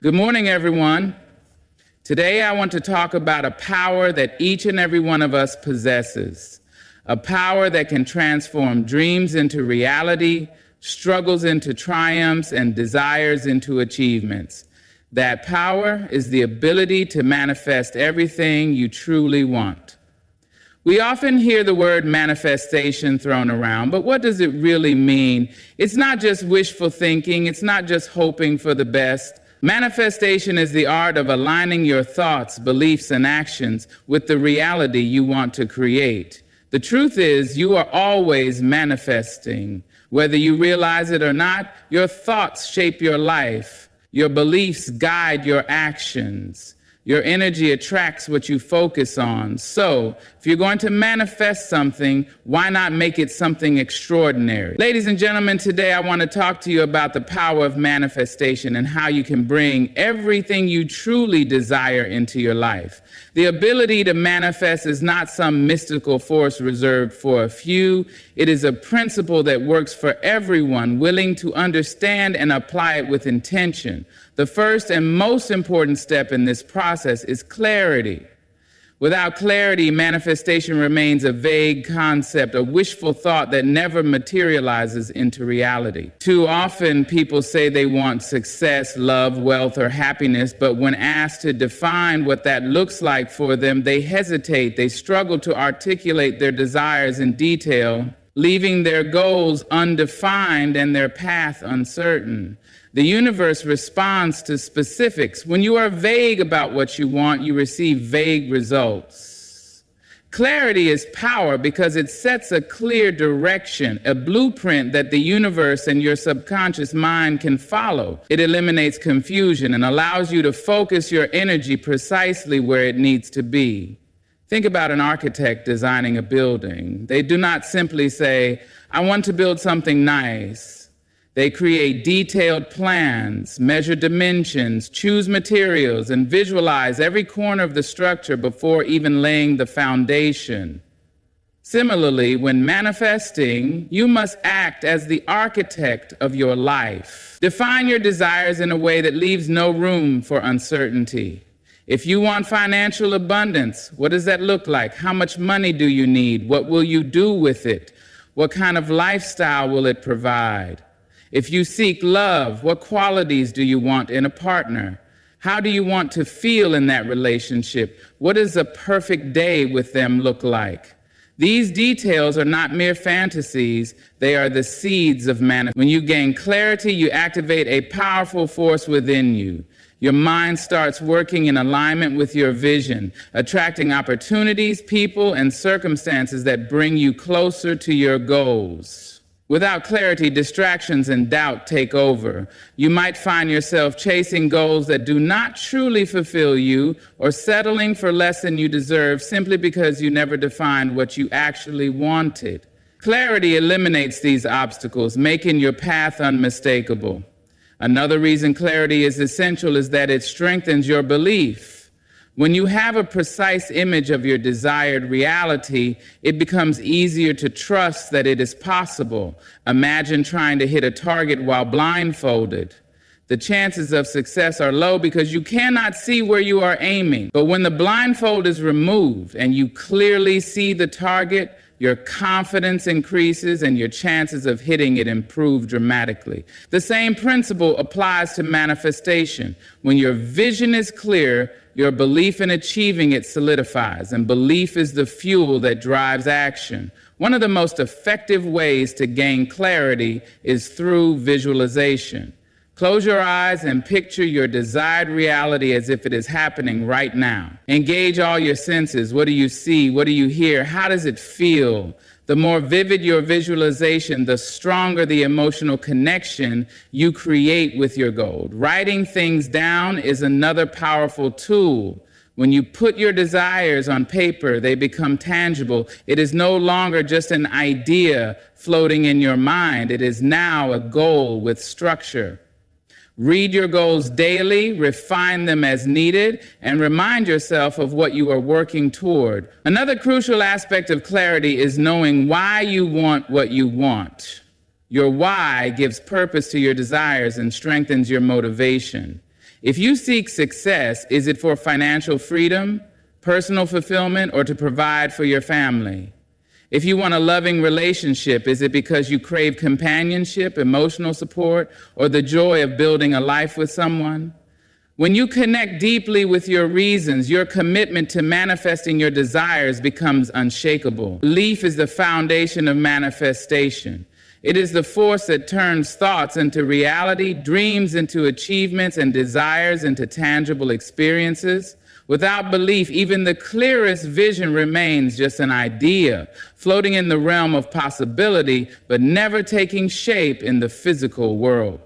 Good morning, everyone. Today I want to talk about a power that each and every one of us possesses, a power that can transform dreams into reality, struggles into triumphs, and desires into achievements. That power is the ability to manifest everything you truly want. We often hear the word manifestation thrown around, but what does it really mean? It's not just wishful thinking, it's not just hoping for the best. Manifestation is the art of aligning your thoughts, beliefs, and actions with the reality you want to create. The truth is, you are always manifesting. Whether you realize it or not, your thoughts shape your life. Your beliefs guide your actions. Your energy attracts what you focus on. So, if you're going to manifest something, why not make it something extraordinary? Ladies and gentlemen, today I want to talk to you about the power of manifestation and how you can bring everything you truly desire into your life. The ability to manifest is not some mystical force reserved for a few. It is a principle that works for everyone willing to understand and apply it with intention. The first and most important step in this process is clarity. Without clarity, manifestation remains a vague concept, a wishful thought that never materializes into reality. Too often, people say they want success, love, wealth, or happiness, but when asked to define what that looks like for them, they hesitate. They struggle to articulate their desires in detail, leaving their goals undefined and their path uncertain. The universe responds to specifics. When you are vague about what you want, you receive vague results. Clarity is power because it sets a clear direction, a blueprint that the universe and your subconscious mind can follow. It eliminates confusion and allows you to focus your energy precisely where it needs to be. Think about an architect designing a building. They do not simply say, "I want to build something nice." They create detailed plans, measure dimensions, choose materials, and visualize every corner of the structure before even laying the foundation. Similarly, when manifesting, you must act as the architect of your life. Define your desires in a way that leaves no room for uncertainty. If you want financial abundance, what does that look like? How much money do you need? What will you do with it? What kind of lifestyle will it provide? If you seek love, what qualities do you want in a partner? How do you want to feel in that relationship? What does a perfect day with them look like? These details are not mere fantasies, they are the seeds of manifestation. When you gain clarity, you activate a powerful force within you. Your mind starts working in alignment with your vision, attracting opportunities, people, and circumstances that bring you closer to your goals. Without clarity, distractions and doubt take over. You might find yourself chasing goals that do not truly fulfill you or settling for less than you deserve simply because you never defined what you actually wanted. Clarity eliminates these obstacles, making your path unmistakable. Another reason clarity is essential is that it strengthens your belief. When you have a precise image of your desired reality, it becomes easier to trust that it is possible. Imagine trying to hit a target while blindfolded. The chances of success are low because you cannot see where you are aiming. But when the blindfold is removed and you clearly see the target, your confidence increases and your chances of hitting it improve dramatically. The same principle applies to manifestation. When your vision is clear, your belief in achieving it solidifies, and belief is the fuel that drives action. One of the most effective ways to gain clarity is through visualization. Close your eyes and picture your desired reality as if it is happening right now. Engage all your senses. What do you see? What do you hear? How does it feel? The more vivid your visualization, the stronger the emotional connection you create with your goal. Writing things down is another powerful tool. When you put your desires on paper, they become tangible. It is no longer just an idea floating in your mind. It is now a goal with structure. Read your goals daily, refine them as needed, and remind yourself of what you are working toward. Another crucial aspect of clarity is knowing why you want what you want. Your why gives purpose to your desires and strengthens your motivation. If you seek success, is it for financial freedom, personal fulfillment, or to provide for your family? If you want a loving relationship, is it because you crave companionship, emotional support, or the joy of building a life with someone? When you connect deeply with your reasons, your commitment to manifesting your desires becomes unshakable. Belief is the foundation of manifestation. It is the force that turns thoughts into reality, dreams into achievements, and desires into tangible experiences. Without belief, even the clearest vision remains just an idea, floating in the realm of possibility, but never taking shape in the physical world.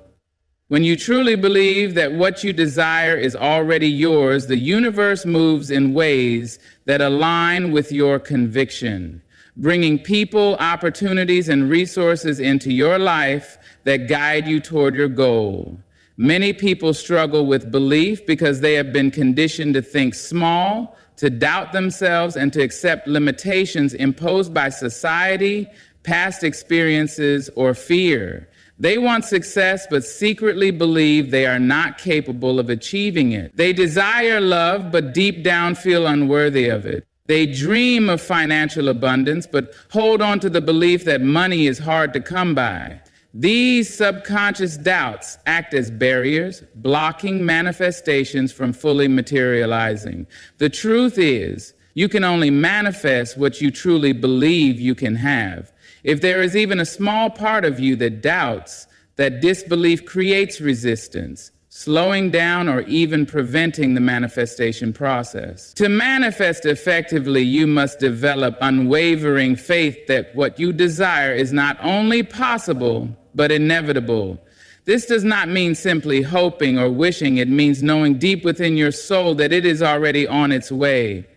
When you truly believe that what you desire is already yours, the universe moves in ways that align with your conviction, bringing people, opportunities, and resources into your life that guide you toward your goal. Many people struggle with belief because they have been conditioned to think small, to doubt themselves, and to accept limitations imposed by society, past experiences, or fear. They want success but secretly believe they are not capable of achieving it. They desire love but deep down feel unworthy of it. They dream of financial abundance but hold on to the belief that money is hard to come by. These subconscious doubts act as barriers, blocking manifestations from fully materializing. The truth is, you can only manifest what you truly believe you can have. If there is even a small part of you that doubts, that disbelief creates resistance, slowing down or even preventing the manifestation process. To manifest effectively, you must develop unwavering faith that what you desire is not only possible, but inevitable. This does not mean simply hoping or wishing. It means knowing deep within your soul that it is already on its way.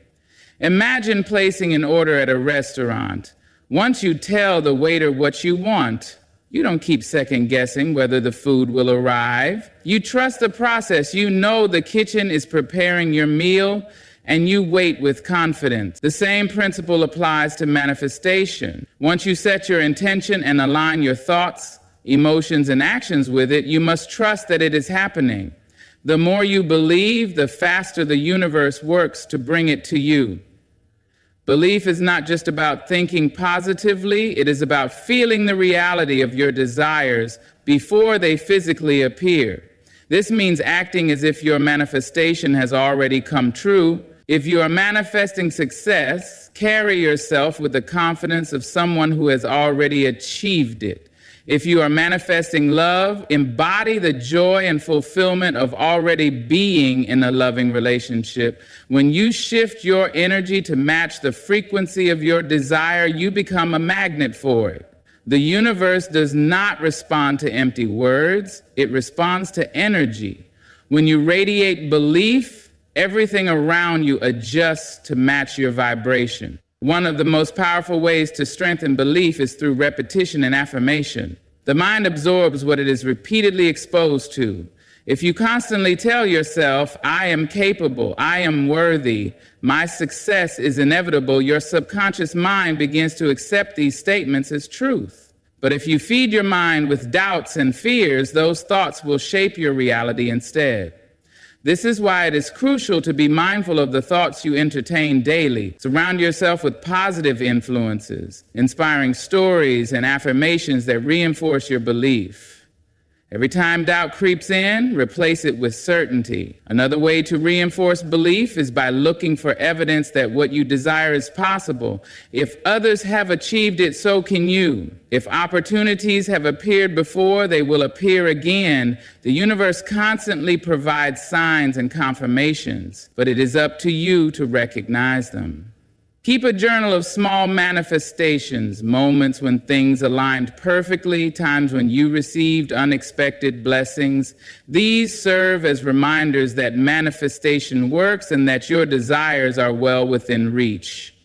Imagine placing an order at a restaurant. Once you tell the waiter what you want, you don't keep second guessing whether the food will arrive. You trust the process. You know the kitchen is preparing your meal, and you wait with confidence. The same principle applies to manifestation. Once you set your intention and align your thoughts, emotions, and actions with it, you must trust that it is happening. The more you believe, the faster the universe works to bring it to you. Belief is not just about thinking positively, it is about feeling the reality of your desires before they physically appear. This means acting as if your manifestation has already come true. If you are manifesting success, carry yourself with the confidence of someone who has already achieved it. If you are manifesting love, embody the joy and fulfillment of already being in a loving relationship. When you shift your energy to match the frequency of your desire, you become a magnet for it. The universe does not respond to empty words, it responds to energy. When you radiate belief, everything around you adjusts to match your vibration. One of the most powerful ways to strengthen belief is through repetition and affirmation. The mind absorbs what it is repeatedly exposed to. If you constantly tell yourself, I am capable, I am worthy, my success is inevitable, your subconscious mind begins to accept these statements as truth. But if you feed your mind with doubts and fears, those thoughts will shape your reality instead. This is why it is crucial to be mindful of the thoughts you entertain daily. Surround yourself with positive influences, inspiring stories and affirmations that reinforce your belief. Every time doubt creeps in, replace it with certainty. Another way to reinforce belief is by looking for evidence that what you desire is possible. If others have achieved it, so can you. If opportunities have appeared before, they will appear again. The universe constantly provides signs and confirmations, but it is up to you to recognize them. Keep a journal of small manifestations, moments when things aligned perfectly, times when you received unexpected blessings. These serve as reminders that manifestation works and that your desires are well within reach.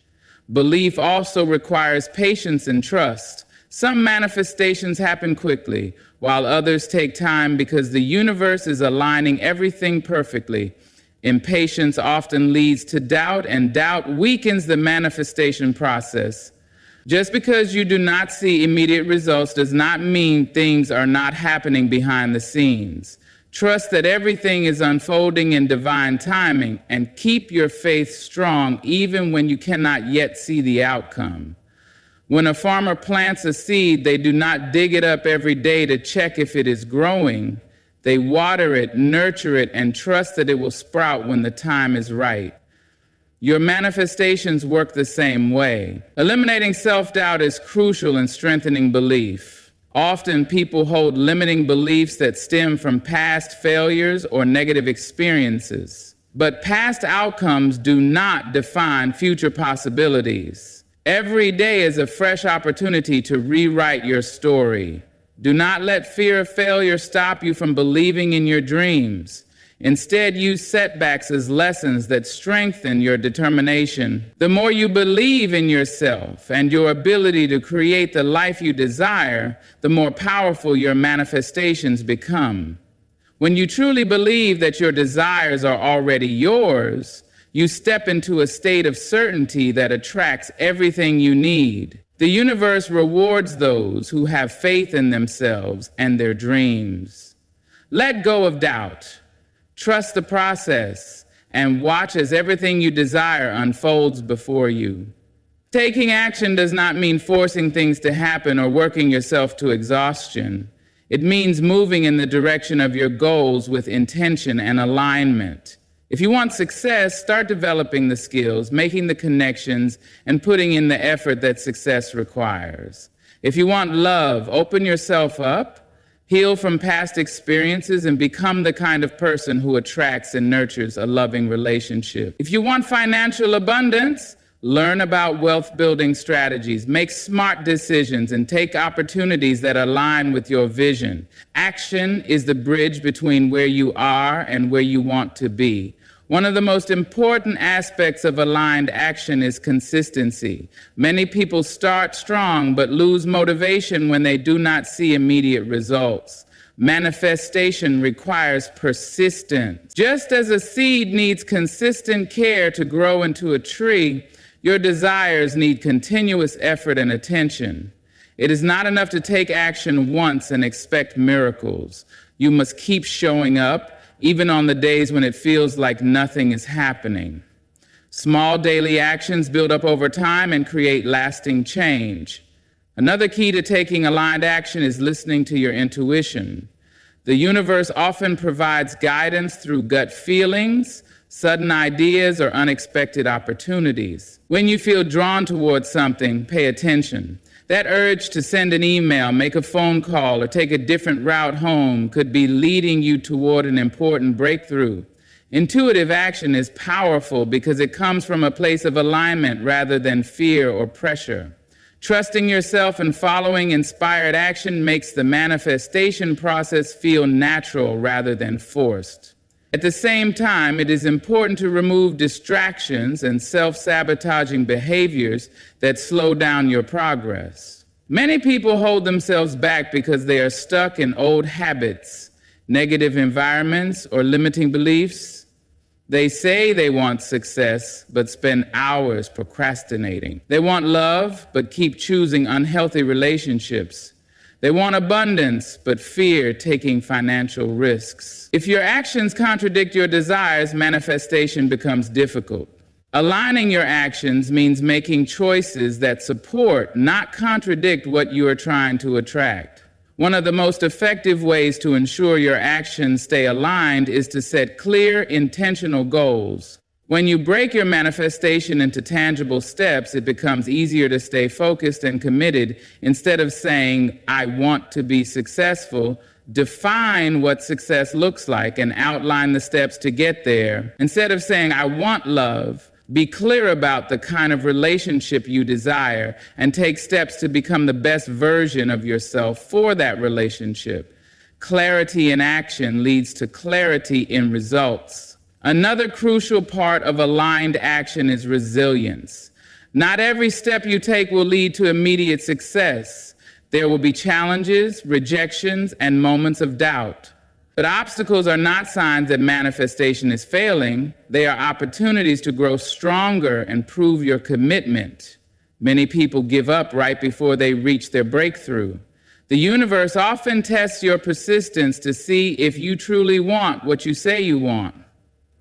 Belief also requires patience and trust. Some manifestations happen quickly, while others take time because the universe is aligning everything perfectly. Impatience often leads to doubt, and doubt weakens the manifestation process. Just because you do not see immediate results does not mean things are not happening behind the scenes. Trust that everything is unfolding in divine timing, and keep your faith strong even when you cannot yet see the outcome. When a farmer plants a seed, they do not dig it up every day to check if it is growing. They water it, nurture it, and trust that it will sprout when the time is right. Your manifestations work the same way. Eliminating self-doubt is crucial in strengthening belief. Often people hold limiting beliefs that stem from past failures or negative experiences. But past outcomes do not define future possibilities. Every day is a fresh opportunity to rewrite your story. Do not let fear of failure stop you from believing in your dreams. Instead, use setbacks as lessons that strengthen your determination. The more you believe in yourself and your ability to create the life you desire, the more powerful your manifestations become. When you truly believe that your desires are already yours, you step into a state of certainty that attracts everything you need. The universe rewards those who have faith in themselves and their dreams. Let go of doubt. Trust the process and watch as everything you desire unfolds before you. Taking action does not mean forcing things to happen or working yourself to exhaustion. It means moving in the direction of your goals with intention and alignment. If you want success, start developing the skills, making the connections, and putting in the effort that success requires. If you want love, open yourself up, heal from past experiences, and become the kind of person who attracts and nurtures a loving relationship. If you want financial abundance, learn about wealth-building strategies, make smart decisions, and take opportunities that align with your vision. Action is the bridge between where you are and where you want to be. One of the most important aspects of aligned action is consistency. Many people start strong but lose motivation when they do not see immediate results. Manifestation requires persistence. Just as a seed needs consistent care to grow into a tree, your desires need continuous effort and attention. It is not enough to take action once and expect miracles. You must keep showing up, even on the days when it feels like nothing is happening. Small daily actions build up over time and create lasting change. Another key to taking aligned action is listening to your intuition. The universe often provides guidance through gut feelings, sudden ideas, or unexpected opportunities. When you feel drawn towards something, pay attention. That urge to send an email, make a phone call, or take a different route home could be leading you toward an important breakthrough. Intuitive action is powerful because it comes from a place of alignment rather than fear or pressure. Trusting yourself and following inspired action makes the manifestation process feel natural rather than forced. At the same time, it is important to remove distractions and self-sabotaging behaviors that slow down your progress. Many people hold themselves back because they are stuck in old habits, negative environments, or limiting beliefs. They say they want success, but spend hours procrastinating. They want love, but keep choosing unhealthy relationships. They want abundance, but fear taking financial risks. If your actions contradict your desires, manifestation becomes difficult. Aligning your actions means making choices that support, not contradict what you are trying to attract. One of the most effective ways to ensure your actions stay aligned is to set clear, intentional goals. When you break your manifestation into tangible steps, it becomes easier to stay focused and committed. Instead of saying, I want to be successful, define what success looks like and outline the steps to get there. Instead of saying, I want love, be clear about the kind of relationship you desire and take steps to become the best version of yourself for that relationship. Clarity in action leads to clarity in results. Another crucial part of aligned action is resilience. Not every step you take will lead to immediate success. There will be challenges, rejections, and moments of doubt. But obstacles are not signs that manifestation is failing. They are opportunities to grow stronger and prove your commitment. Many people give up right before they reach their breakthrough. The universe often tests your persistence to see if you truly want what you say you want.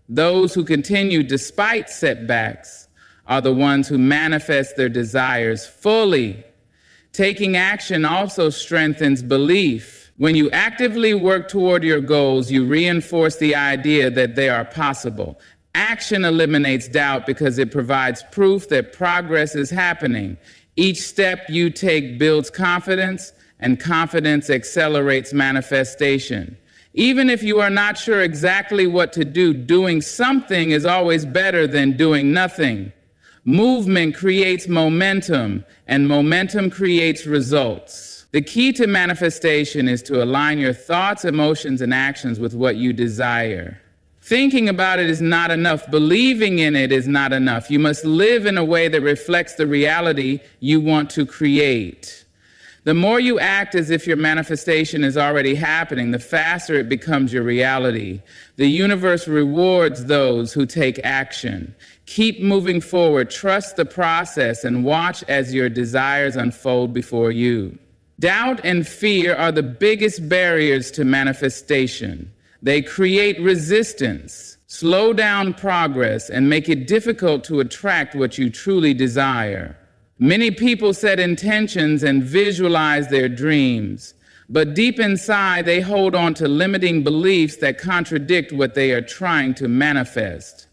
Those who continue despite setbacks are the ones who manifest their desires fully. Taking action also strengthens belief. When you actively work toward your goals, you reinforce the idea that they are possible. Action eliminates doubt because it provides proof that progress is happening. Each step you take builds confidence, and confidence accelerates manifestation. Even if you are not sure exactly what to do, doing something is always better than doing nothing. Movement creates momentum, and momentum creates results. The key to manifestation is to align your thoughts, emotions, and actions with what you desire. Thinking about it is not enough. Believing in it is not enough. You must live in a way that reflects the reality you want to create. The more you act as if your manifestation is already happening, the faster it becomes your reality. The universe rewards those who take action. Keep moving forward, trust the process, and watch as your desires unfold before you. Doubt and fear are the biggest barriers to manifestation. They create resistance, slow down progress, and make it difficult to attract what you truly desire. Many people set intentions and visualize their dreams, but deep inside they hold on to limiting beliefs that contradict what they are trying to manifest.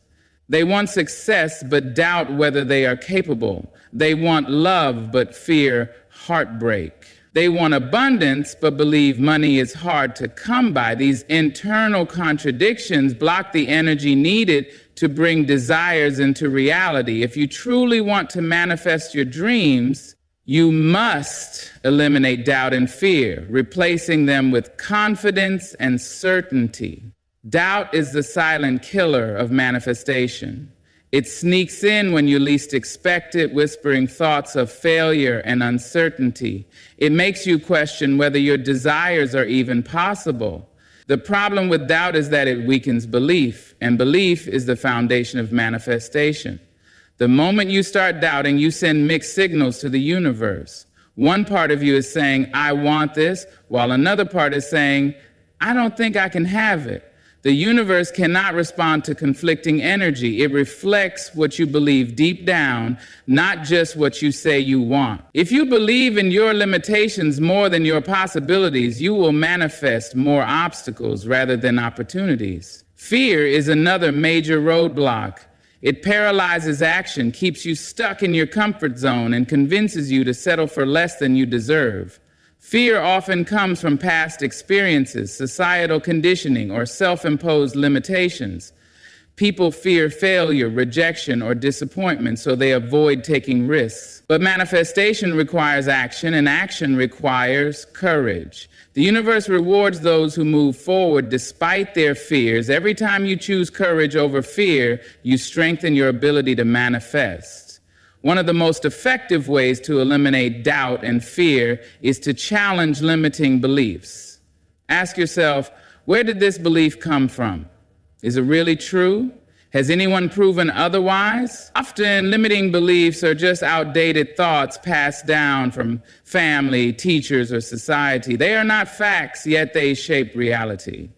They want success but doubt whether they are capable. They want love but fear heartbreak. They want abundance but believe money is hard to come by. These internal contradictions block the energy needed to bring desires into reality. If you truly want to manifest your dreams, you must eliminate doubt and fear, replacing them with confidence and certainty. Doubt is the silent killer of manifestation. It sneaks in when you least expect it, whispering thoughts of failure and uncertainty. It makes you question whether your desires are even possible. The problem with doubt is that it weakens belief, and belief is the foundation of manifestation. The moment you start doubting, you send mixed signals to the universe. One part of you is saying, I want this, while another part is saying, I don't think I can have it. The universe cannot respond to conflicting energy. It reflects what you believe deep down, not just what you say you want. If you believe in your limitations more than your possibilities, you will manifest more obstacles rather than opportunities. Fear is another major roadblock. It paralyzes action, keeps you stuck in your comfort zone, and convinces you to settle for less than you deserve. Fear often comes from past experiences, societal conditioning, or self-imposed limitations. People fear failure, rejection, or disappointment, so they avoid taking risks. But manifestation requires action, and action requires courage. The universe rewards those who move forward despite their fears. Every time you choose courage over fear, you strengthen your ability to manifest. One of the most effective ways to eliminate doubt and fear is to challenge limiting beliefs. Ask yourself, where did this belief come from? Is it really true? Has anyone proven otherwise? Often, limiting beliefs are just outdated thoughts passed down from family, teachers, or society. They are not facts, yet they shape reality.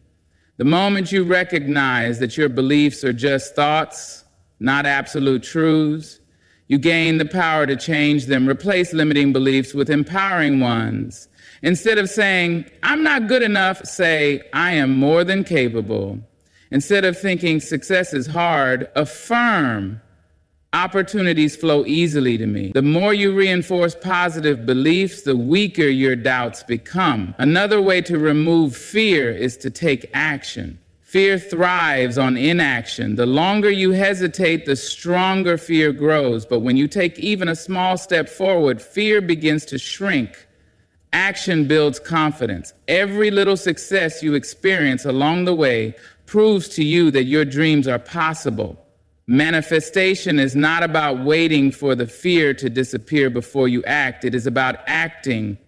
The moment you recognize that your beliefs are just thoughts, not absolute truths, you gain the power to change them. Replace limiting beliefs with empowering ones. Instead of saying, I'm not good enough, say, I am more than capable. Instead of thinking success is hard, affirm, opportunities flow easily to me. The more you reinforce positive beliefs, the weaker your doubts become. Another way to remove fear is to take action. Fear thrives on inaction. The longer you hesitate, the stronger fear grows. But when you take even a small step forward, fear begins to shrink. Action builds confidence. Every little success you experience along the way proves to you that your dreams are possible. Manifestation is not about waiting for the fear to disappear before you act. It is about acting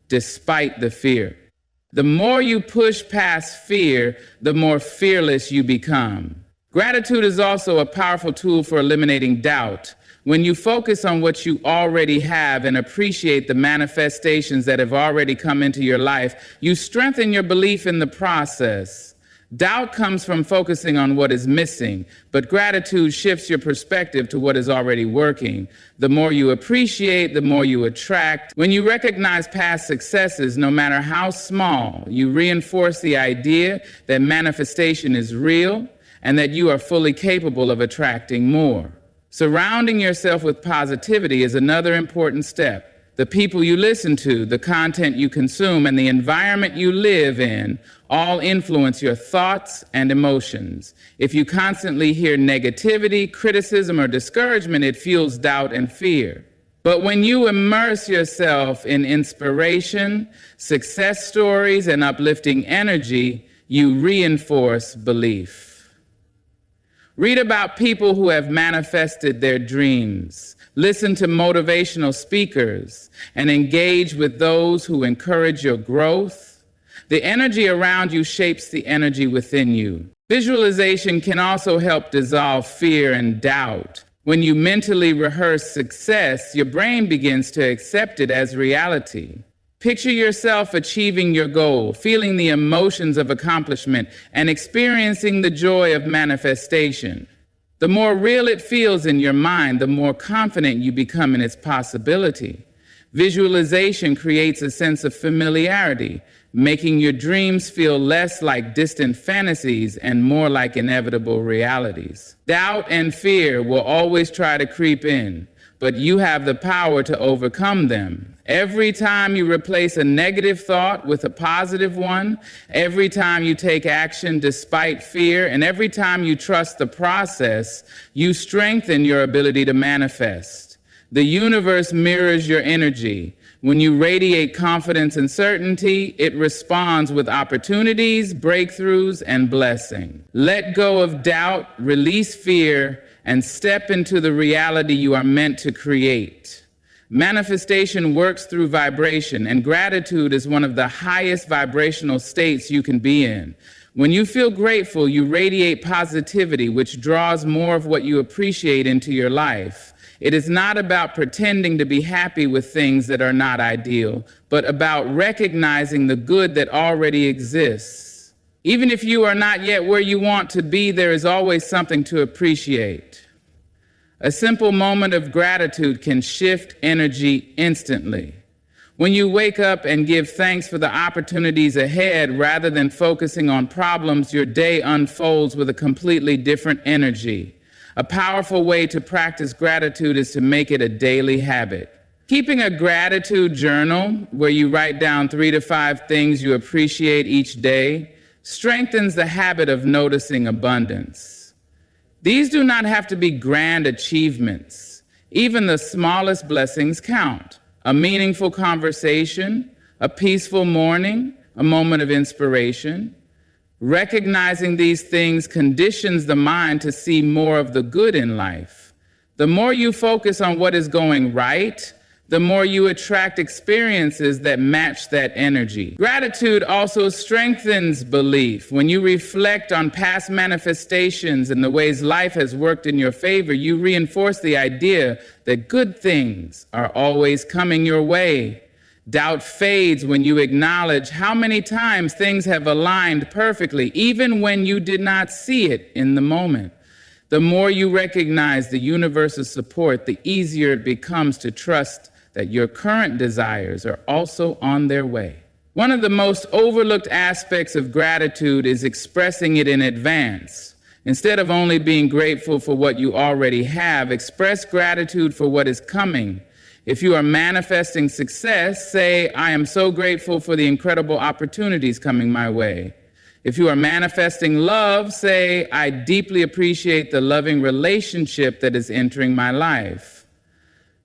despite the fear. The more you push past fear, the more fearless you become. Gratitude is also a powerful tool for eliminating doubt. When you focus on what you already have and appreciate the manifestations that have already come into your life, you strengthen your belief in the process. Doubt comes from focusing on what is missing, but gratitude shifts your perspective to what is already working. The more you appreciate, the more you attract. When you recognize past successes, no matter how small, you reinforce the idea that manifestation is real and that you are fully capable of attracting more. Surrounding yourself with positivity is another important step. The people you listen to, the content you consume, and the environment you live in all influence your thoughts and emotions. If you constantly hear negativity, criticism, or discouragement, it fuels doubt and fear. But when you immerse yourself in inspiration, success stories, and uplifting energy, you reinforce belief. Read about people who have manifested their dreams. Listen to motivational speakers and engage with those who encourage your growth. The energy around you shapes the energy within you. Visualization can also help dissolve fear and doubt. When you mentally rehearse success, your brain begins to accept it as reality. Picture yourself achieving your goal, feeling the emotions of accomplishment, and experiencing the joy of manifestation. The more real it feels in your mind, the more confident you become in its possibility. Visualization creates a sense of familiarity, making your dreams feel less like distant fantasies and more like inevitable realities. Doubt and fear will always try to creep in, but you have the power to overcome them. Every time you replace a negative thought with a positive one, every time you take action despite fear, and every time you trust the process, you strengthen your ability to manifest. The universe mirrors your energy. When you radiate confidence and certainty, it responds with opportunities, breakthroughs, and blessing. Let go of doubt, release fear, and step into the reality you are meant to create. Manifestation works through vibration, and gratitude is one of the highest vibrational states you can be in. When you feel grateful, you radiate positivity, which draws more of what you appreciate into your life. It is not about pretending to be happy with things that are not ideal, but about recognizing the good that already exists. Even if you are not yet where you want to be, there is always something to appreciate. A simple moment of gratitude can shift energy instantly. When you wake up and give thanks for the opportunities ahead rather than focusing on problems, your day unfolds with a completely different energy. A powerful way to practice gratitude is to make it a daily habit. Keeping a gratitude journal where you write down 3 to 5 things you appreciate each day strengthens the habit of noticing abundance. These do not have to be grand achievements. Even the smallest blessings count. A meaningful conversation, a peaceful morning, a moment of inspiration. Recognizing these things conditions the mind to see more of the good in life. The more you focus on what is going right, the more you attract experiences that match that energy. Gratitude also strengthens belief. When you reflect on past manifestations and the ways life has worked in your favor, you reinforce the idea that good things are always coming your way. Doubt fades when you acknowledge how many times things have aligned perfectly, even when you did not see it in the moment. The more you recognize the universe's support, the easier it becomes to trust that your current desires are also on their way. One of the most overlooked aspects of gratitude is expressing it in advance. Instead of only being grateful for what you already have, express gratitude for what is coming. If you are manifesting success, say, "I am so grateful for the incredible opportunities coming my way." If you are manifesting love, say, "I deeply appreciate the loving relationship that is entering my life."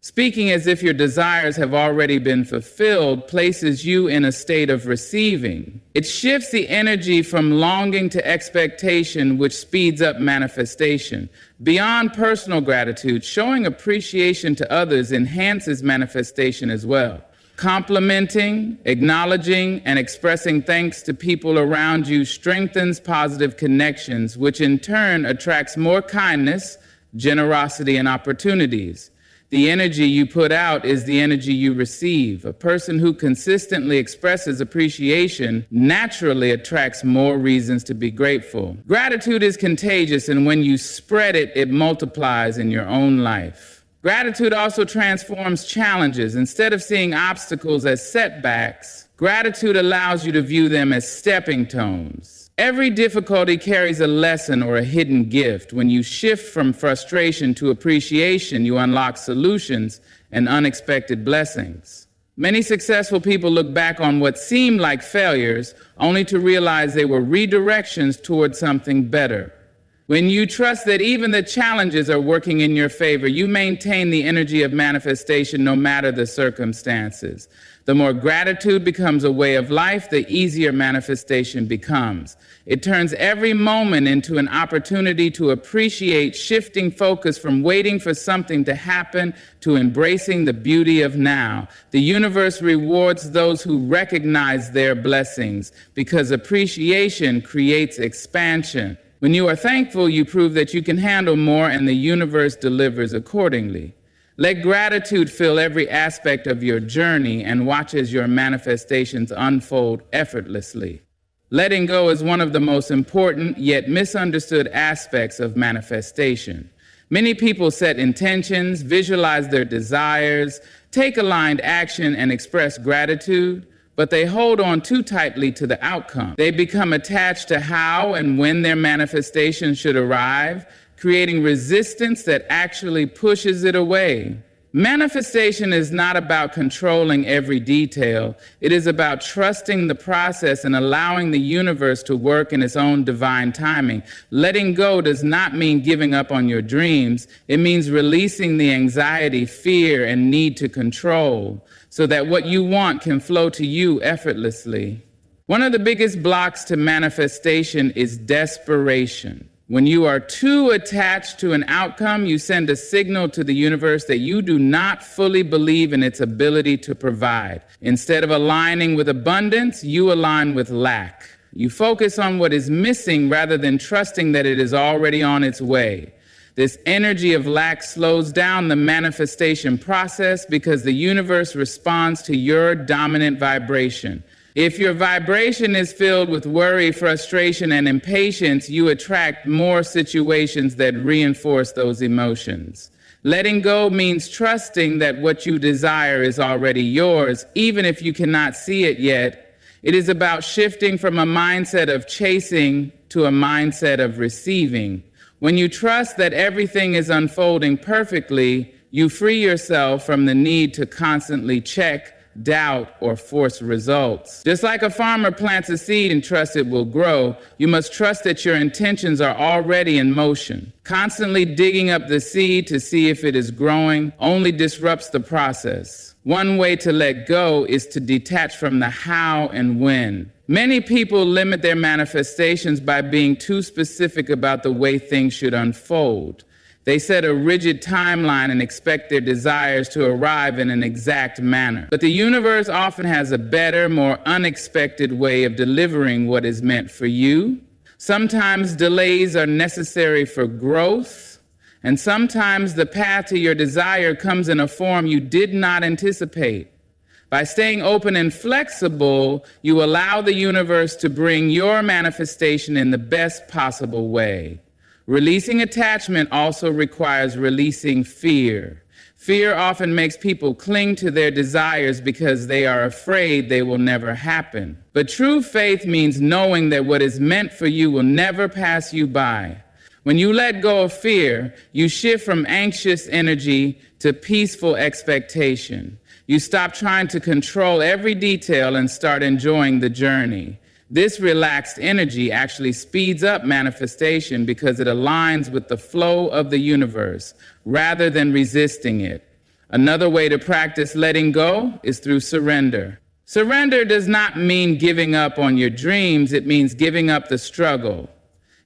Speaking as if your desires have already been fulfilled places you in a state of receiving. It shifts the energy from longing to expectation, which speeds up manifestation. Beyond personal gratitude, showing appreciation to others enhances manifestation as well. Complimenting, acknowledging, and expressing thanks to people around you strengthens positive connections, which in turn attracts more kindness, generosity, and opportunities. The energy you put out is the energy you receive. A person who consistently expresses appreciation naturally attracts more reasons to be grateful. Gratitude is contagious, and when you spread it, it multiplies in your own life. Gratitude also transforms challenges. Instead of seeing obstacles as setbacks, gratitude allows you to view them as stepping stones. Every difficulty carries a lesson or a hidden gift. When you shift from frustration to appreciation, you unlock solutions and unexpected blessings. Many successful people look back on what seemed like failures only to realize they were redirections towards something better. When you trust that even the challenges are working in your favor, you maintain the energy of manifestation no matter the circumstances. The more gratitude becomes a way of life, the easier manifestation becomes. It turns every moment into an opportunity to appreciate, shifting focus from waiting for something to happen to embracing the beauty of now. The universe rewards those who recognize their blessings because appreciation creates expansion. When you are thankful, you prove that you can handle more, and the universe delivers accordingly. Let gratitude fill every aspect of your journey and watch as your manifestations unfold effortlessly. Letting go is one of the most important yet misunderstood aspects of manifestation. Many people set intentions, visualize their desires, take aligned action, and express gratitude, but they hold on too tightly to the outcome. They become attached to how and when their manifestation should arrive, creating resistance that actually pushes it away. Manifestation is not about controlling every detail. It is about trusting the process and allowing the universe to work in its own divine timing. Letting go does not mean giving up on your dreams. It means releasing the anxiety, fear, and need to control so that what you want can flow to you effortlessly. One of the biggest blocks to manifestation is desperation. When you are too attached to an outcome, you send a signal to the universe that you do not fully believe in its ability to provide. Instead of aligning with abundance, you align with lack. You focus on what is missing rather than trusting that it is already on its way. This energy of lack slows down the manifestation process because the universe responds to your dominant vibration. If your vibration is filled with worry, frustration, and impatience, you attract more situations that reinforce those emotions. Letting go means trusting that what you desire is already yours, even if you cannot see it yet. It is about shifting from a mindset of chasing to a mindset of receiving. When you trust that everything is unfolding perfectly, you free yourself from the need to constantly check, doubt, or force results. Just like a farmer plants a seed and trusts it will grow, you must trust that your intentions are already in motion. Constantly digging up the seed to see if it is growing only disrupts the process. One way to let go is to detach from the how and when. Many people limit their manifestations by being too specific about the way things should unfold. They set a rigid timeline and expect their desires to arrive in an exact manner. But the universe often has a better, more unexpected way of delivering what is meant for you. Sometimes delays are necessary for growth, and sometimes the path to your desire comes in a form you did not anticipate. By staying open and flexible, you allow the universe to bring your manifestation in the best possible way. Releasing attachment also requires releasing fear. Fear often makes people cling to their desires because they are afraid they will never happen. But true faith means knowing that what is meant for you will never pass you by. When you let go of fear, you shift from anxious energy to peaceful expectation. You stop trying to control every detail and start enjoying the journey. This relaxed energy actually speeds up manifestation because it aligns with the flow of the universe rather than resisting it. Another way to practice letting go is through surrender. Surrender does not mean giving up on your dreams. It means giving up the struggle.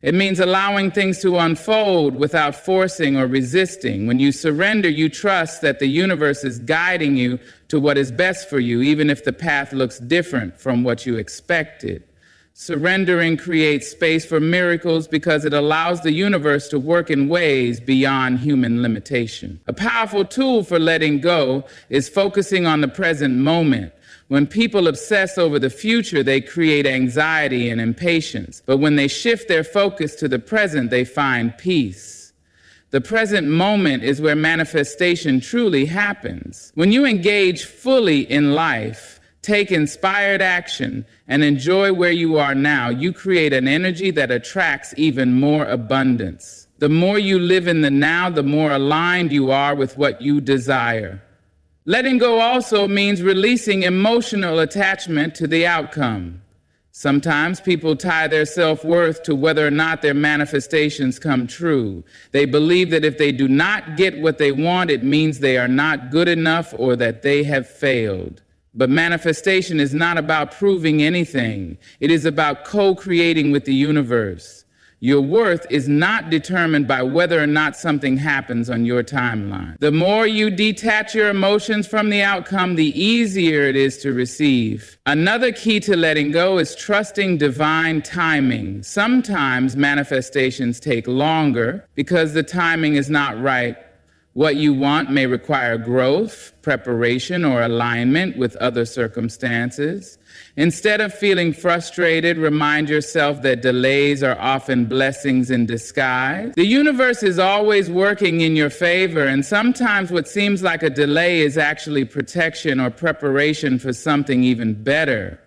It means allowing things to unfold without forcing or resisting. When you surrender, you trust that the universe is guiding you to what is best for you, even if the path looks different from what you expected. Surrendering creates space for miracles because it allows the universe to work in ways beyond human limitation. A powerful tool for letting go is focusing on the present moment. When people obsess over the future, they create anxiety and impatience. But when they shift their focus to the present, they find peace. The present moment is where manifestation truly happens. When you engage fully in life, take inspired action, and enjoy where you are now, you create an energy that attracts even more abundance. The more you live in the now, the more aligned you are with what you desire. Letting go also means releasing emotional attachment to the outcome. Sometimes people tie their self-worth to whether or not their manifestations come true. They believe that if they do not get what they want, it means they are not good enough or that they have failed. But manifestation is not about proving anything. It is about co-creating with the universe. Your worth is not determined by whether or not something happens on your timeline. The more you detach your emotions from the outcome, the easier it is to receive. Another key to letting go is trusting divine timing. Sometimes manifestations take longer because the timing is not right. What you want may require growth, preparation, or alignment with other circumstances. Instead of feeling frustrated, remind yourself that delays are often blessings in disguise. The universe is always working in your favor, and sometimes what seems like a delay is actually protection or preparation for something even better.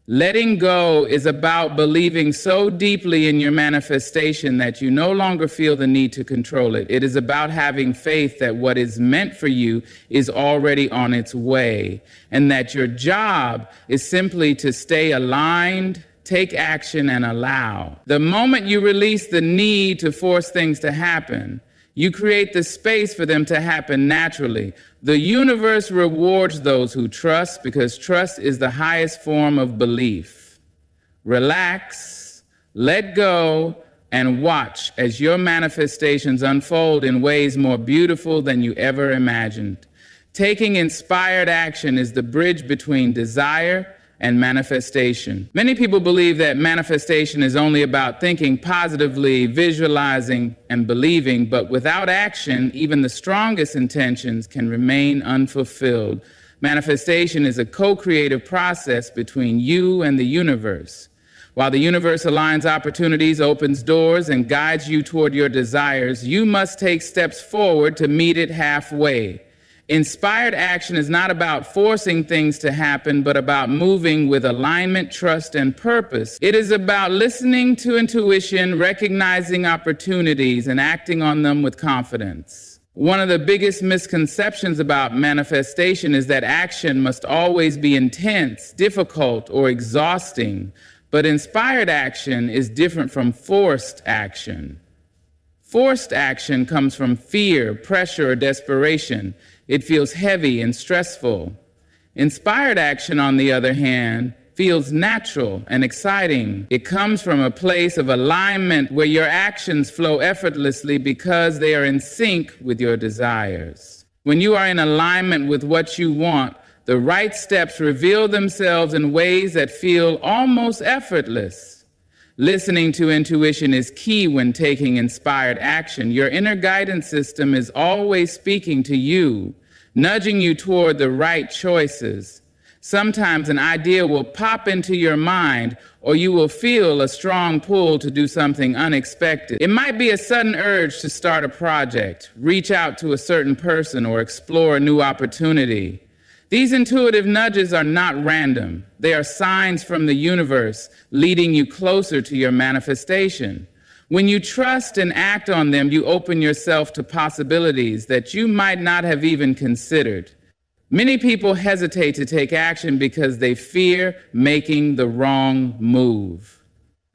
Letting go is about believing so deeply in your manifestation that you no longer feel the need to control it. It is about having faith that what is meant for you is already on its way, and that your job is simply to stay aligned, take action, and allow. The moment you release the need to force things to happen, you create the space for them to happen naturally. The universe rewards those who trust because trust is the highest form of belief. Relax, let go, and watch as your manifestations unfold in ways more beautiful than you ever imagined. Taking inspired action is the bridge between desire and manifestation. Many people believe that manifestation is only about thinking positively, visualizing, and believing, but without action, even the strongest intentions can remain unfulfilled. Manifestation is a co-creative process between you and the universe. While the universe aligns opportunities, opens doors, and guides you toward your desires, you must take steps forward to meet it halfway. Inspired action is not about forcing things to happen, but about moving with alignment, trust, and purpose. It is about listening to intuition, recognizing opportunities, and acting on them with confidence. One of the biggest misconceptions about manifestation is that action must always be intense, difficult, or exhausting. But inspired action is different from forced action. Forced action comes from fear, pressure, or desperation. It feels heavy and stressful. Inspired action, on the other hand, feels natural and exciting. It comes from a place of alignment where your actions flow effortlessly because they are in sync with your desires. When you are in alignment with what you want, the right steps reveal themselves in ways that feel almost effortless. Listening to intuition is key when taking inspired action. Your inner guidance system is always speaking to you, nudging you toward the right choices. Sometimes an idea will pop into your mind, or you will feel a strong pull to do something unexpected. It might be a sudden urge to start a project, reach out to a certain person, or explore a new opportunity. These intuitive nudges are not random. They are signs from the universe leading you closer to your manifestation. When you trust and act on them, you open yourself to possibilities that you might not have even considered. Many people hesitate to take action because they fear making the wrong move.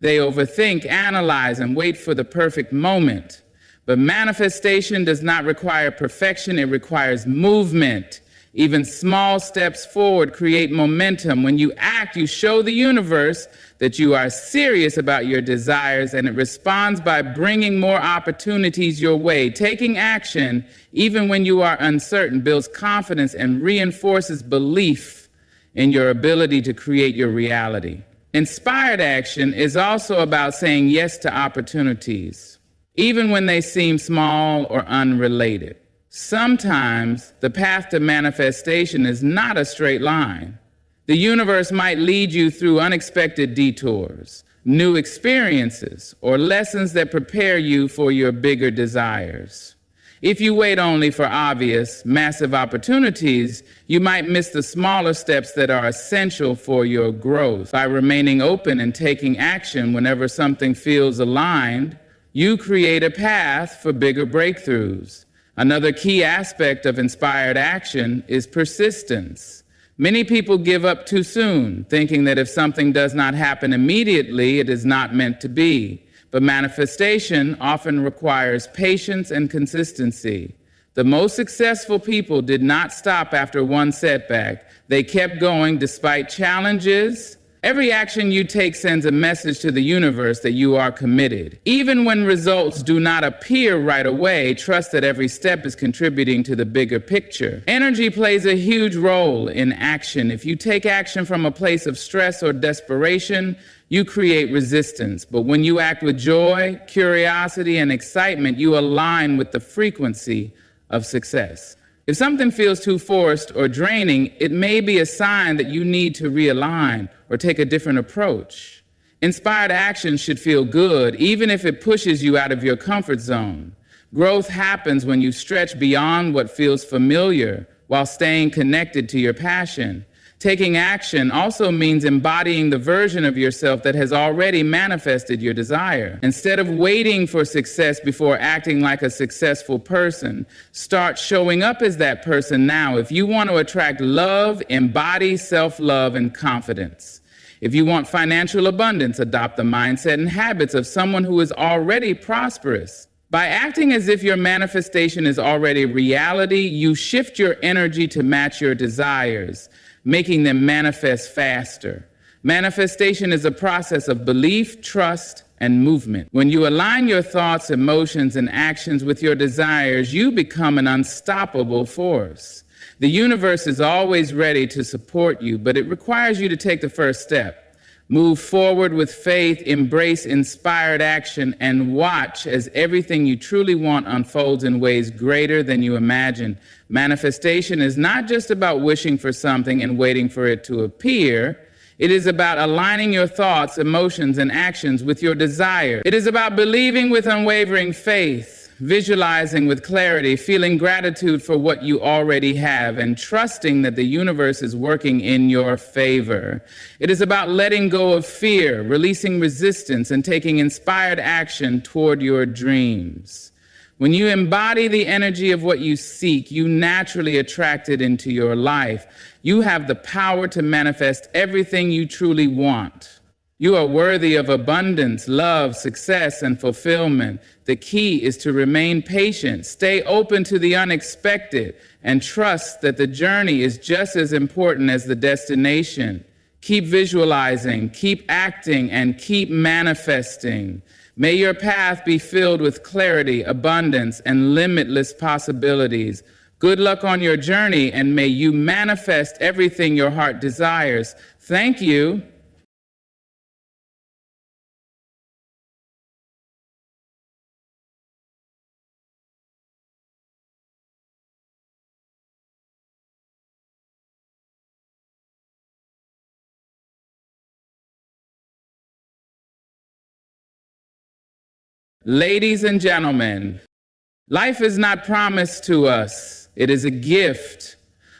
They overthink, analyze, and wait for the perfect moment. But manifestation does not require perfection, it requires movement. Even small steps forward create momentum. When you act, you show the universe that you are serious about your desires, and it responds by bringing more opportunities your way. Taking action, even when you are uncertain, builds confidence and reinforces belief in your ability to create your reality. Inspired action is also about saying yes to opportunities, even when they seem small or unrelated. Sometimes the path to manifestation is not a straight line. The universe might lead you through unexpected detours, new experiences, or lessons that prepare you for your bigger desires. If you wait only for obvious, massive opportunities, you might miss the smaller steps that are essential for your growth. By remaining open and taking action whenever something feels aligned, you create a path for bigger breakthroughs. Another key aspect of inspired action is persistence. Many people give up too soon, thinking that if something does not happen immediately, it is not meant to be. But manifestation often requires patience and consistency. The most successful people did not stop after one setback. They kept going despite challenges. Every action you take sends a message to the universe that you are committed. Even when results do not appear right away, trust that every step is contributing to the bigger picture. Energy plays a huge role in action. If you take action from a place of stress or desperation, you create resistance. But when you act with joy, curiosity, and excitement, you align with the frequency of success. If something feels too forced or draining, it may be a sign that you need to realign or take a different approach. Inspired action should feel good, even if it pushes you out of your comfort zone. Growth happens when you stretch beyond what feels familiar while staying connected to your passion. Taking action also means embodying the version of yourself that has already manifested your desire. Instead of waiting for success before acting like a successful person, start showing up as that person now. If you want to attract love, embody self-love and confidence. If you want financial abundance, adopt the mindset and habits of someone who is already prosperous. By acting as if your manifestation is already reality, you shift your energy to match your desires, making them manifest faster. Manifestation is a process of belief, trust, and movement. When you align your thoughts, emotions, and actions with your desires, you become an unstoppable force. The universe is always ready to support you, but it requires you to take the first step. Move forward with faith, embrace inspired action, and watch as everything you truly want unfolds in ways greater than you imagine. Manifestation is not just about wishing for something and waiting for it to appear. It is about aligning your thoughts, emotions, and actions with your desire. It is about believing with unwavering faith, visualizing with clarity, feeling gratitude for what you already have, and trusting that the universe is working in your favor. It is about letting go of fear, releasing resistance, and taking inspired action toward your dreams. When you embody the energy of what you seek, you naturally attract it into your life. You have the power to manifest everything you truly want. You are worthy of abundance, love, success, and fulfillment. The key is to remain patient, stay open to the unexpected, and trust that the journey is just as important as the destination. Keep visualizing, keep acting, and keep manifesting. May your path be filled with clarity, abundance, and limitless possibilities. Good luck on your journey, and may you manifest everything your heart desires. Thank you. Ladies and gentlemen, life is not promised to us. It is a gift,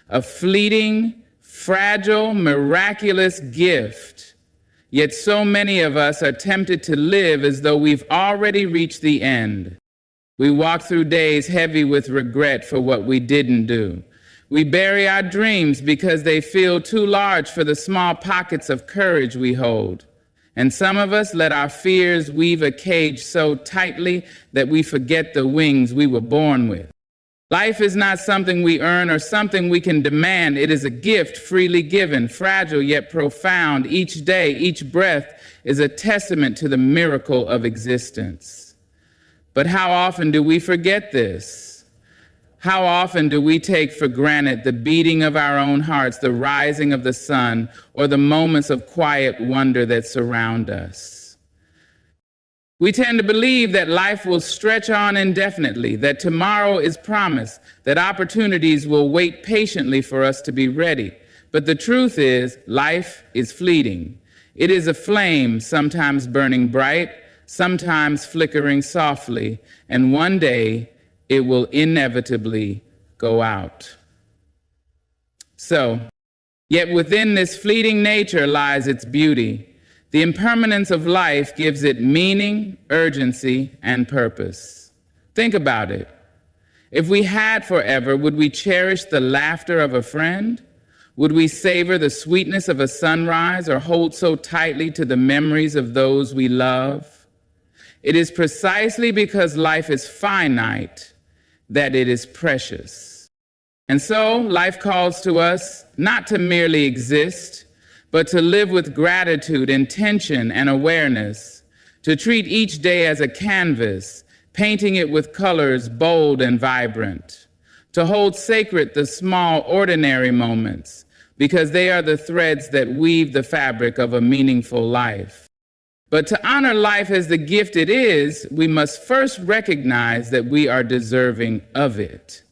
a fleeting, fragile, miraculous gift. Yet so many of us are tempted to live as though we've already reached the end. We walk through days heavy with regret for what we didn't do. We bury our dreams because they feel too large for the small pockets of courage we hold. And some of us let our fears weave a cage so tightly that we forget the wings we were born with. Life is not something we earn or something we can demand. It is a gift freely given, fragile yet profound. Each day, each breath is a testament to the miracle of existence. But how often do we forget this? How often do we take for granted the beating of our own hearts, the rising of the sun, or the moments of quiet wonder that surround us? We tend to believe that life will stretch on indefinitely, that tomorrow is promised, that opportunities will wait patiently for us to be ready. But the truth is, life is fleeting. It is a flame, sometimes burning bright, sometimes flickering softly, and one day it will inevitably go out. So, yet within this fleeting nature lies its beauty. The impermanence of life gives it meaning, urgency, and purpose. Think about it. If we had forever, would we cherish the laughter of a friend? Would we savor the sweetness of a sunrise or hold so tightly to the memories of those we love? It is precisely because life is finite that it is precious. And so life calls to us not to merely exist, but to live with gratitude, intention, and awareness, to treat each day as a canvas, painting it with colors bold and vibrant, to hold sacred the small, ordinary moments, because they are the threads that weave the fabric of a meaningful life. But to honor life as the gift it is, we must first recognize that we are deserving of it.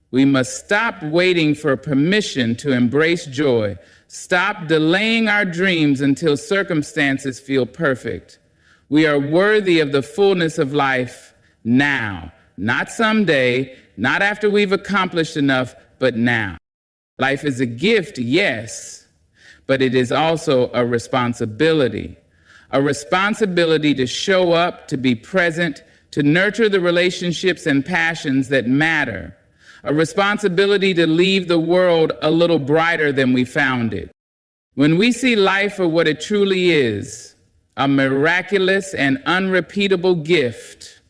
We must stop waiting for permission to embrace joy, stop delaying our dreams until circumstances feel perfect. We are worthy of the fullness of life now, not someday, not after we've accomplished enough, but now. Life is a gift, yes, but it is also a responsibility. A responsibility to show up, to be present, to nurture the relationships and passions that matter. A responsibility to leave the world a little brighter than we found it. When we see life for what it truly is, a miraculous and unrepeatable gift,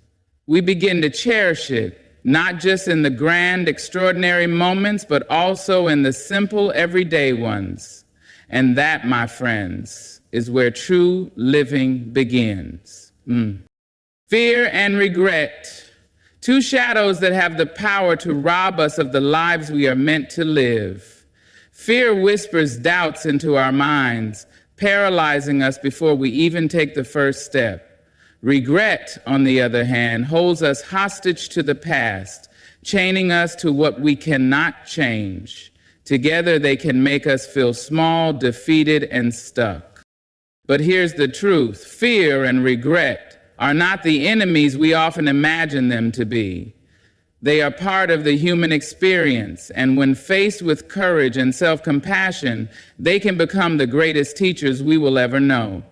we begin to cherish it, not just in the grand, extraordinary moments, but also in the simple, everyday ones. And that, my friends, is where true living begins. Fear and regret, two shadows that have the power to rob us of the lives we are meant to live. Fear whispers doubts into our minds, paralyzing us before we even take the first step. Regret, on the other hand, holds us hostage to the past, chaining us to what we cannot change. Together, they can make us feel small, defeated, and stuck. But here's the truth. Fear and regret are not the enemies we often imagine them to be. They are part of the human experience, and when faced with courage and self-compassion, they can become the greatest teachers we will ever know.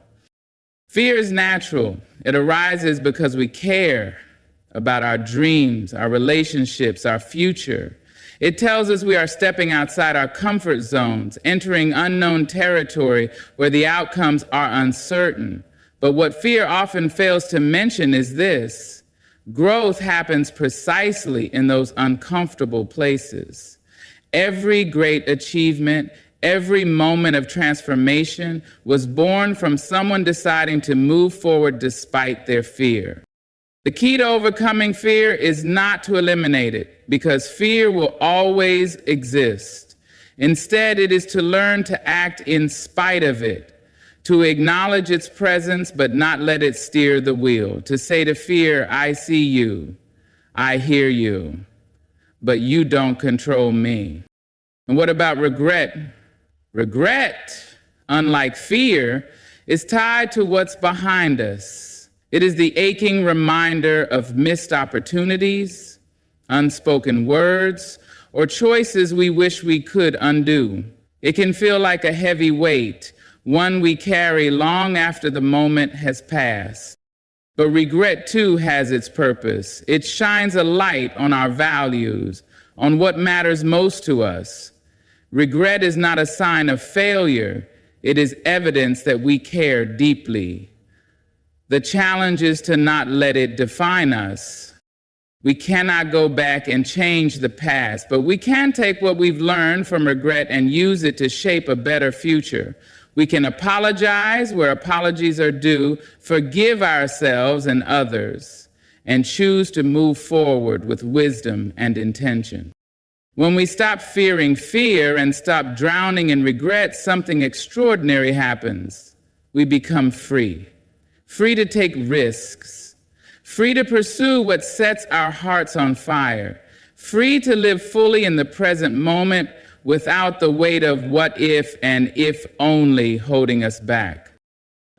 Fear is natural. It arises because we care about our dreams, our relationships, our future. It tells us we are stepping outside our comfort zones, entering unknown territory where the outcomes are uncertain. But what fear often fails to mention is this: growth happens precisely in those uncomfortable places. Every great achievement, every moment of transformation was born from someone deciding to move forward despite their fear. The key to overcoming fear is not to eliminate it, because fear will always exist. Instead, it is to learn to act in spite of it, to acknowledge its presence but not let it steer the wheel, to say to fear, I see you, I hear you, but you don't control me. And what about regret? Regret, unlike fear, is tied to what's behind us. It is the aching reminder of missed opportunities, unspoken words, or choices we wish we could undo. It can feel like a heavy weight, one we carry long after the moment has passed. But regret, too, has its purpose. It shines a light on our values, on what matters most to us. Regret is not a sign of failure. It is evidence that we care deeply. The challenge is to not let it define us. We cannot go back and change the past, but we can take what we've learned from regret and use it to shape a better future. We can apologize where apologies are due, forgive ourselves and others, and choose to move forward with wisdom and intention. When we stop fearing fear and stop drowning in regret, something extraordinary happens. We become free. Free to take risks. Free to pursue what sets our hearts on fire. Free to live fully in the present moment without the weight of what if and if only holding us back.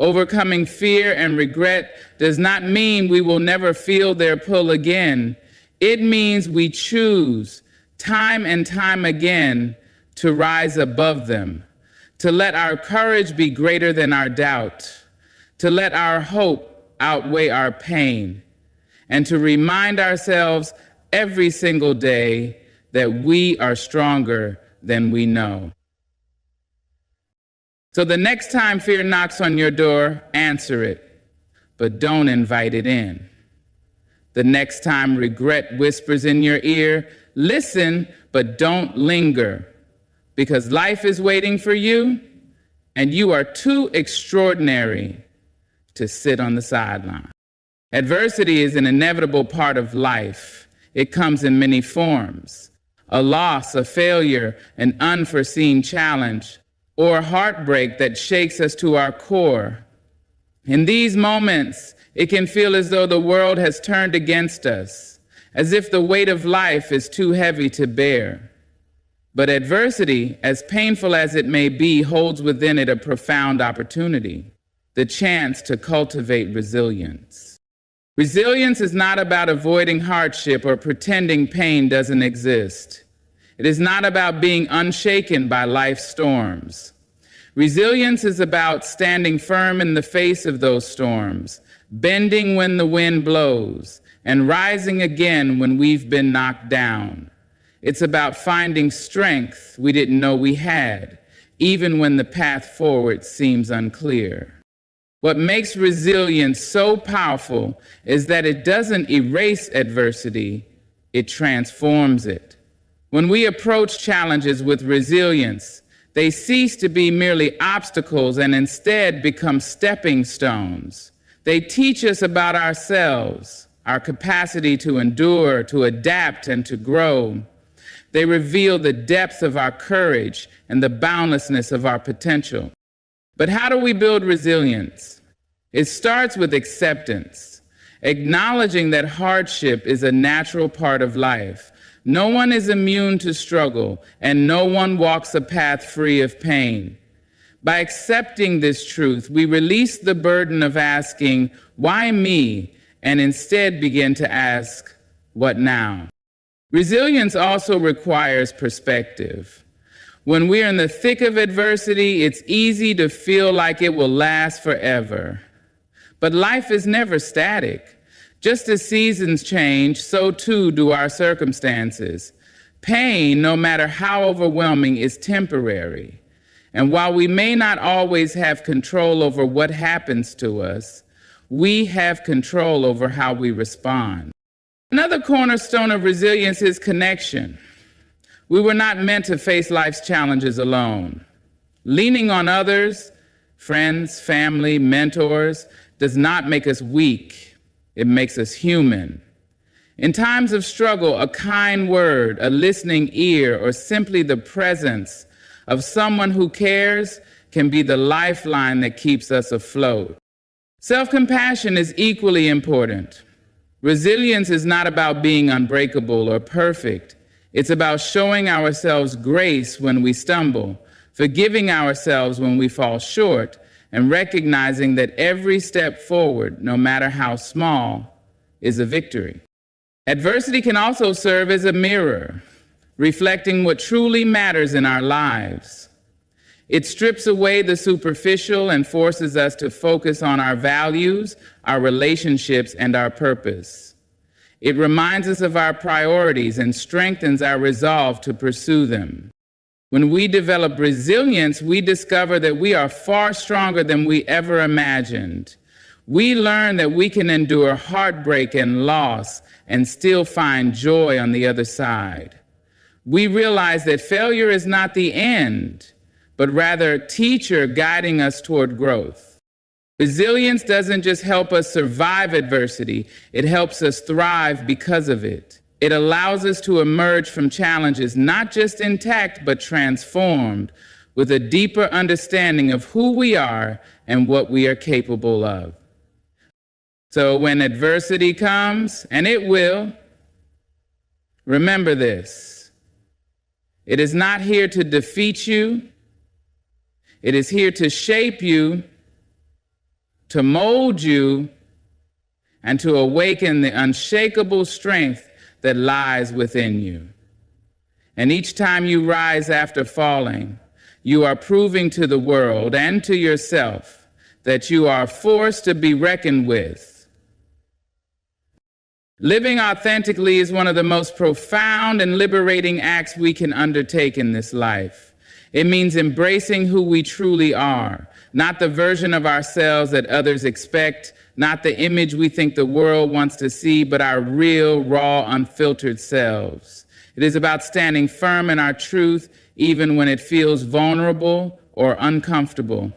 Overcoming fear and regret does not mean we will never feel their pull again. It means we choose time and time again to rise above them, to let our courage be greater than our doubt, to let our hope outweigh our pain, and to remind ourselves every single day that we are stronger than we know. So the next time fear knocks on your door, answer it, but don't invite it in. The next time regret whispers in your ear, listen, but don't linger, because life is waiting for you, and you are too extraordinary to sit on the sideline. Adversity is an inevitable part of life. It comes in many forms: a loss, a failure, an unforeseen challenge, or heartbreak that shakes us to our core. In these moments, it can feel as though the world has turned against us, as if the weight of life is too heavy to bear. But adversity, as painful as it may be, holds within it a profound opportunity, the chance to cultivate resilience. Resilience is not about avoiding hardship or pretending pain doesn't exist. It is not about being unshaken by life's storms. Resilience is about standing firm in the face of those storms, bending when the wind blows, and rising again when we've been knocked down. It's about finding strength we didn't know we had, even when the path forward seems unclear. What makes resilience so powerful is that it doesn't erase adversity, it transforms it. When we approach challenges with resilience, they cease to be merely obstacles and instead become stepping stones. They teach us about ourselves, our capacity to endure, to adapt, and to grow. They reveal the depth of our courage and the boundlessness of our potential. But how do we build resilience? It starts with acceptance, acknowledging that hardship is a natural part of life. No one is immune to struggle, and no one walks a path free of pain. By accepting this truth, we release the burden of asking, "Why me?" and instead begin to ask, "What now?" Resilience also requires perspective. When we're in the thick of adversity, it's easy to feel like it will last forever. But life is never static. Just as seasons change, so too do our circumstances. Pain, no matter how overwhelming, is temporary. And while we may not always have control over what happens to us, we have control over how we respond. Another cornerstone of resilience is connection. We were not meant to face life's challenges alone. Leaning on others, friends, family, mentors, does not make us weak. It makes us human. In times of struggle, a kind word, a listening ear, or simply the presence of someone who cares can be the lifeline that keeps us afloat. Self-compassion is equally important. Resilience is not about being unbreakable or perfect. It's about showing ourselves grace when we stumble, forgiving ourselves when we fall short, and recognizing that every step forward, no matter how small, is a victory. Adversity can also serve as a mirror, reflecting what truly matters in our lives. It strips away the superficial and forces us to focus on our values, our relationships, and our purpose. It reminds us of our priorities and strengthens our resolve to pursue them. When we develop resilience, we discover that we are far stronger than we ever imagined. We learn that we can endure heartbreak and loss and still find joy on the other side. We realize that failure is not the end, but rather a teacher guiding us toward growth. Resilience doesn't just help us survive adversity, it helps us thrive because of it. It allows us to emerge from challenges not just intact, but transformed, with a deeper understanding of who we are and what we are capable of. So when adversity comes, and it will, remember this: it is not here to defeat you, it is here to shape you, to mold you, and to awaken the unshakable strength that lies within you. And each time you rise after falling, you are proving to the world and to yourself that you are a force to be reckoned with. Living authentically is one of the most profound and liberating acts we can undertake in this life. It means embracing who we truly are, not the version of ourselves that others expect, not the image we think the world wants to see, but our real, raw, unfiltered selves. It is about standing firm in our truth, even when it feels vulnerable or uncomfortable.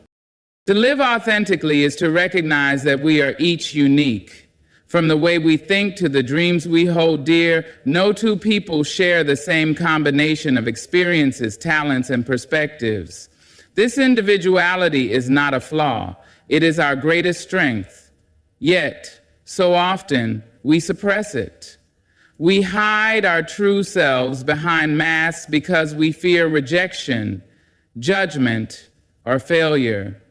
To live authentically is to recognize that we are each unique. From the way we think to the dreams we hold dear, no two people share the same combination of experiences, talents, and perspectives. This individuality is not a flaw. It is our greatest strength. Yet, so often, we suppress it. We hide our true selves behind masks because we fear rejection, judgment, or failure.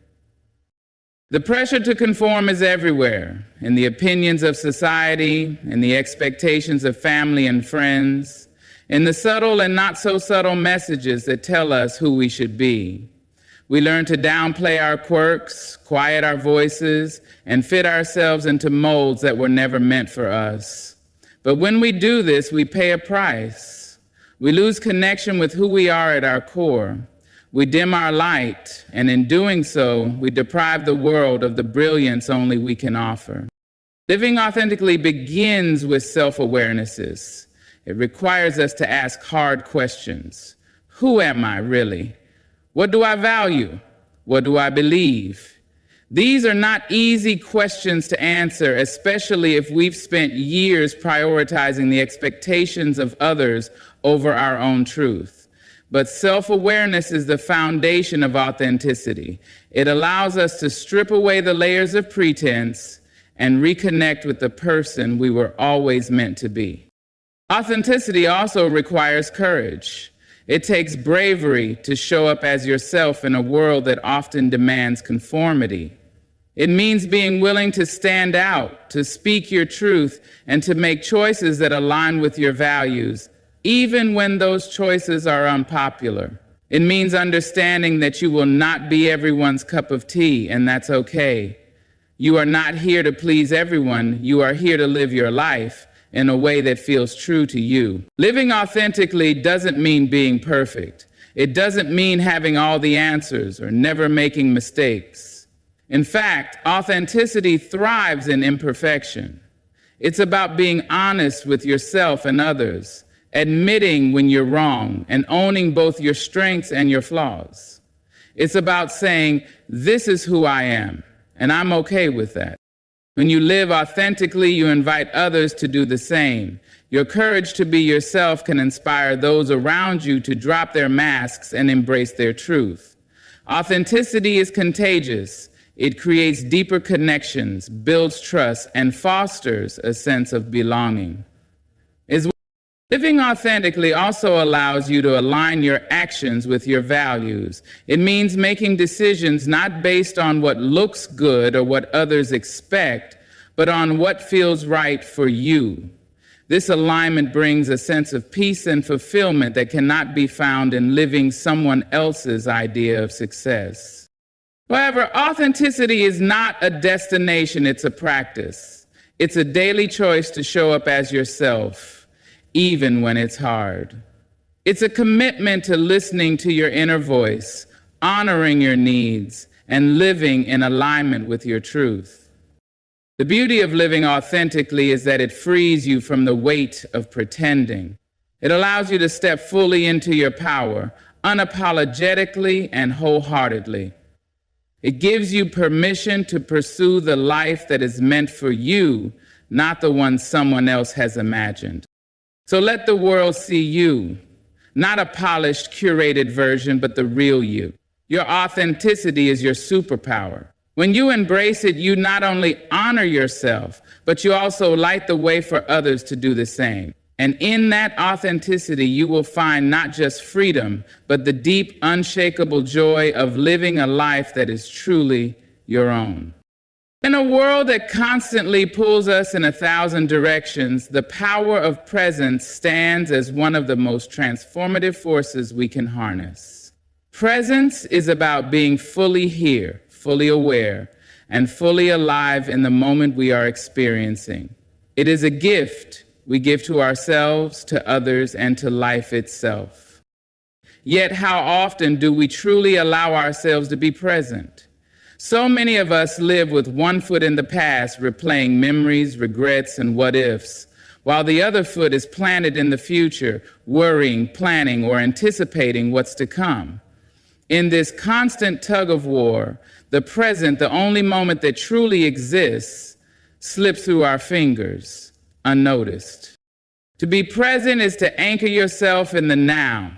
The pressure to conform is everywhere, in the opinions of society, in the expectations of family and friends, in the subtle and not so subtle messages that tell us who we should be. We learn to downplay our quirks, quiet our voices, and fit ourselves into molds that were never meant for us. But when we do this, we pay a price. We lose connection with who we are at our core. We dim our light, and in doing so, we deprive the world of the brilliance only we can offer. Living authentically begins with self-awarenesses. It requires us to ask hard questions. Who am I really? What do I value? What do I believe? These are not easy questions to answer, especially if we've spent years prioritizing the expectations of others over our own truth. But self-awareness is the foundation of authenticity. It allows us to strip away the layers of pretense and reconnect with the person we were always meant to be. Authenticity also requires courage. It takes bravery to show up as yourself in a world that often demands conformity. It means being willing to stand out, to speak your truth, and to make choices that align with your values, even when those choices are unpopular. It means understanding that you will not be everyone's cup of tea, and that's okay. You are not here to please everyone. You are here to live your life in a way that feels true to you. Living authentically doesn't mean being perfect. It doesn't mean having all the answers or never making mistakes. In fact, authenticity thrives in imperfection. It's about being honest with yourself and others, admitting when you're wrong, and owning both your strengths and your flaws. It's about saying, this is who I am, and I'm okay with that. When you live authentically, you invite others to do the same. Your courage to be yourself can inspire those around you to drop their masks and embrace their truth. Authenticity is contagious. It creates deeper connections, builds trust, and fosters a sense of belonging. Living authentically also allows you to align your actions with your values. It means making decisions not based on what looks good or what others expect, but on what feels right for you. This alignment brings a sense of peace and fulfillment that cannot be found in living someone else's idea of success. However, authenticity is not a destination, it's a practice. It's a daily choice to show up as yourself, even when it's hard. It's a commitment to listening to your inner voice, honoring your needs, and living in alignment with your truth. The beauty of living authentically is that it frees you from the weight of pretending. It allows you to step fully into your power, unapologetically and wholeheartedly. It gives you permission to pursue the life that is meant for you, not the one someone else has imagined. So let the world see you, not a polished, curated version, but the real you. Your authenticity is your superpower. When you embrace it, you not only honor yourself, but you also light the way for others to do the same. And in that authenticity, you will find not just freedom, but the deep, unshakable joy of living a life that is truly your own. In a world that constantly pulls us in 1,000 directions, the power of presence stands as one of the most transformative forces we can harness. Presence is about being fully here, fully aware, and fully alive in the moment we are experiencing. It is a gift we give to ourselves, to others, and to life itself. Yet how often do we truly allow ourselves to be present? So many of us live with one foot in the past, replaying memories, regrets, and what-ifs, while the other foot is planted in the future, worrying, planning, or anticipating what's to come. In this constant tug-of-war, the present, the only moment that truly exists, slips through our fingers, unnoticed. To be present is to anchor yourself in the now.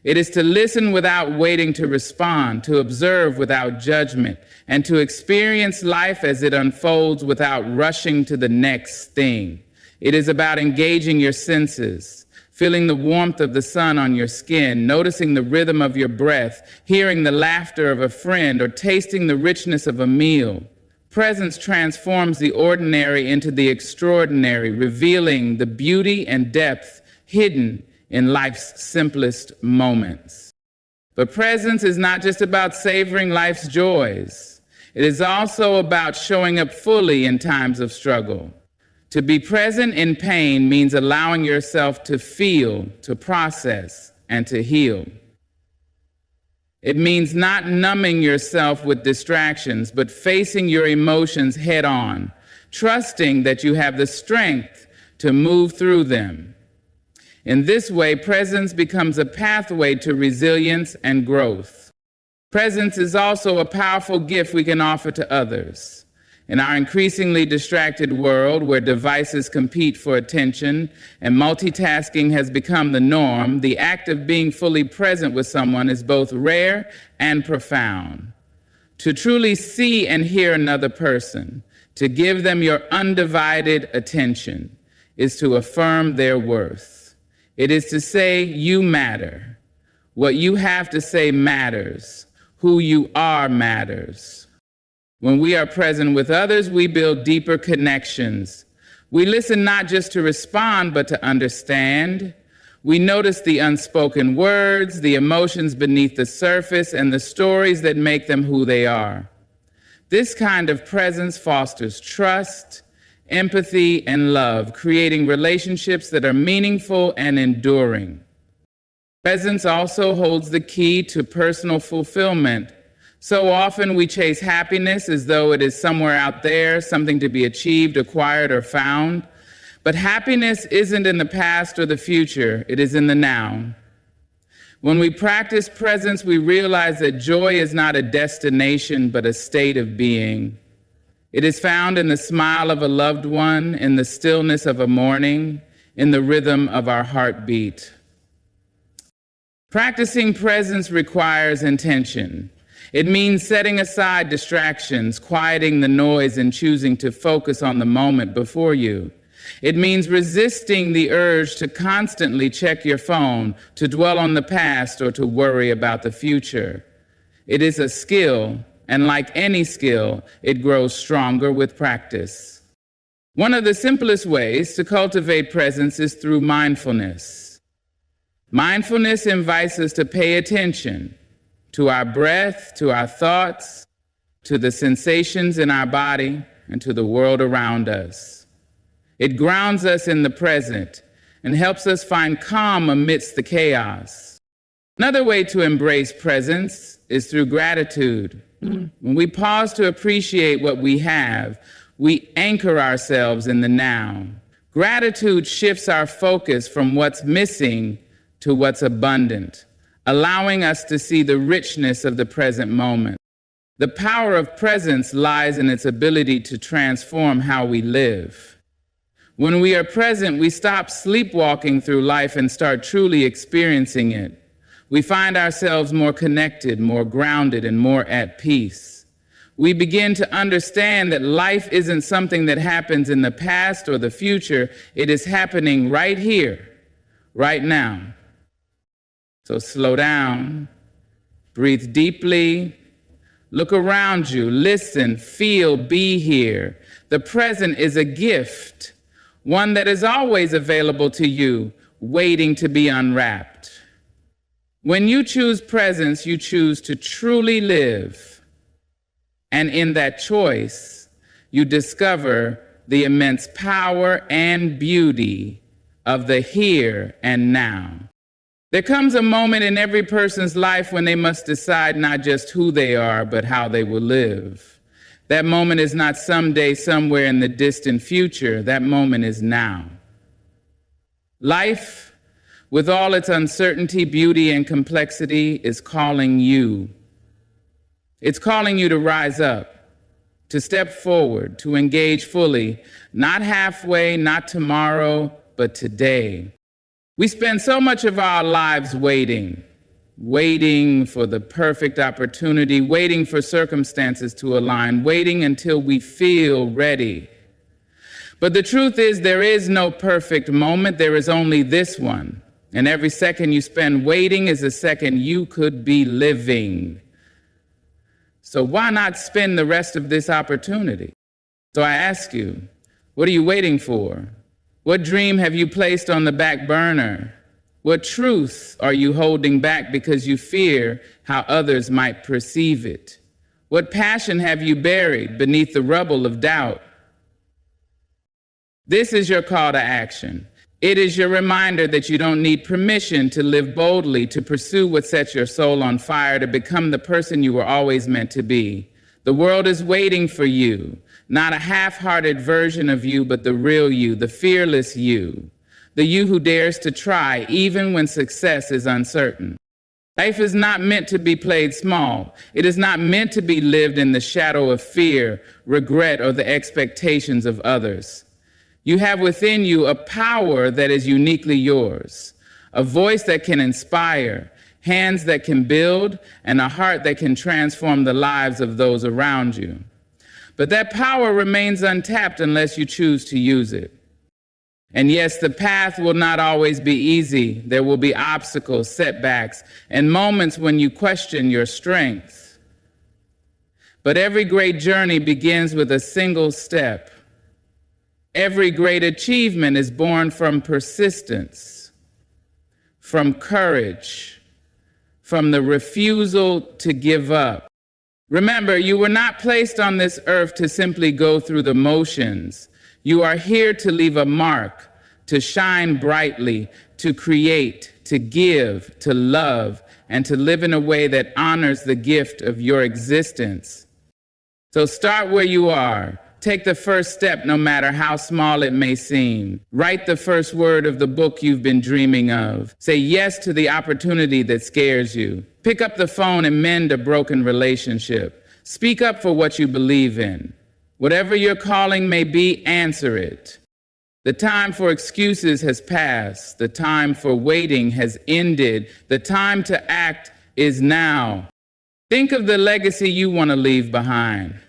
It is to listen without waiting to respond, to observe without judgment, and to experience life as it unfolds without rushing to the next thing. It is about engaging your senses, feeling the warmth of the sun on your skin, noticing the rhythm of your breath, hearing the laughter of a friend, or tasting the richness of a meal. Presence transforms the ordinary into the extraordinary, revealing the beauty and depth hidden in life's simplest moments. But presence is not just about savoring life's joys. It is also about showing up fully in times of struggle. To be present in pain means allowing yourself to feel, to process, and to heal. It means not numbing yourself with distractions, but facing your emotions head on, trusting that you have the strength to move through them. In this way, presence becomes a pathway to resilience and growth. Presence is also a powerful gift we can offer to others. In our increasingly distracted world where devices compete for attention and multitasking has become the norm, the act of being fully present with someone is both rare and profound. To truly see and hear another person, to give them your undivided attention, is to affirm their worth. It is to say you matter. What you have to say matters. Who you are matters. When we are present with others, we build deeper connections. We listen not just to respond, but to understand. We notice the unspoken words, the emotions beneath the surface, and the stories that make them who they are. This kind of presence fosters trust, empathy, and love, creating relationships that are meaningful and enduring. Presence also holds the key to personal fulfillment. So often we chase happiness as though it is somewhere out there, something to be achieved, acquired, or found. But happiness isn't in the past or the future, it is in the now. When we practice presence, we realize that joy is not a destination, but a state of being. It is found in the smile of a loved one, in the stillness of a morning, in the rhythm of our heartbeat. Practicing presence requires intention. It means setting aside distractions, quieting the noise, and choosing to focus on the moment before you. It means resisting the urge to constantly check your phone, to dwell on the past, or to worry about the future. It is a skill, and like any skill, it grows stronger with practice. One of the simplest ways to cultivate presence is through mindfulness. Mindfulness invites us to pay attention to our breath, to our thoughts, to the sensations in our body, and to the world around us. It grounds us in the present and helps us find calm amidst the chaos. Another way to embrace presence is through gratitude. When we pause to appreciate what we have, we anchor ourselves in the now. Gratitude shifts our focus from what's missing to what's abundant, allowing us to see the richness of the present moment. The power of presence lies in its ability to transform how we live. When we are present, we stop sleepwalking through life and start truly experiencing it. We find ourselves more connected, more grounded, and more at peace. We begin to understand that life isn't something that happens in the past or the future. It is happening right here, right now. So slow down, breathe deeply, look around you, listen, feel, be here. The present is a gift, one that is always available to you, waiting to be unwrapped. When you choose presence, you choose to truly live. And in that choice, you discover the immense power and beauty of the here and now. There comes a moment in every person's life when they must decide not just who they are, but how they will live. That moment is not someday, somewhere in the distant future. That moment is now. Life, with all its uncertainty, beauty, and complexity, is calling you. It's calling you to rise up, to step forward, to engage fully, not halfway, not tomorrow, but today. We spend so much of our lives waiting for the perfect opportunity, waiting for circumstances to align, waiting until we feel ready. But the truth is, there is no perfect moment, there is only this one. And every second you spend waiting is a second you could be living. So why not spend the rest of this opportunity? So I ask you, what are you waiting for? What dream have you placed on the back burner? What truth are you holding back because you fear how others might perceive it? What passion have you buried beneath the rubble of doubt? This is your call to action. It is your reminder that you don't need permission to live boldly, to pursue what sets your soul on fire, to become the person you were always meant to be. The world is waiting for you, not a half-hearted version of you, but the real you, the fearless you, the you who dares to try even when success is uncertain. Life is not meant to be played small. It is not meant to be lived in the shadow of fear, regret, or the expectations of others. You have within you a power that is uniquely yours, a voice that can inspire, hands that can build, and a heart that can transform the lives of those around you. But that power remains untapped unless you choose to use it. And yes, the path will not always be easy. There will be obstacles, setbacks, and moments when you question your strength. But every great journey begins with a single step. Every great achievement is born from persistence, from courage, from the refusal to give up. Remember, you were not placed on this earth to simply go through the motions. You are here to leave a mark, to shine brightly, to create, to give, to love, and to live in a way that honors the gift of your existence. So start where you are. Take the first step, no matter how small it may seem. Write the first word of the book you've been dreaming of. Say yes to the opportunity that scares you. Pick up the phone and mend a broken relationship. Speak up for what you believe in. Whatever your calling may be, answer it. The time for excuses has passed. The time for waiting has ended. The time to act is now. Think of the legacy you want to leave behind.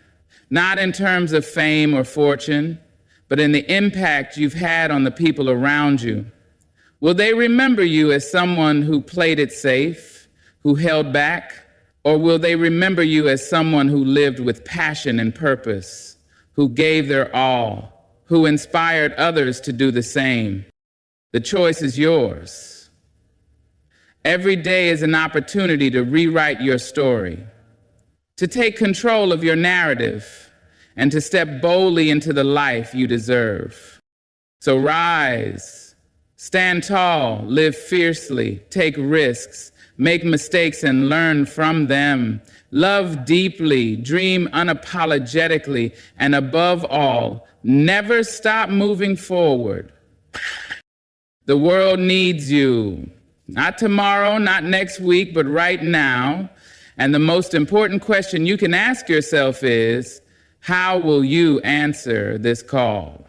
Not in terms of fame or fortune, but in the impact you've had on the people around you. Will they remember you as someone who played it safe, who held back, or will they remember you as someone who lived with passion and purpose, who gave their all, who inspired others to do the same? The choice is yours. Every day is an opportunity to rewrite your story, to take control of your narrative, and to step boldly into the life you deserve. So rise, stand tall, live fiercely, take risks, make mistakes and learn from them. Love deeply, dream unapologetically, and above all, never stop moving forward. The world needs you. Not tomorrow, not next week, but right now. And the most important question you can ask yourself is, how will you answer this call?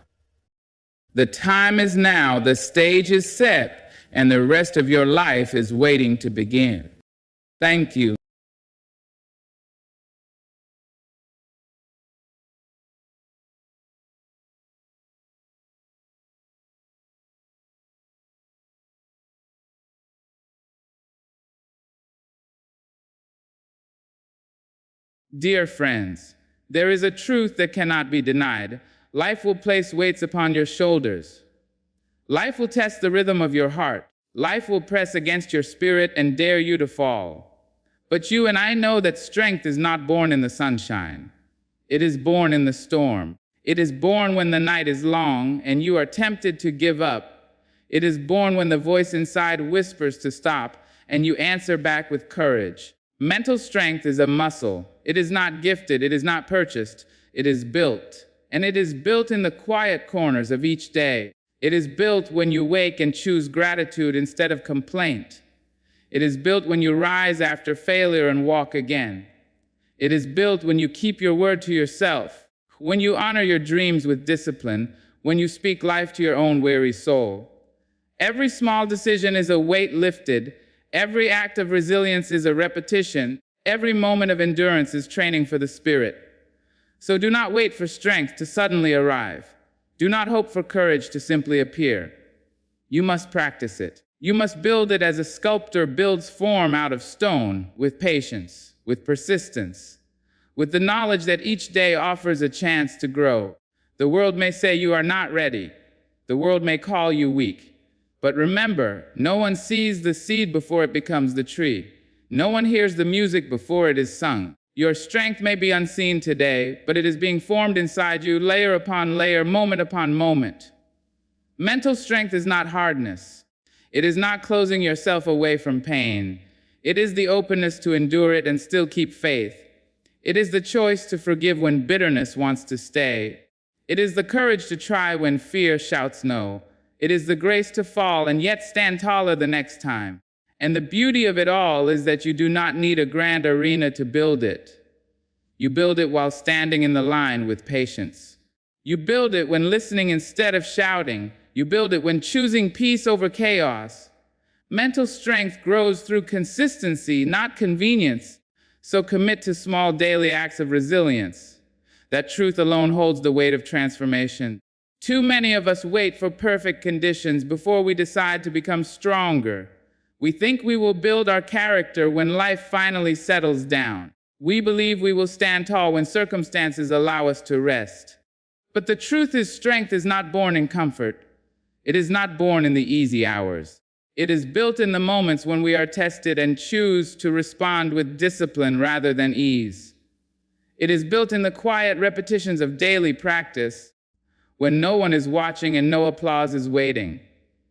The time is now, the stage is set, and the rest of your life is waiting to begin. Thank you. Dear friends, there is a truth that cannot be denied. Life will place weights upon your shoulders. Life will test the rhythm of your heart. Life will press against your spirit and dare you to fall. But you and I know that strength is not born in the sunshine. It is born in the storm. It is born when the night is long and you are tempted to give up. It is born when the voice inside whispers to stop and you answer back with courage. Mental strength is a muscle. It is not gifted, it is not purchased, it is built. And it is built in the quiet corners of each day. It is built when you wake and choose gratitude instead of complaint. It is built when you rise after failure and walk again. It is built when you keep your word to yourself, when you honor your dreams with discipline, when you speak life to your own weary soul. Every small decision is a weight lifted. Every act of resilience is a repetition. Every moment of endurance is training for the spirit. So do not wait for strength to suddenly arrive. Do not hope for courage to simply appear. You must practice it. You must build it as a sculptor builds form out of stone, with patience, with persistence, with the knowledge that each day offers a chance to grow. The world may say you are not ready. The world may call you weak. But remember, no one sees the seed before it becomes the tree. No one hears the music before it is sung. Your strength may be unseen today, but it is being formed inside you, layer upon layer, moment upon moment. Mental strength is not hardness. It is not closing yourself away from pain. It is the openness to endure it and still keep faith. It is the choice to forgive when bitterness wants to stay. It is the courage to try when fear shouts no. It is the grace to fall and yet stand taller the next time. And the beauty of it all is that you do not need a grand arena to build it. You build it while standing in the line with patience. You build it when listening instead of shouting. You build it when choosing peace over chaos. Mental strength grows through consistency, not convenience. So commit to small daily acts of resilience. That truth alone holds the weight of transformation. Too many of us wait for perfect conditions before we decide to become stronger. We think we will build our character when life finally settles down. We believe we will stand tall when circumstances allow us to rest. But the truth is, strength is not born in comfort. It is not born in the easy hours. It is built in the moments when we are tested and choose to respond with discipline rather than ease. It is built in the quiet repetitions of daily practice, when no one is watching and no applause is waiting.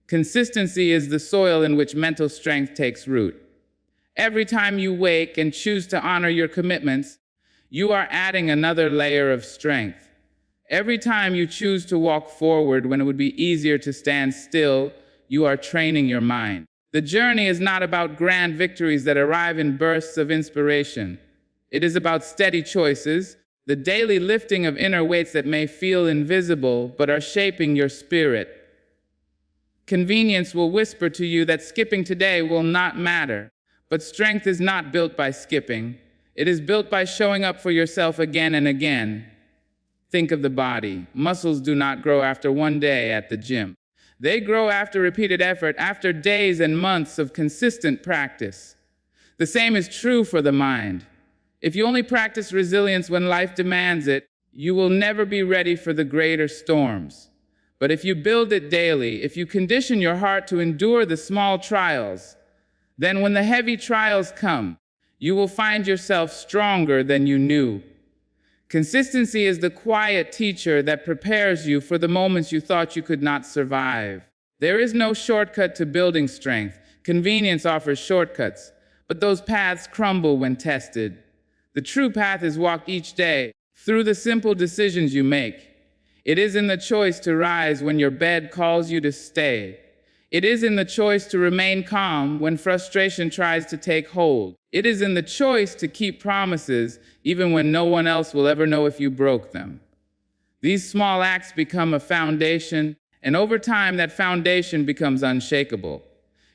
Consistency is the soil in which mental strength takes root. Every time you wake and choose to honor your commitments, you are adding another layer of strength. Every time you choose to walk forward when it would be easier to stand still, you are training your mind. The journey is not about grand victories that arrive in bursts of inspiration. It is about steady choices, the daily lifting of inner weights that may feel invisible but are shaping your spirit. Convenience will whisper to you that skipping today will not matter, but strength is not built by skipping. It is built by showing up for yourself again and again. Think of the body. Muscles do not grow after one day at the gym. They grow after repeated effort, after days and months of consistent practice. The same is true for the mind. If you only practice resilience when life demands it, you will never be ready for the greater storms. But if you build it daily, if you condition your heart to endure the small trials, then when the heavy trials come, you will find yourself stronger than you knew. Consistency is the quiet teacher that prepares you for the moments you thought you could not survive. There is no shortcut to building strength. Convenience offers shortcuts, but those paths crumble when tested. The true path is walked each day through the simple decisions you make. It is in the choice to rise when your bed calls you to stay. It is in the choice to remain calm when frustration tries to take hold. It is in the choice to keep promises even when no one else will ever know if you broke them. These small acts become a foundation, and over time that foundation becomes unshakable.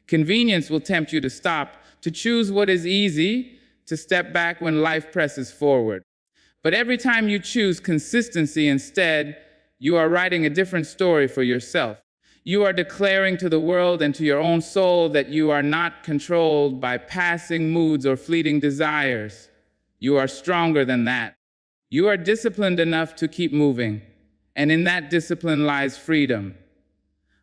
Convenience will tempt you to stop, to choose what is easy, to step back when life presses forward. But every time you choose consistency instead, you are writing a different story for yourself. You are declaring to the world and to your own soul that you are not controlled by passing moods or fleeting desires. You are stronger than that. You are disciplined enough to keep moving, and in that discipline lies freedom.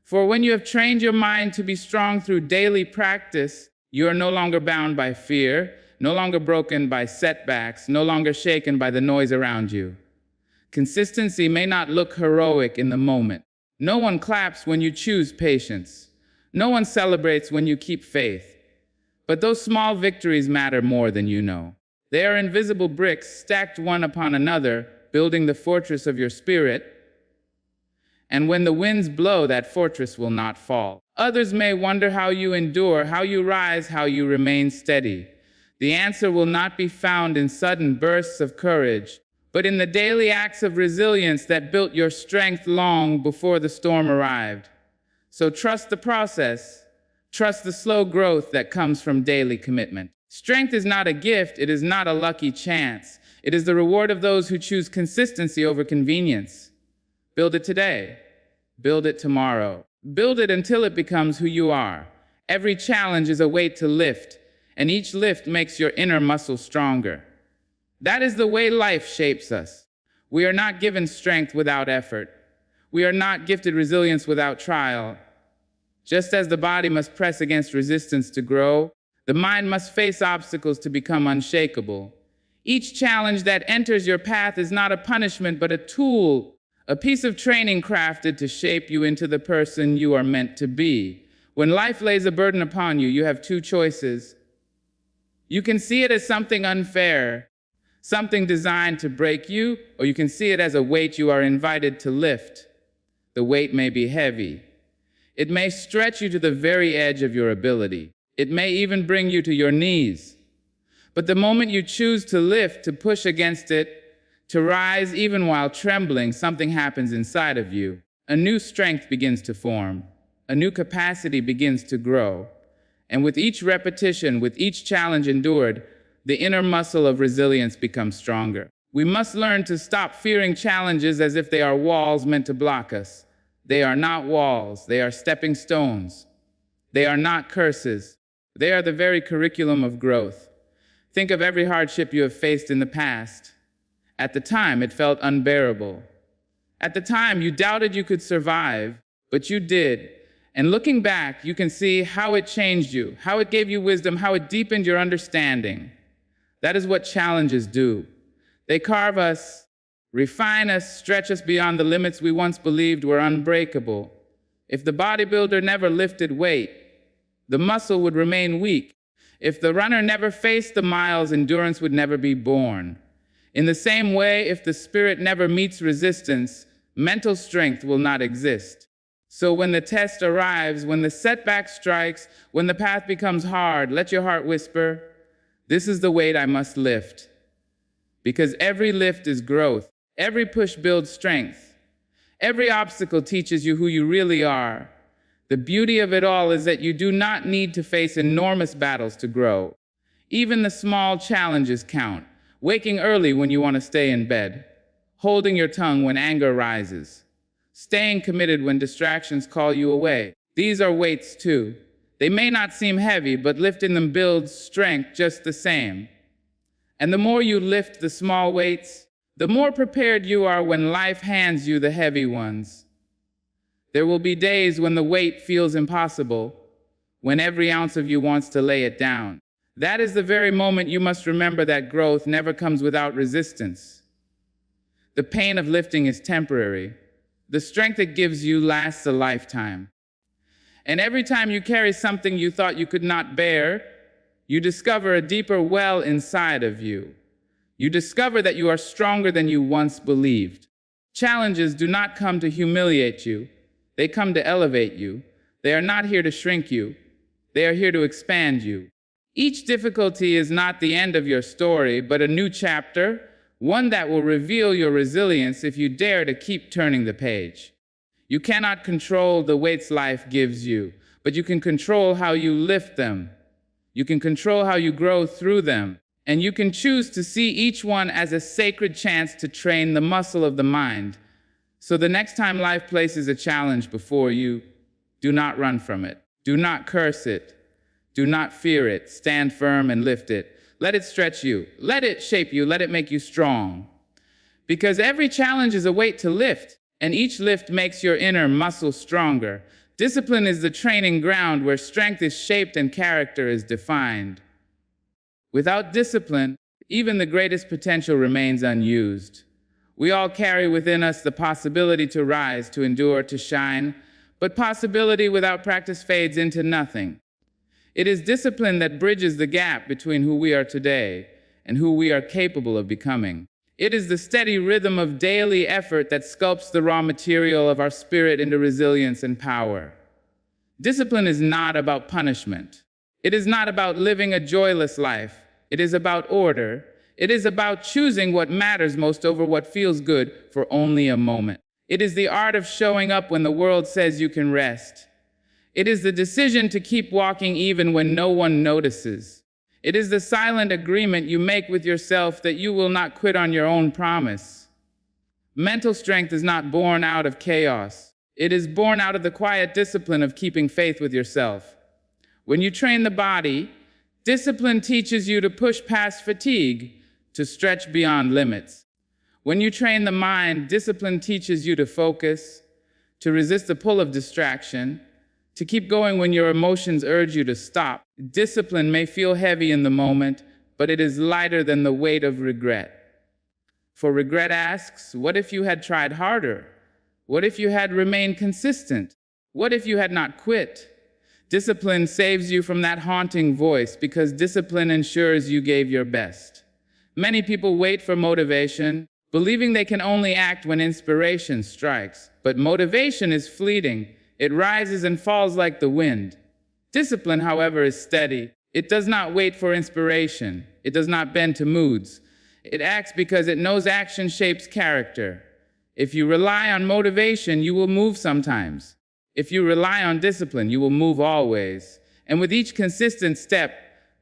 For when you have trained your mind to be strong through daily practice, you are no longer bound by fear, no longer broken by setbacks, no longer shaken by the noise around you. Consistency may not look heroic in the moment. No one claps when you choose patience. No one celebrates when you keep faith. But those small victories matter more than you know. They are invisible bricks stacked one upon another, building the fortress of your spirit. And when the winds blow, that fortress will not fall. Others may wonder how you endure, how you rise, how you remain steady. The answer will not be found in sudden bursts of courage, but in the daily acts of resilience that built your strength long before the storm arrived. So trust the process. Trust the slow growth that comes from daily commitment. Strength is not a gift. It is not a lucky chance. It is the reward of those who choose consistency over convenience. Build it today. Build it tomorrow. Build it until it becomes who you are. Every challenge is a weight to lift, and each lift makes your inner muscle stronger. That is the way life shapes us. We are not given strength without effort. We are not gifted resilience without trial. Just as the body must press against resistance to grow, the mind must face obstacles to become unshakable. Each challenge that enters your path is not a punishment, but a tool, a piece of training crafted to shape you into the person you are meant to be. When life lays a burden upon you, you have two choices. You can see it as something unfair, something designed to break you, or you can see it as a weight you are invited to lift. The weight may be heavy. It may stretch you to the very edge of your ability. It may even bring you to your knees. But the moment you choose to lift, to push against it, to rise even while trembling, something happens inside of you. A new strength begins to form. A new capacity begins to grow. And with each repetition, with each challenge endured, the inner muscle of resilience becomes stronger. We must learn to stop fearing challenges as if they are walls meant to block us. They are not walls. They are stepping stones. They are not curses. They are the very curriculum of growth. Think of every hardship you have faced in the past. At the time, it felt unbearable. At the time, you doubted you could survive, but you did. And looking back, you can see how it changed you, how it gave you wisdom, how it deepened your understanding. That is what challenges do. They carve us, refine us, stretch us beyond the limits we once believed were unbreakable. If the bodybuilder never lifted weight, the muscle would remain weak. If the runner never faced the miles, endurance would never be born. In the same way, if the spirit never meets resistance, mental strength will not exist. So when the test arrives, when the setback strikes, when the path becomes hard, let your heart whisper, "This is the weight I must lift." Because every lift is growth. Every push builds strength. Every obstacle teaches you who you really are. The beauty of it all is that you do not need to face enormous battles to grow. Even the small challenges count. Waking early when you want to stay in bed. Holding your tongue when anger rises. Staying committed when distractions call you away. These are weights too. They may not seem heavy, but lifting them builds strength just the same. And the more you lift the small weights, the more prepared you are when life hands you the heavy ones. There will be days when the weight feels impossible, when every ounce of you wants to lay it down. That is the very moment you must remember that growth never comes without resistance. The pain of lifting is temporary. The strength it gives you lasts a lifetime. And every time you carry something you thought you could not bear, you discover a deeper well inside of you. You discover that you are stronger than you once believed. Challenges do not come to humiliate you. They come to elevate you. They are not here to shrink you. They are here to expand you. Each difficulty is not the end of your story, but a new chapter, one that will reveal your resilience if you dare to keep turning the page. You cannot control the weights life gives you, but you can control how you lift them. You can control how you grow through them, and you can choose to see each one as a sacred chance to train the muscle of the mind. So the next time life places a challenge before you, do not run from it. Do not curse it. Do not fear it. Stand firm and lift it. Let it stretch you. Let it shape you. Let it make you strong. Because every challenge is a weight to lift, and each lift makes your inner muscle stronger. Discipline is the training ground where strength is shaped and character is defined. Without discipline, even the greatest potential remains unused. We all carry within us the possibility to rise, to endure, to shine, but possibility without practice fades into nothing. It is discipline that bridges the gap between who we are today and who we are capable of becoming. It is the steady rhythm of daily effort that sculpts the raw material of our spirit into resilience and power. Discipline is not about punishment. It is not about living a joyless life. It is about order. It is about choosing what matters most over what feels good for only a moment. It is the art of showing up when the world says you can rest. It is the decision to keep walking even when no one notices. It is the silent agreement you make with yourself that you will not quit on your own promise. Mental strength is not born out of chaos. It is born out of the quiet discipline of keeping faith with yourself. When you train the body, discipline teaches you to push past fatigue, to stretch beyond limits. When you train the mind, discipline teaches you to focus, to resist the pull of distraction, to keep going when your emotions urge you to stop. Discipline may feel heavy in the moment, but it is lighter than the weight of regret. For regret asks, what if you had tried harder? What if you had remained consistent? What if you had not quit? Discipline saves you from that haunting voice because discipline ensures you gave your best. Many people wait for motivation, believing they can only act when inspiration strikes. But motivation is fleeting. It rises and falls like the wind. Discipline, however, is steady. It does not wait for inspiration. It does not bend to moods. It acts because it knows action shapes character. If you rely on motivation, you will move sometimes. If you rely on discipline, you will move always. And with each consistent step,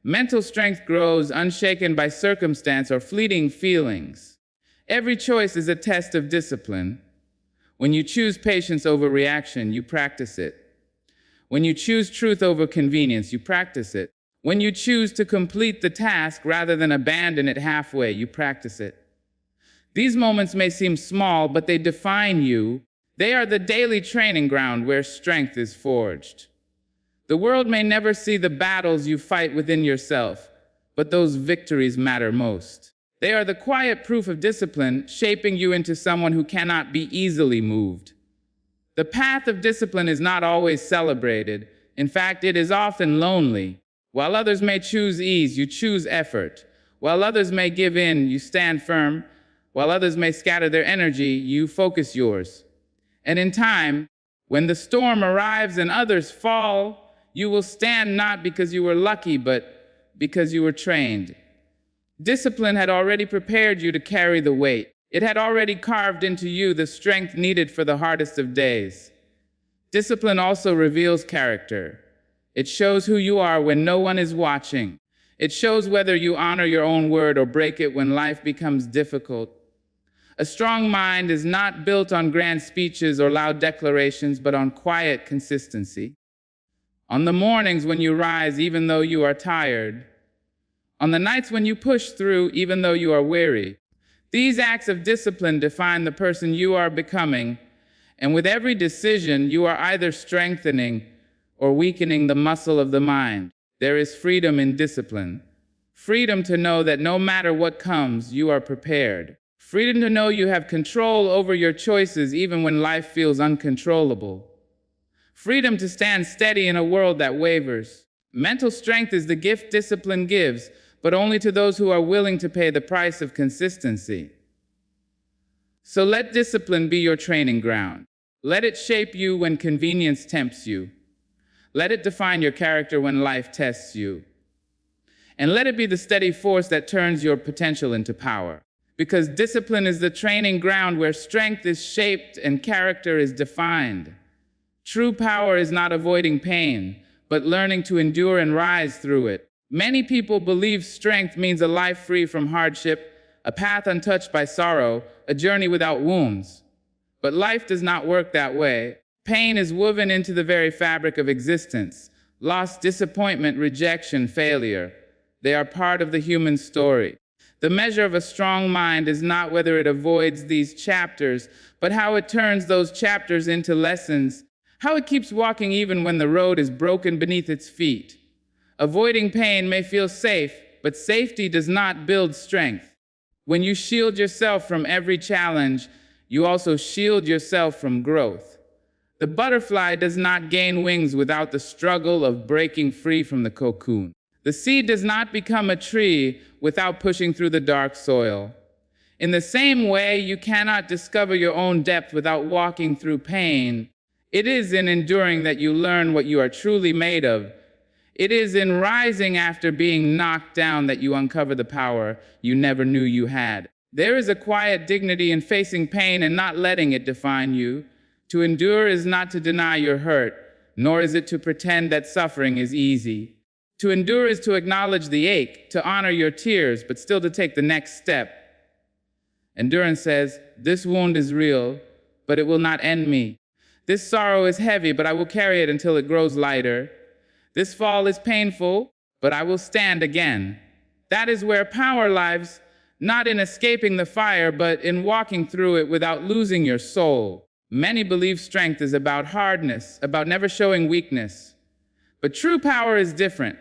mental strength grows unshaken by circumstance or fleeting feelings. Every choice is a test of discipline. When you choose patience over reaction, you practice it. When you choose truth over convenience, you practice it. When you choose to complete the task rather than abandon it halfway, you practice it. These moments may seem small, but they define you. They are the daily training ground where strength is forged. The world may never see the battles you fight within yourself, but those victories matter most. They are the quiet proof of discipline, shaping you into someone who cannot be easily moved. The path of discipline is not always celebrated. In fact, it is often lonely. While others may choose ease, you choose effort. While others may give in, you stand firm. While others may scatter their energy, you focus yours. And in time, when the storm arrives and others fall, you will stand not because you were lucky, but because you were trained. Discipline had already prepared you to carry the weight. It had already carved into you the strength needed for the hardest of days. Discipline also reveals character. It shows who you are when no one is watching. It shows whether you honor your own word or break it when life becomes difficult. A strong mind is not built on grand speeches or loud declarations, but on quiet consistency. On the mornings when you rise, even though you are tired. On the nights when you push through, even though you are weary. These acts of discipline define the person you are becoming, and with every decision, you are either strengthening or weakening the muscle of the mind. There is freedom in discipline. Freedom to know that no matter what comes, you are prepared. Freedom to know you have control over your choices even when life feels uncontrollable. Freedom to stand steady in a world that wavers. Mental strength is the gift discipline gives, but only to those who are willing to pay the price of consistency. So let discipline be your training ground. Let it shape you when convenience tempts you. Let it define your character when life tests you. And let it be the steady force that turns your potential into power. Because discipline is the training ground where strength is shaped and character is defined. True power is not avoiding pain, but learning to endure and rise through it. Many people believe strength means a life free from hardship, a path untouched by sorrow, a journey without wounds. But life does not work that way. Pain is woven into the very fabric of existence. Loss, disappointment, rejection, failure. They are part of the human story. The measure of a strong mind is not whether it avoids these chapters, but how it turns those chapters into lessons, how it keeps walking even when the road is broken beneath its feet. Avoiding pain may feel safe, but safety does not build strength. When you shield yourself from every challenge, you also shield yourself from growth. The butterfly does not gain wings without the struggle of breaking free from the cocoon. The seed does not become a tree without pushing through the dark soil. In the same way, you cannot discover your own depth without walking through pain. It is in enduring that you learn what you are truly made of. It is in rising after being knocked down that you uncover the power you never knew you had. There is a quiet dignity in facing pain and not letting it define you. To endure is not to deny your hurt, nor is it to pretend that suffering is easy. To endure is to acknowledge the ache, to honor your tears, but still to take the next step. Endurance says, this wound is real, but it will not end me. This sorrow is heavy, but I will carry it until it grows lighter. This fall is painful, but I will stand again. That is where power lies, not in escaping the fire, but in walking through it without losing your soul. Many believe strength is about hardness, about never showing weakness. But true power is different.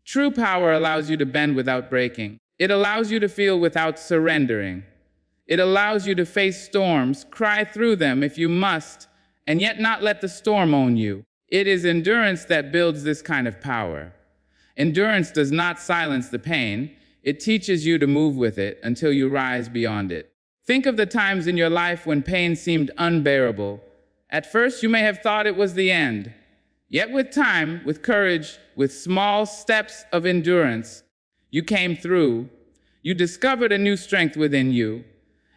True power allows you to bend without breaking. It allows you to feel without surrendering. It allows you to face storms, cry through them if you must, and yet not let the storm own you. It is endurance that builds this kind of power. Endurance does not silence the pain. It teaches you to move with it until you rise beyond it. Think of the times in your life when pain seemed unbearable. At first, you may have thought it was the end. Yet with time, with courage, with small steps of endurance, you came through. You discovered a new strength within you.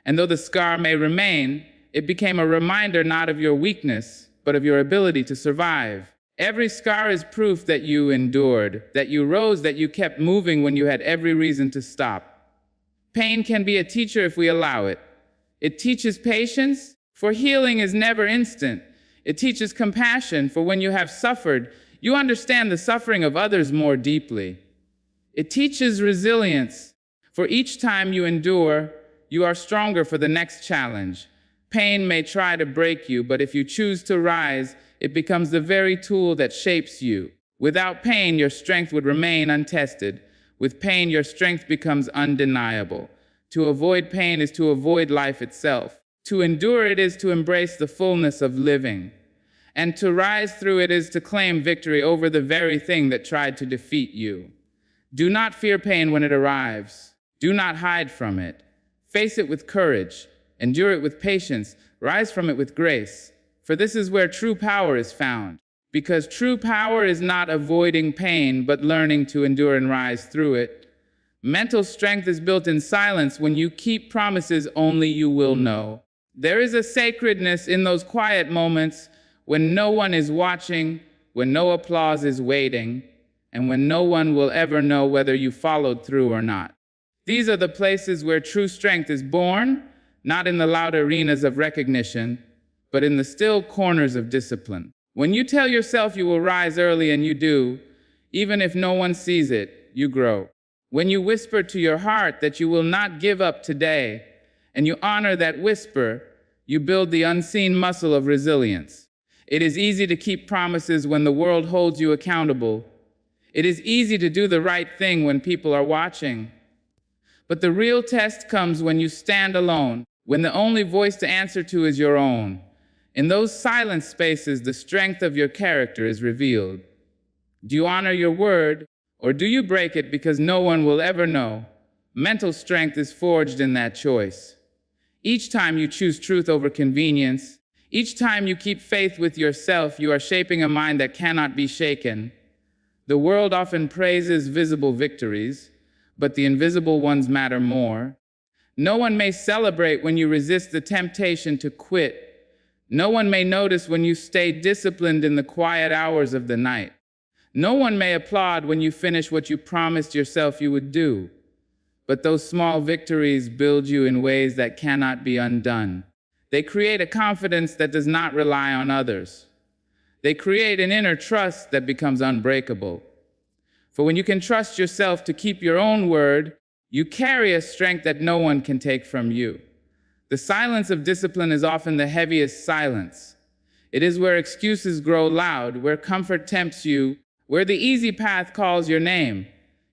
And though the scar may remain, it became a reminder not of your weakness, but of your ability to survive. Every scar is proof that you endured, that you rose, that you kept moving when you had every reason to stop. Pain can be a teacher if we allow it. It teaches patience, for healing is never instant. It teaches compassion, for when you have suffered, you understand the suffering of others more deeply. It teaches resilience, for each time you endure, you are stronger for the next challenge. Pain may try to break you, but if you choose to rise, it becomes the very tool that shapes you. Without pain, your strength would remain untested. With pain, your strength becomes undeniable. To avoid pain is to avoid life itself. To endure it is to embrace the fullness of living. And to rise through it is to claim victory over the very thing that tried to defeat you. Do not fear pain when it arrives. Do not hide from it. Face it with courage. Endure it with patience. Rise from it with grace. For this is where true power is found. Because true power is not avoiding pain, but learning to endure and rise through it. Mental strength is built in silence when you keep promises only you will know. There is a sacredness in those quiet moments when no one is watching, when no applause is waiting, and when no one will ever know whether you followed through or not. These are the places where true strength is born, not in the loud arenas of recognition, but in the still corners of discipline. When you tell yourself you will rise early and you do, even if no one sees it, you grow. When you whisper to your heart that you will not give up today, and you honor that whisper, you build the unseen muscle of resilience. It is easy to keep promises when the world holds you accountable. It is easy to do the right thing when people are watching. But the real test comes when you stand alone, when the only voice to answer to is your own. In those silent spaces, the strength of your character is revealed. Do you honor your word, or do you break it because no one will ever know? Mental strength is forged in that choice. Each time you choose truth over convenience, each time you keep faith with yourself, you are shaping a mind that cannot be shaken. The world often praises visible victories, but the invisible ones matter more. No one may celebrate when you resist the temptation to quit. No one may notice when you stay disciplined in the quiet hours of the night. No one may applaud when you finish what you promised yourself you would do. But those small victories build you in ways that cannot be undone. They create a confidence that does not rely on others. They create an inner trust that becomes unbreakable. For when you can trust yourself to keep your own word, you carry a strength that no one can take from you. The silence of discipline is often the heaviest silence. It is where excuses grow loud, where comfort tempts you, where the easy path calls your name.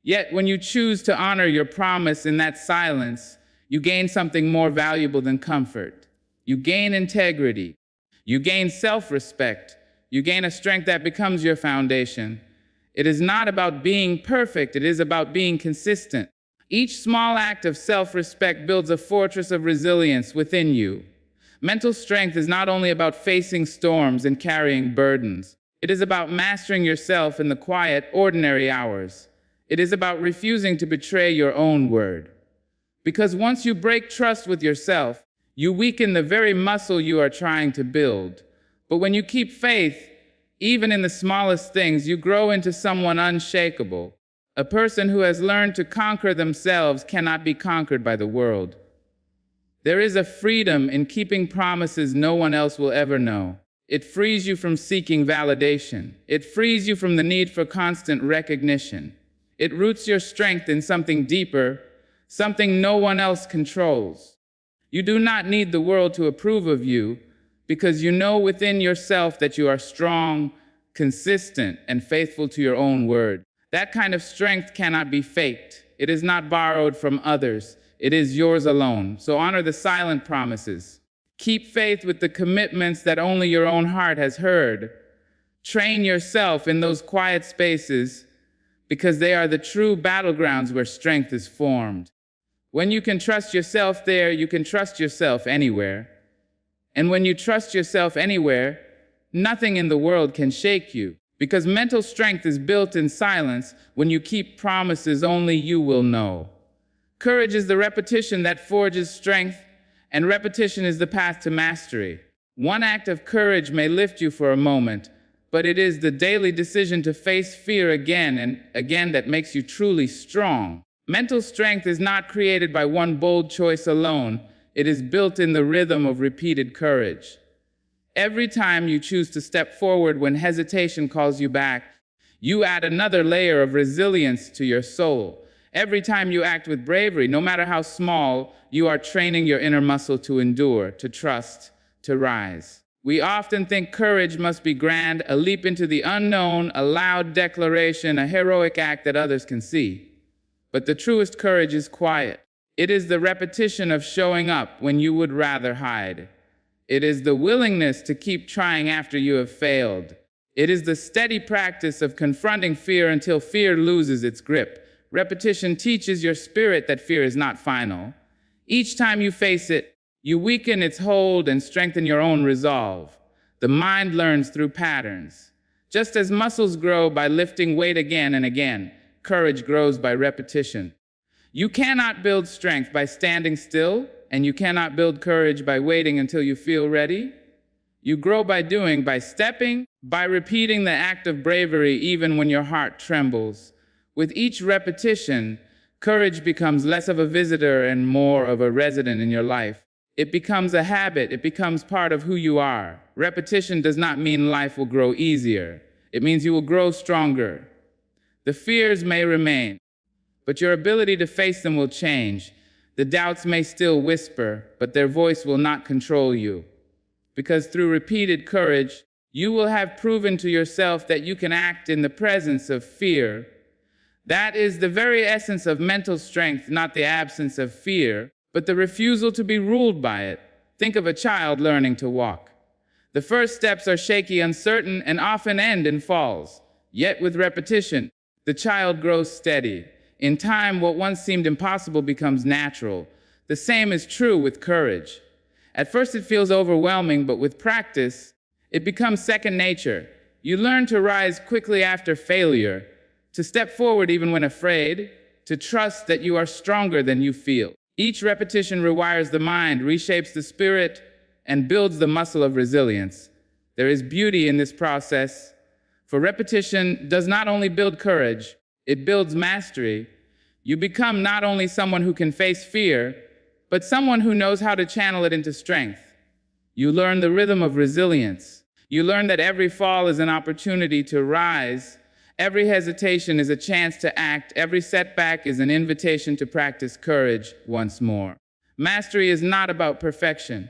Yet when you choose to honor your promise in that silence, you gain something more valuable than comfort. You gain integrity. You gain self-respect. You gain a strength that becomes your foundation. It is not about being perfect, it is about being consistent. Each small act of self-respect builds a fortress of resilience within you. Mental strength is not only about facing storms and carrying burdens. It is about mastering yourself in the quiet, ordinary hours. It is about refusing to betray your own word. Because once you break trust with yourself, you weaken the very muscle you are trying to build. But when you keep faith, even in the smallest things, you grow into someone unshakable. A person who has learned to conquer themselves cannot be conquered by the world. There is a freedom in keeping promises no one else will ever know. It frees you from seeking validation. It frees you from the need for constant recognition. It roots your strength in something deeper, something no one else controls. You do not need the world to approve of you because you know within yourself that you are strong, consistent, and faithful to your own word. That kind of strength cannot be faked. It is not borrowed from others. It is yours alone. So honor the silent promises. Keep faith with the commitments that only your own heart has heard. Train yourself in those quiet spaces because they are the true battlegrounds where strength is formed. When you can trust yourself there, you can trust yourself anywhere. And when you trust yourself anywhere, nothing in the world can shake you. Because mental strength is built in silence when you keep promises only you will know. Courage is the repetition that forges strength, and repetition is the path to mastery. One act of courage may lift you for a moment, but it is the daily decision to face fear again and again that makes you truly strong. Mental strength is not created by one bold choice alone. It is built in the rhythm of repeated courage. Every time you choose to step forward when hesitation calls you back, you add another layer of resilience to your soul. Every time you act with bravery, no matter how small, you are training your inner muscle to endure, to trust, to rise. We often think courage must be grand, a leap into the unknown, a loud declaration, a heroic act that others can see. But the truest courage is quiet. It is the repetition of showing up when you would rather hide. It is the willingness to keep trying after you have failed. It is the steady practice of confronting fear until fear loses its grip. Repetition teaches your spirit that fear is not final. Each time you face it, you weaken its hold and strengthen your own resolve. The mind learns through patterns. Just as muscles grow by lifting weight again and again, courage grows by repetition. You cannot build strength by standing still, and you cannot build courage by waiting until you feel ready. You grow by doing, by stepping, by repeating the act of bravery even when your heart trembles. With each repetition, courage becomes less of a visitor and more of a resident in your life. It becomes a habit. It becomes part of who you are. Repetition does not mean life will grow easier. It means you will grow stronger. The fears may remain, but your ability to face them will change. The doubts may still whisper, but their voice will not control you. Because through repeated courage, you will have proven to yourself that you can act in the presence of fear. That is the very essence of mental strength, not the absence of fear, but the refusal to be ruled by it. Think of a child learning to walk. The first steps are shaky, uncertain, and often end in falls. Yet with repetition, the child grows steady. In time, what once seemed impossible becomes natural. The same is true with courage. At first it feels overwhelming, but with practice, it becomes second nature. You learn to rise quickly after failure. to step forward even when afraid, to trust that you are stronger than you feel. Each repetition rewires the mind, reshapes the spirit, and builds the muscle of resilience. There is beauty in this process, for repetition does not only build courage, it builds mastery. You become not only someone who can face fear, but someone who knows how to channel it into strength. You learn the rhythm of resilience. You learn that every fall is an opportunity to rise. Every hesitation is a chance to act. Every setback is an invitation to practice courage once more. Mastery is not about perfection.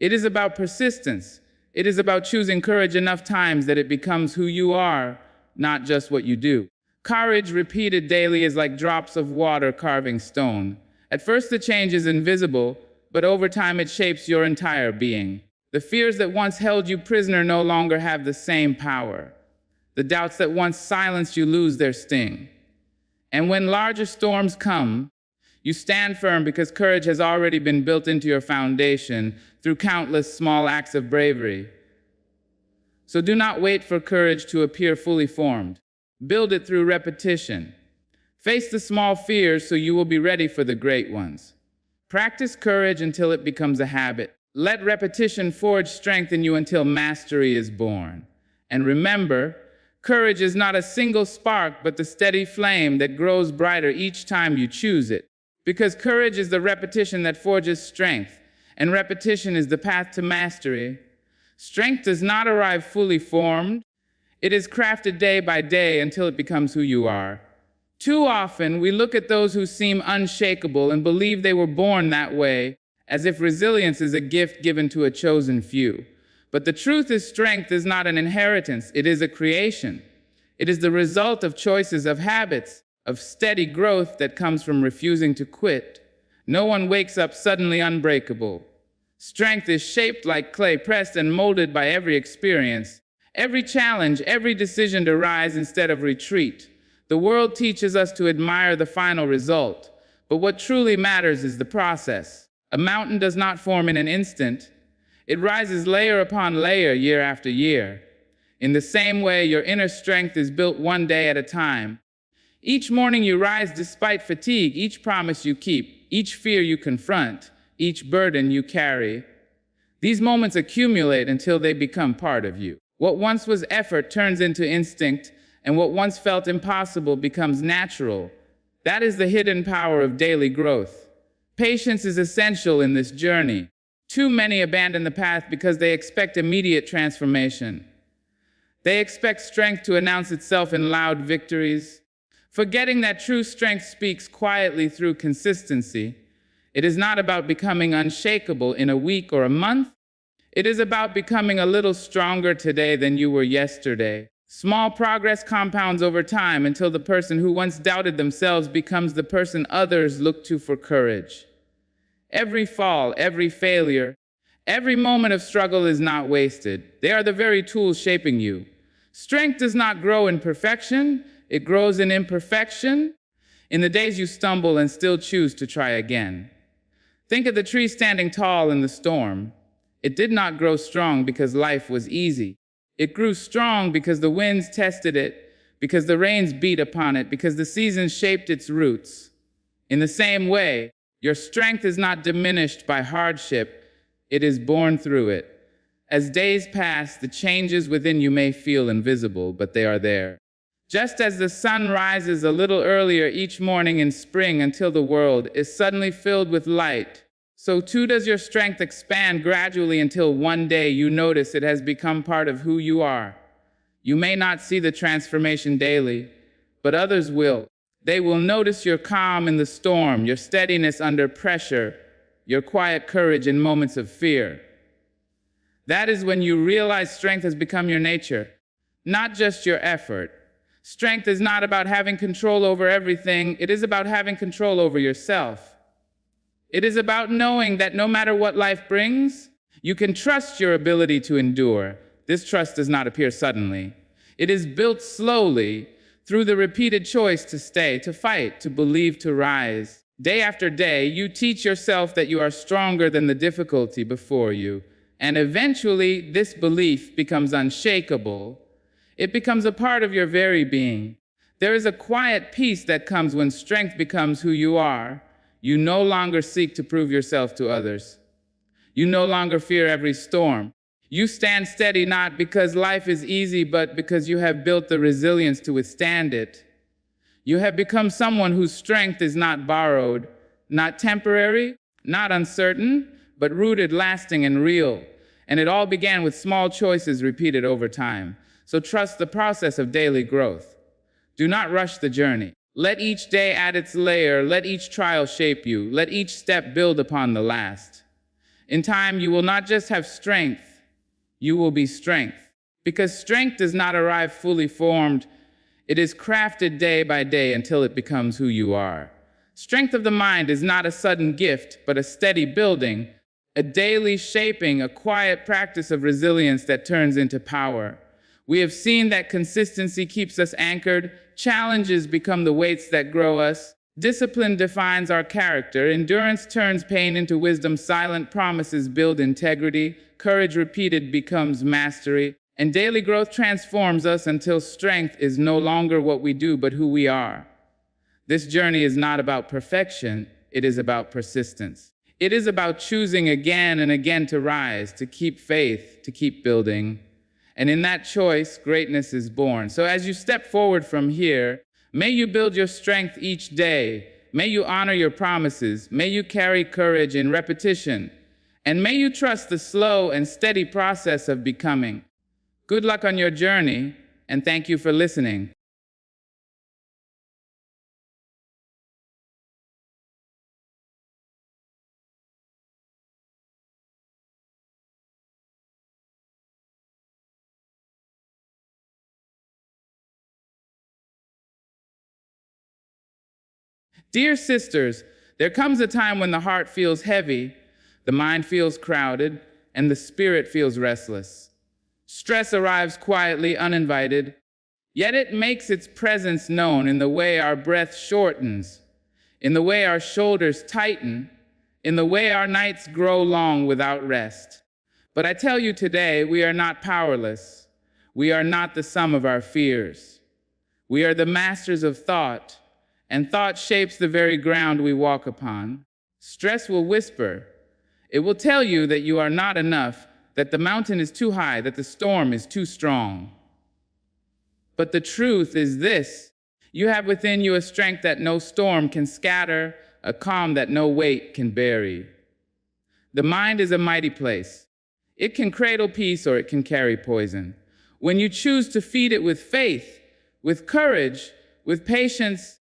It is about persistence. It is about choosing courage enough times that it becomes who you are, not just what you do. Courage repeated daily is like drops of water carving stone. At first the change is invisible, but over time it shapes your entire being. The fears that once held you prisoner no longer have the same power. The doubts that once silenced you lose their sting. And when larger storms come, you stand firm because courage has already been built into your foundation through countless small acts of bravery. So do not wait for courage to appear fully formed. Build it through repetition. Face the small fears so you will be ready for the great ones. Practice courage until it becomes a habit. Let repetition forge strength in you until mastery is born. And remember, courage is not a single spark, but the steady flame that grows brighter each time you choose it. Because courage is the repetition that forges strength, and repetition is the path to mastery. Strength does not arrive fully formed. It is crafted day by day until it becomes who you are. Too often, we look at those who seem unshakable and believe they were born that way, as if resilience is a gift given to a chosen few. But the truth is, strength is not an inheritance, it is a creation. It is the result of choices, of habits, of steady growth that comes from refusing to quit. No one wakes up suddenly unbreakable. Strength is shaped like clay, pressed and molded by every experience, every challenge, every decision to rise instead of retreat. The world teaches us to admire the final result, but what truly matters is the process. A mountain does not form in an instant. It rises layer upon layer, year after year. In the same way, your inner strength is built one day at a time. Each morning you rise despite fatigue, each promise you keep, each fear you confront, each burden you carry. These moments accumulate until they become part of you. What once was effort turns into instinct, and what once felt impossible becomes natural. That is the hidden power of daily growth. Patience is essential in this journey. Too many abandon the path because they expect immediate transformation. They expect strength to announce itself in loud victories, forgetting that true strength speaks quietly through consistency. It is not about becoming unshakable in a week or a month. It is about becoming a little stronger today than you were yesterday. Small progress compounds over time until the person who once doubted themselves becomes the person others look to for courage. Every fall, every failure, every moment of struggle is not wasted. They are the very tools shaping you. Strength does not grow in perfection, it grows in imperfection, in the days you stumble and still choose to try again. Think of the tree standing tall in the storm. It did not grow strong because life was easy. It grew strong because the winds tested it, because the rains beat upon it, because the seasons shaped its roots. In the same way, your strength is not diminished by hardship, it is born through it. As days pass, the changes within you may feel invisible, but they are there. Just as the sun rises a little earlier each morning in spring until the world is suddenly filled with light, so too does your strength expand gradually until one day you notice it has become part of who you are. You may not see the transformation daily, but others will. They will notice your calm in the storm, your steadiness under pressure, your quiet courage in moments of fear. That is when you realize strength has become your nature, not just your effort. Strength is not about having control over everything, it is about having control over yourself. It is about knowing that no matter what life brings, you can trust your ability to endure. This trust does not appear suddenly. It is built slowly through the repeated choice to stay, to fight, to believe, to rise. Day after day, you teach yourself that you are stronger than the difficulty before you. And eventually, this belief becomes unshakable. It becomes a part of your very being. There is a quiet peace that comes when strength becomes who you are. You no longer seek to prove yourself to others. You no longer fear every storm. You stand steady not because life is easy, but because you have built the resilience to withstand it. You have become someone whose strength is not borrowed, not temporary, not uncertain, but rooted, lasting, and real. And it all began with small choices repeated over time. So trust the process of daily growth. Do not rush the journey. Let each day add its layer. Let each trial shape you. Let each step build upon the last. In time, you will not just have strength, you will be strength. Because strength does not arrive fully formed. It is crafted day by day until it becomes who you are. Strength of the mind is not a sudden gift, but a steady building, a daily shaping, a quiet practice of resilience that turns into power. We have seen that consistency keeps us anchored, challenges become the weights that grow us, discipline defines our character, endurance turns pain into wisdom, silent promises build integrity, courage repeated becomes mastery, and daily growth transforms us until strength is no longer what we do but who we are. This journey is not about perfection, it is about persistence. It is about choosing again and again to rise, to keep faith, to keep building. And in that choice, greatness is born. So as you step forward from here, may you build your strength each day. May you honor your promises. May you carry courage in repetition. And may you trust the slow and steady process of becoming. Good luck on your journey, and thank you for listening. Dear sisters, there comes a time when the heart feels heavy, the mind feels crowded, and the spirit feels restless. Stress arrives quietly, uninvited, yet it makes its presence known in the way our breath shortens, in the way our shoulders tighten, in the way our nights grow long without rest. But I tell you today, we are not powerless. We are not the sum of our fears. We are the masters of thought, and thought shapes the very ground we walk upon. Stress will whisper. It will tell you that you are not enough, that the mountain is too high, that the storm is too strong. But the truth is this: you have within you a strength that no storm can scatter, a calm that no weight can bury. The mind is a mighty place. It can cradle peace or it can carry poison. When you choose to feed it with faith, with courage, with patience,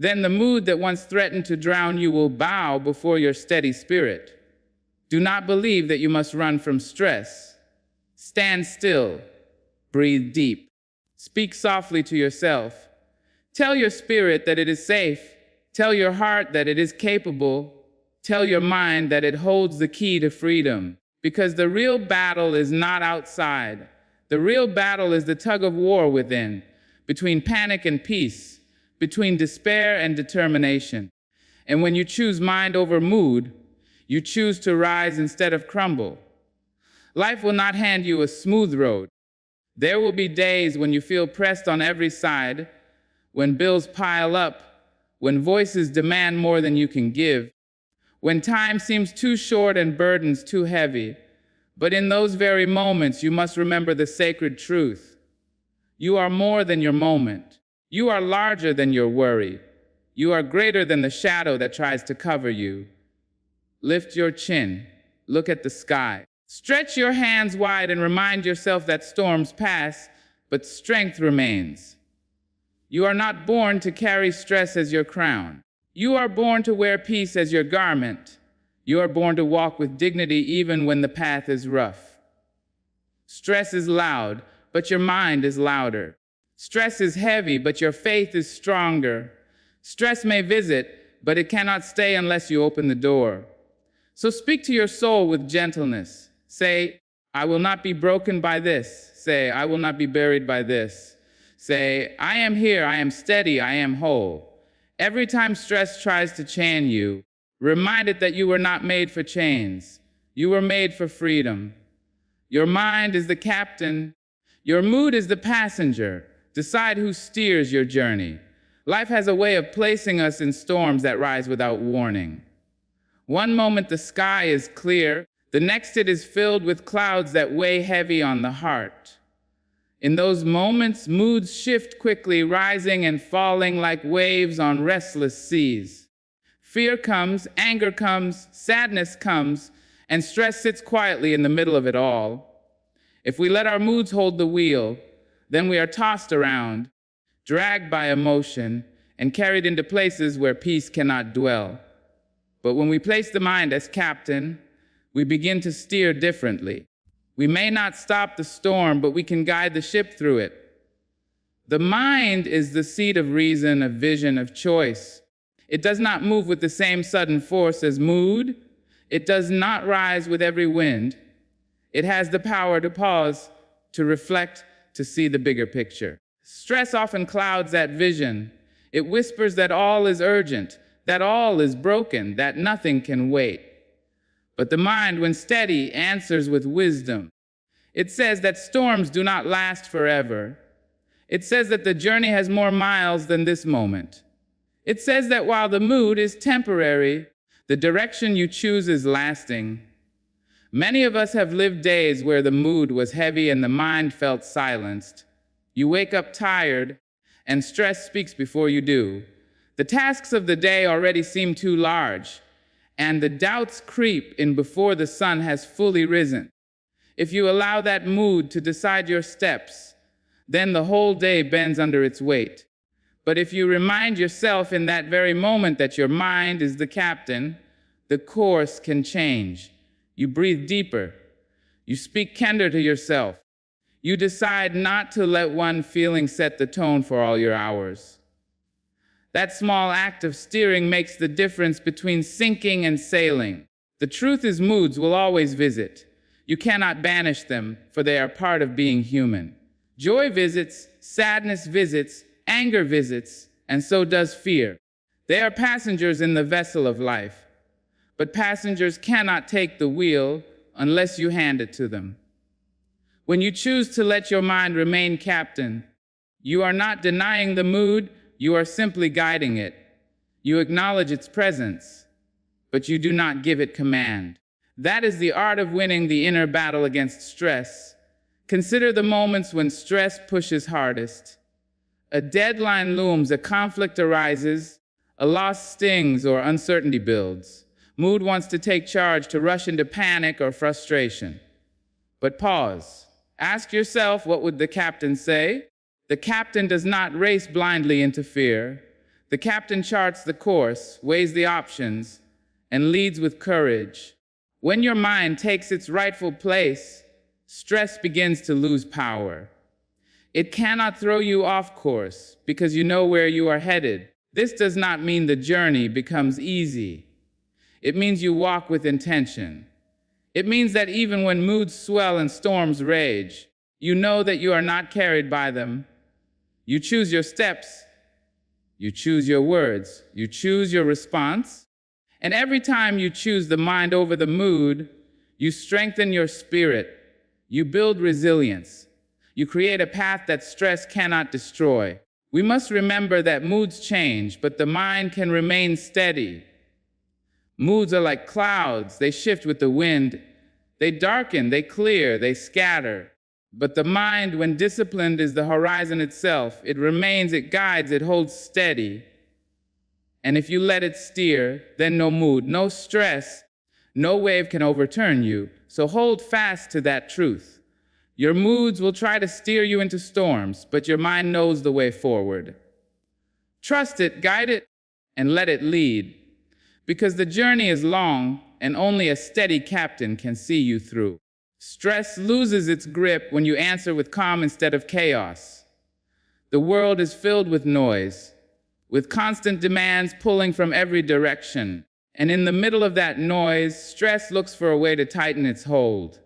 then the mood that once threatened to drown you will bow before your steady spirit. Do not believe that you must run from stress. Stand still. Breathe deep. Speak softly to yourself. Tell your spirit that it is safe. Tell your heart that it is capable. Tell your mind that it holds the key to freedom. Because the real battle is not outside. The real battle is the tug of war within, between panic and peace, between despair and determination. And when you choose mind over mood, you choose to rise instead of crumble. Life will not hand you a smooth road. There will be days when you feel pressed on every side, when bills pile up, when voices demand more than you can give, when time seems too short and burdens too heavy. But in those very moments, you must remember the sacred truth. You are more than your moment. You are larger than your worry. You are greater than the shadow that tries to cover you. Lift your chin. Look at the sky. Stretch your hands wide and remind yourself that storms pass, but strength remains. You are not born to carry stress as your crown. You are born to wear peace as your garment. You are born to walk with dignity even when the path is rough. Stress is loud, but your mind is louder. Stress is heavy, but your faith is stronger. Stress may visit, but it cannot stay unless you open the door. So speak to your soul with gentleness. Say, I will not be broken by this. Say, I will not be buried by this. Say, I am here, I am steady, I am whole. Every time stress tries to chain you, remind it that you were not made for chains. You were made for freedom. Your mind is the captain. Your mood is the passenger. Decide who steers your journey. Life has a way of placing us in storms that rise without warning. One moment the sky is clear, the next it is filled with clouds that weigh heavy on the heart. In those moments, moods shift quickly, rising and falling like waves on restless seas. Fear comes, anger comes, sadness comes, and stress sits quietly in the middle of it all. If we let our moods hold the wheel, then we are tossed around, dragged by emotion, and carried into places where peace cannot dwell. But when we place the mind as captain, we begin to steer differently. We may not stop the storm, but we can guide the ship through it. The mind is the seat of reason, of vision, of choice. It does not move with the same sudden force as mood. It does not rise with every wind. It has the power to pause, to reflect, to see the bigger picture. Stress often clouds that vision. It whispers that all is urgent, that all is broken, that nothing can wait. But the mind, when steady, answers with wisdom. It says that storms do not last forever. It says that the journey has more miles than this moment. It says that while the mood is temporary, the direction you choose is lasting. Many of us have lived days where the mood was heavy and the mind felt silenced. You wake up tired, and stress speaks before you do. The tasks of the day already seem too large, and the doubts creep in before the sun has fully risen. If you allow that mood to decide your steps, then the whole day bends under its weight. But if you remind yourself in that very moment that your mind is the captain, the course can change. You breathe deeper. You speak kinder to yourself. You decide not to let one feeling set the tone for all your hours. That small act of steering makes the difference between sinking and sailing. The truth is, moods will always visit. You cannot banish them, for they are part of being human. Joy visits, sadness visits, anger visits, and so does fear. They are passengers in the vessel of life. But passengers cannot take the wheel unless you hand it to them. When you choose to let your mind remain captain, you are not denying the mood, you are simply guiding it. You acknowledge its presence, but you do not give it command. That is the art of winning the inner battle against stress. Consider the moments when stress pushes hardest. A deadline looms, a conflict arises, a loss stings, or uncertainty builds. Mood wants to take charge, to rush into panic or frustration. But pause. Ask yourself, what would the captain say? The captain does not race blindly into fear. The captain charts the course, weighs the options, and leads with courage. When your mind takes its rightful place, stress begins to lose power. It cannot throw you off course because you know where you are headed. This does not mean the journey becomes easy. It means you walk with intention. It means that even when moods swell and storms rage, you know that you are not carried by them. You choose your steps. You choose your words. You choose your response. And every time you choose the mind over the mood, you strengthen your spirit. You build resilience. You create a path that stress cannot destroy. We must remember that moods change, but the mind can remain steady. Moods are like clouds. They shift with the wind. They darken, they clear, they scatter. But the mind, when disciplined, is the horizon itself. It remains, it guides, it holds steady. And if you let it steer, then no mood, no stress, no wave can overturn you. So hold fast to that truth. Your moods will try to steer you into storms, but your mind knows the way forward. Trust it, guide it, and let it lead. Because the journey is long, and only a steady captain can see you through. Stress loses its grip when you answer with calm instead of chaos. The world is filled with noise, with constant demands pulling from every direction. And in the middle of that noise, stress looks for a way to tighten its hold.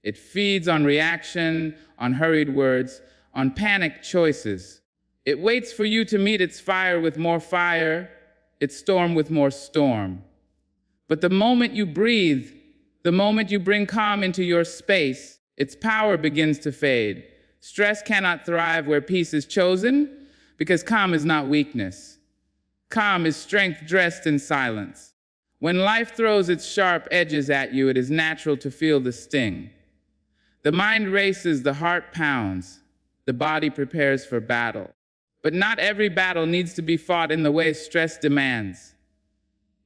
It feeds on reaction, on hurried words, on panicked choices. It waits for you to meet its fire with more fire, its storm with more storm. But the moment you breathe, the moment you bring calm into your space, its power begins to fade. Stress cannot thrive where peace is chosen because calm is not weakness. Calm is strength dressed in silence. When life throws its sharp edges at you, it is natural to feel the sting. The mind races, the heart pounds, the body prepares for battle. But not every battle needs to be fought in the way stress demands.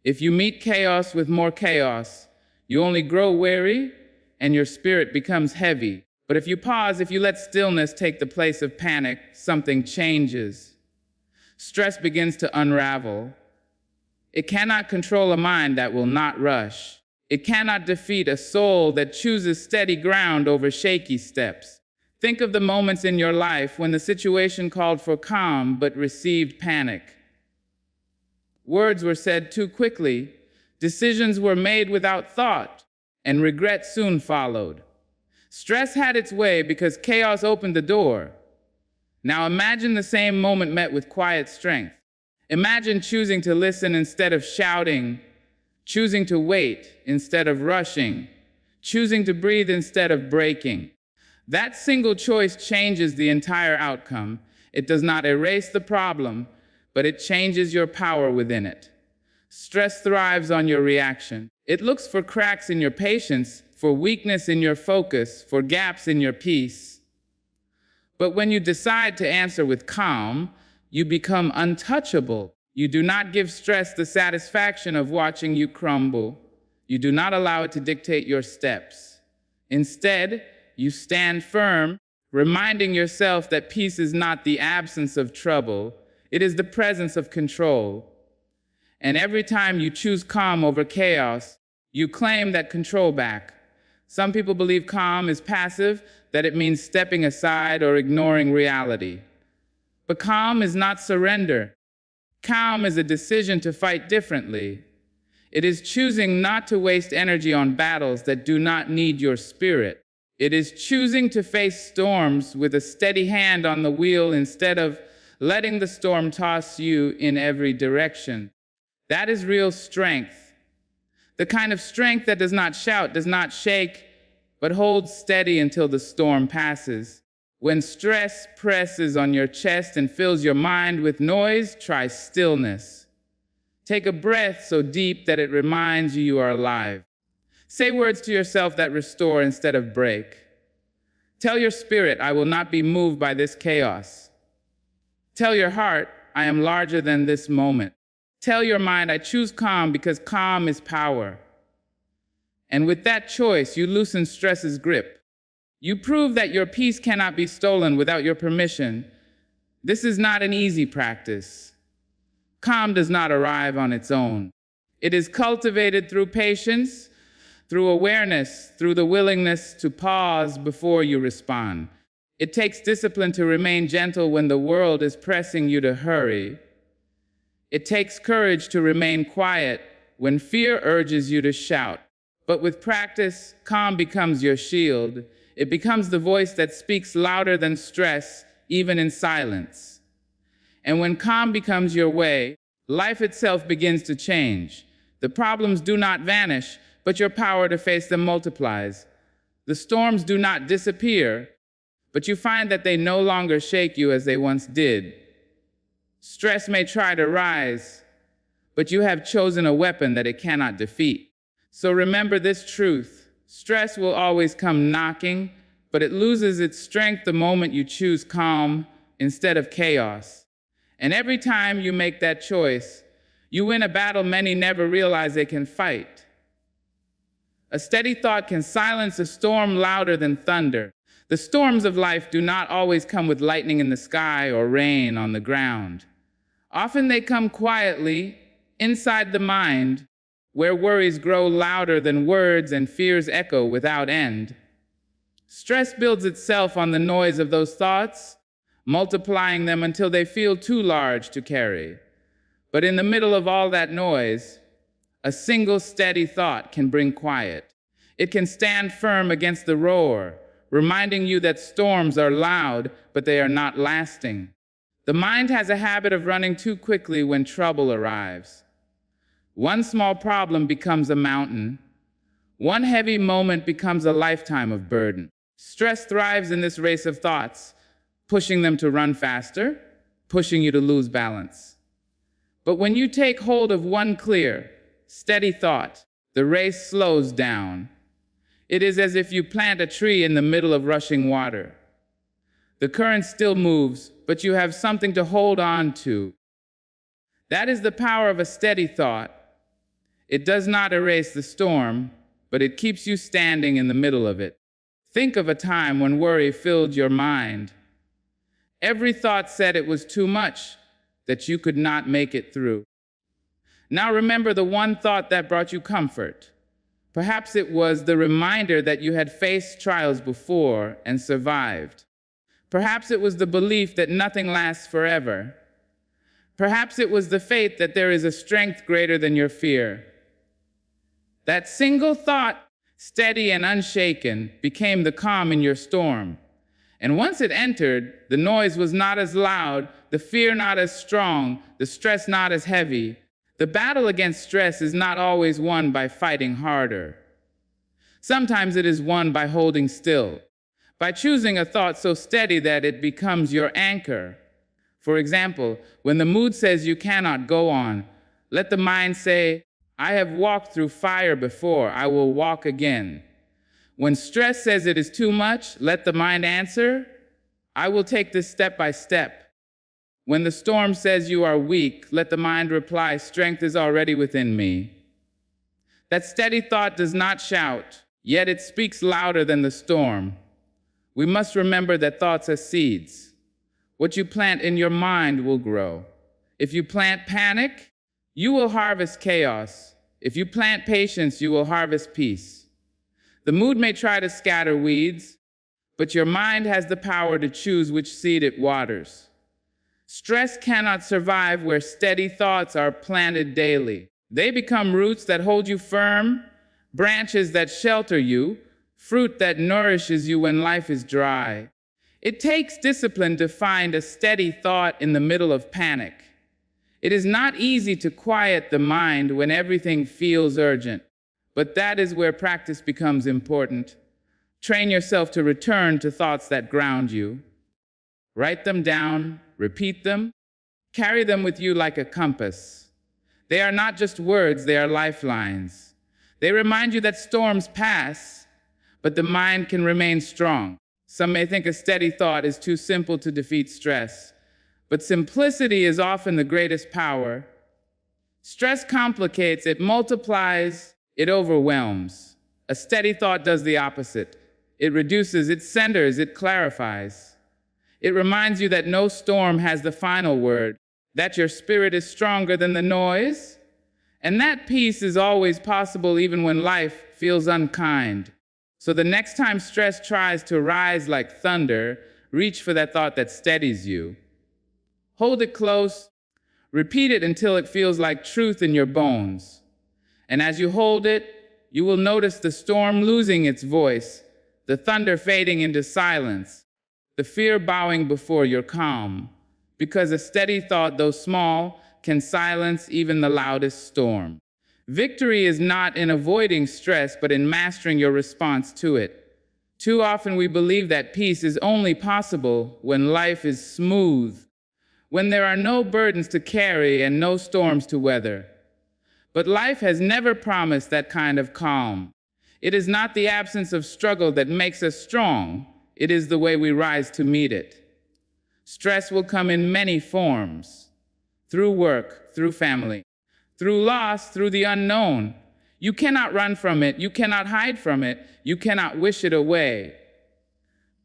If you meet chaos with more chaos, you only grow weary and your spirit becomes heavy. But if you pause, if you let stillness take the place of panic, something changes. Stress begins to unravel. It cannot control a mind that will not rush. It cannot defeat a soul that chooses steady ground over shaky steps. Think of the moments in your life when the situation called for calm but received panic. Words were said too quickly, decisions were made without thought, and regret soon followed. Stress had its way because chaos opened the door. Now imagine the same moment met with quiet strength. Imagine choosing to listen instead of shouting, choosing to wait instead of rushing, choosing to breathe instead of breaking. That single choice changes the entire outcome. It does not erase the problem, but it changes your power within it. Stress thrives on your reaction. It looks for cracks in your patience, for weakness in your focus, for gaps in your peace. But when you decide to answer with calm, you become untouchable. You do not give stress the satisfaction of watching you crumble. You do not allow it to dictate your steps. Instead, you stand firm, reminding yourself that peace is not the absence of trouble, it is the presence of control. And every time you choose calm over chaos, you claim that control back. Some people believe calm is passive, that it means stepping aside or ignoring reality. But calm is not surrender. Calm is a decision to fight differently. It is choosing not to waste energy on battles that do not need your spirit. It is choosing to face storms with a steady hand on the wheel instead of letting the storm toss you in every direction. That is real strength. The kind of strength that does not shout, does not shake, but holds steady until the storm passes. When stress presses on your chest and fills your mind with noise, try stillness. Take a breath so deep that it reminds you you are alive. Say words to yourself that restore instead of break. Tell your spirit, I will not be moved by this chaos. Tell your heart, I am larger than this moment. Tell your mind, I choose calm because calm is power. And with that choice, you loosen stress's grip. You prove that your peace cannot be stolen without your permission. This is not an easy practice. Calm does not arrive on its own. It is cultivated through patience, through awareness, through the willingness to pause before you respond. It takes discipline to remain gentle when the world is pressing you to hurry. It takes courage to remain quiet when fear urges you to shout. But with practice, calm becomes your shield. It becomes the voice that speaks louder than stress, even in silence. And when calm becomes your way, life itself begins to change. The problems do not vanish, but your power to face them multiplies. The storms do not disappear, but you find that they no longer shake you as they once did. Stress may try to rise, but you have chosen a weapon that it cannot defeat. So remember this truth. Stress will always come knocking, but it loses its strength the moment you choose calm instead of chaos. And every time you make that choice, you win a battle many never realize they can fight. A steady thought can silence a storm louder than thunder. The storms of life do not always come with lightning in the sky or rain on the ground. Often they come quietly, inside the mind, where worries grow louder than words and fears echo without end. Stress builds itself on the noise of those thoughts, multiplying them until they feel too large to carry. But in the middle of all that noise, a single steady thought can bring quiet. It can stand firm against the roar, reminding you that storms are loud, but they are not lasting. The mind has a habit of running too quickly when trouble arrives. One small problem becomes a mountain. One heavy moment becomes a lifetime of burden. Stress thrives in this race of thoughts, pushing them to run faster, pushing you to lose balance. But when you take hold of one clear, steady thought, the race slows down. It is as if you plant a tree in the middle of rushing water. The current still moves, but you have something to hold on to. That is the power of a steady thought. It does not erase the storm, but it keeps you standing in the middle of it. Think of a time when worry filled your mind. Every thought said it was too much, that you could not make it through. Now remember the one thought that brought you comfort. Perhaps it was the reminder that you had faced trials before and survived. Perhaps it was the belief that nothing lasts forever. Perhaps it was the faith that there is a strength greater than your fear. That single thought, steady and unshaken, became the calm in your storm. And once it entered, the noise was not as loud, the fear not as strong, the stress not as heavy. The battle against stress is not always won by fighting harder. Sometimes it is won by holding still, by choosing a thought so steady that it becomes your anchor. For example, when the mood says you cannot go on, let the mind say, I have walked through fire before, I will walk again. When stress says it is too much, let the mind answer, I will take this step by step. When the storm says you are weak, let the mind reply, strength is already within me. That steady thought does not shout, yet it speaks louder than the storm. We must remember that thoughts are seeds. What you plant in your mind will grow. If you plant panic, you will harvest chaos. If you plant patience, you will harvest peace. The mood may try to scatter weeds, but your mind has the power to choose which seed it waters. Stress cannot survive where steady thoughts are planted daily. They become roots that hold you firm, branches that shelter you, fruit that nourishes you when life is dry. It takes discipline to find a steady thought in the middle of panic. It is not easy to quiet the mind when everything feels urgent, but that is where practice becomes important. Train yourself to return to thoughts that ground you. Write them down, repeat them, carry them with you like a compass. They are not just words, they are lifelines. They remind you that storms pass, but the mind can remain strong. Some may think a steady thought is too simple to defeat stress, but simplicity is often the greatest power. Stress complicates, it multiplies, it overwhelms. A steady thought does the opposite. It reduces, it centers, it clarifies. It reminds you that no storm has the final word, that your spirit is stronger than the noise, and that peace is always possible even when life feels unkind. So the next time stress tries to rise like thunder, reach for that thought that steadies you. Hold it close, repeat it until it feels like truth in your bones. And as you hold it, you will notice the storm losing its voice, the thunder fading into silence, the fear bowing before your calm, because a steady thought, though small, can silence even the loudest storm. Victory is not in avoiding stress, but in mastering your response to it. Too often we believe that peace is only possible when life is smooth, when there are no burdens to carry and no storms to weather. But life has never promised that kind of calm. It is not the absence of struggle that makes us strong. It is the way we rise to meet it. Stress will come in many forms, through work, through family, through loss, through the unknown. You cannot run from it. You cannot hide from it. You cannot wish it away.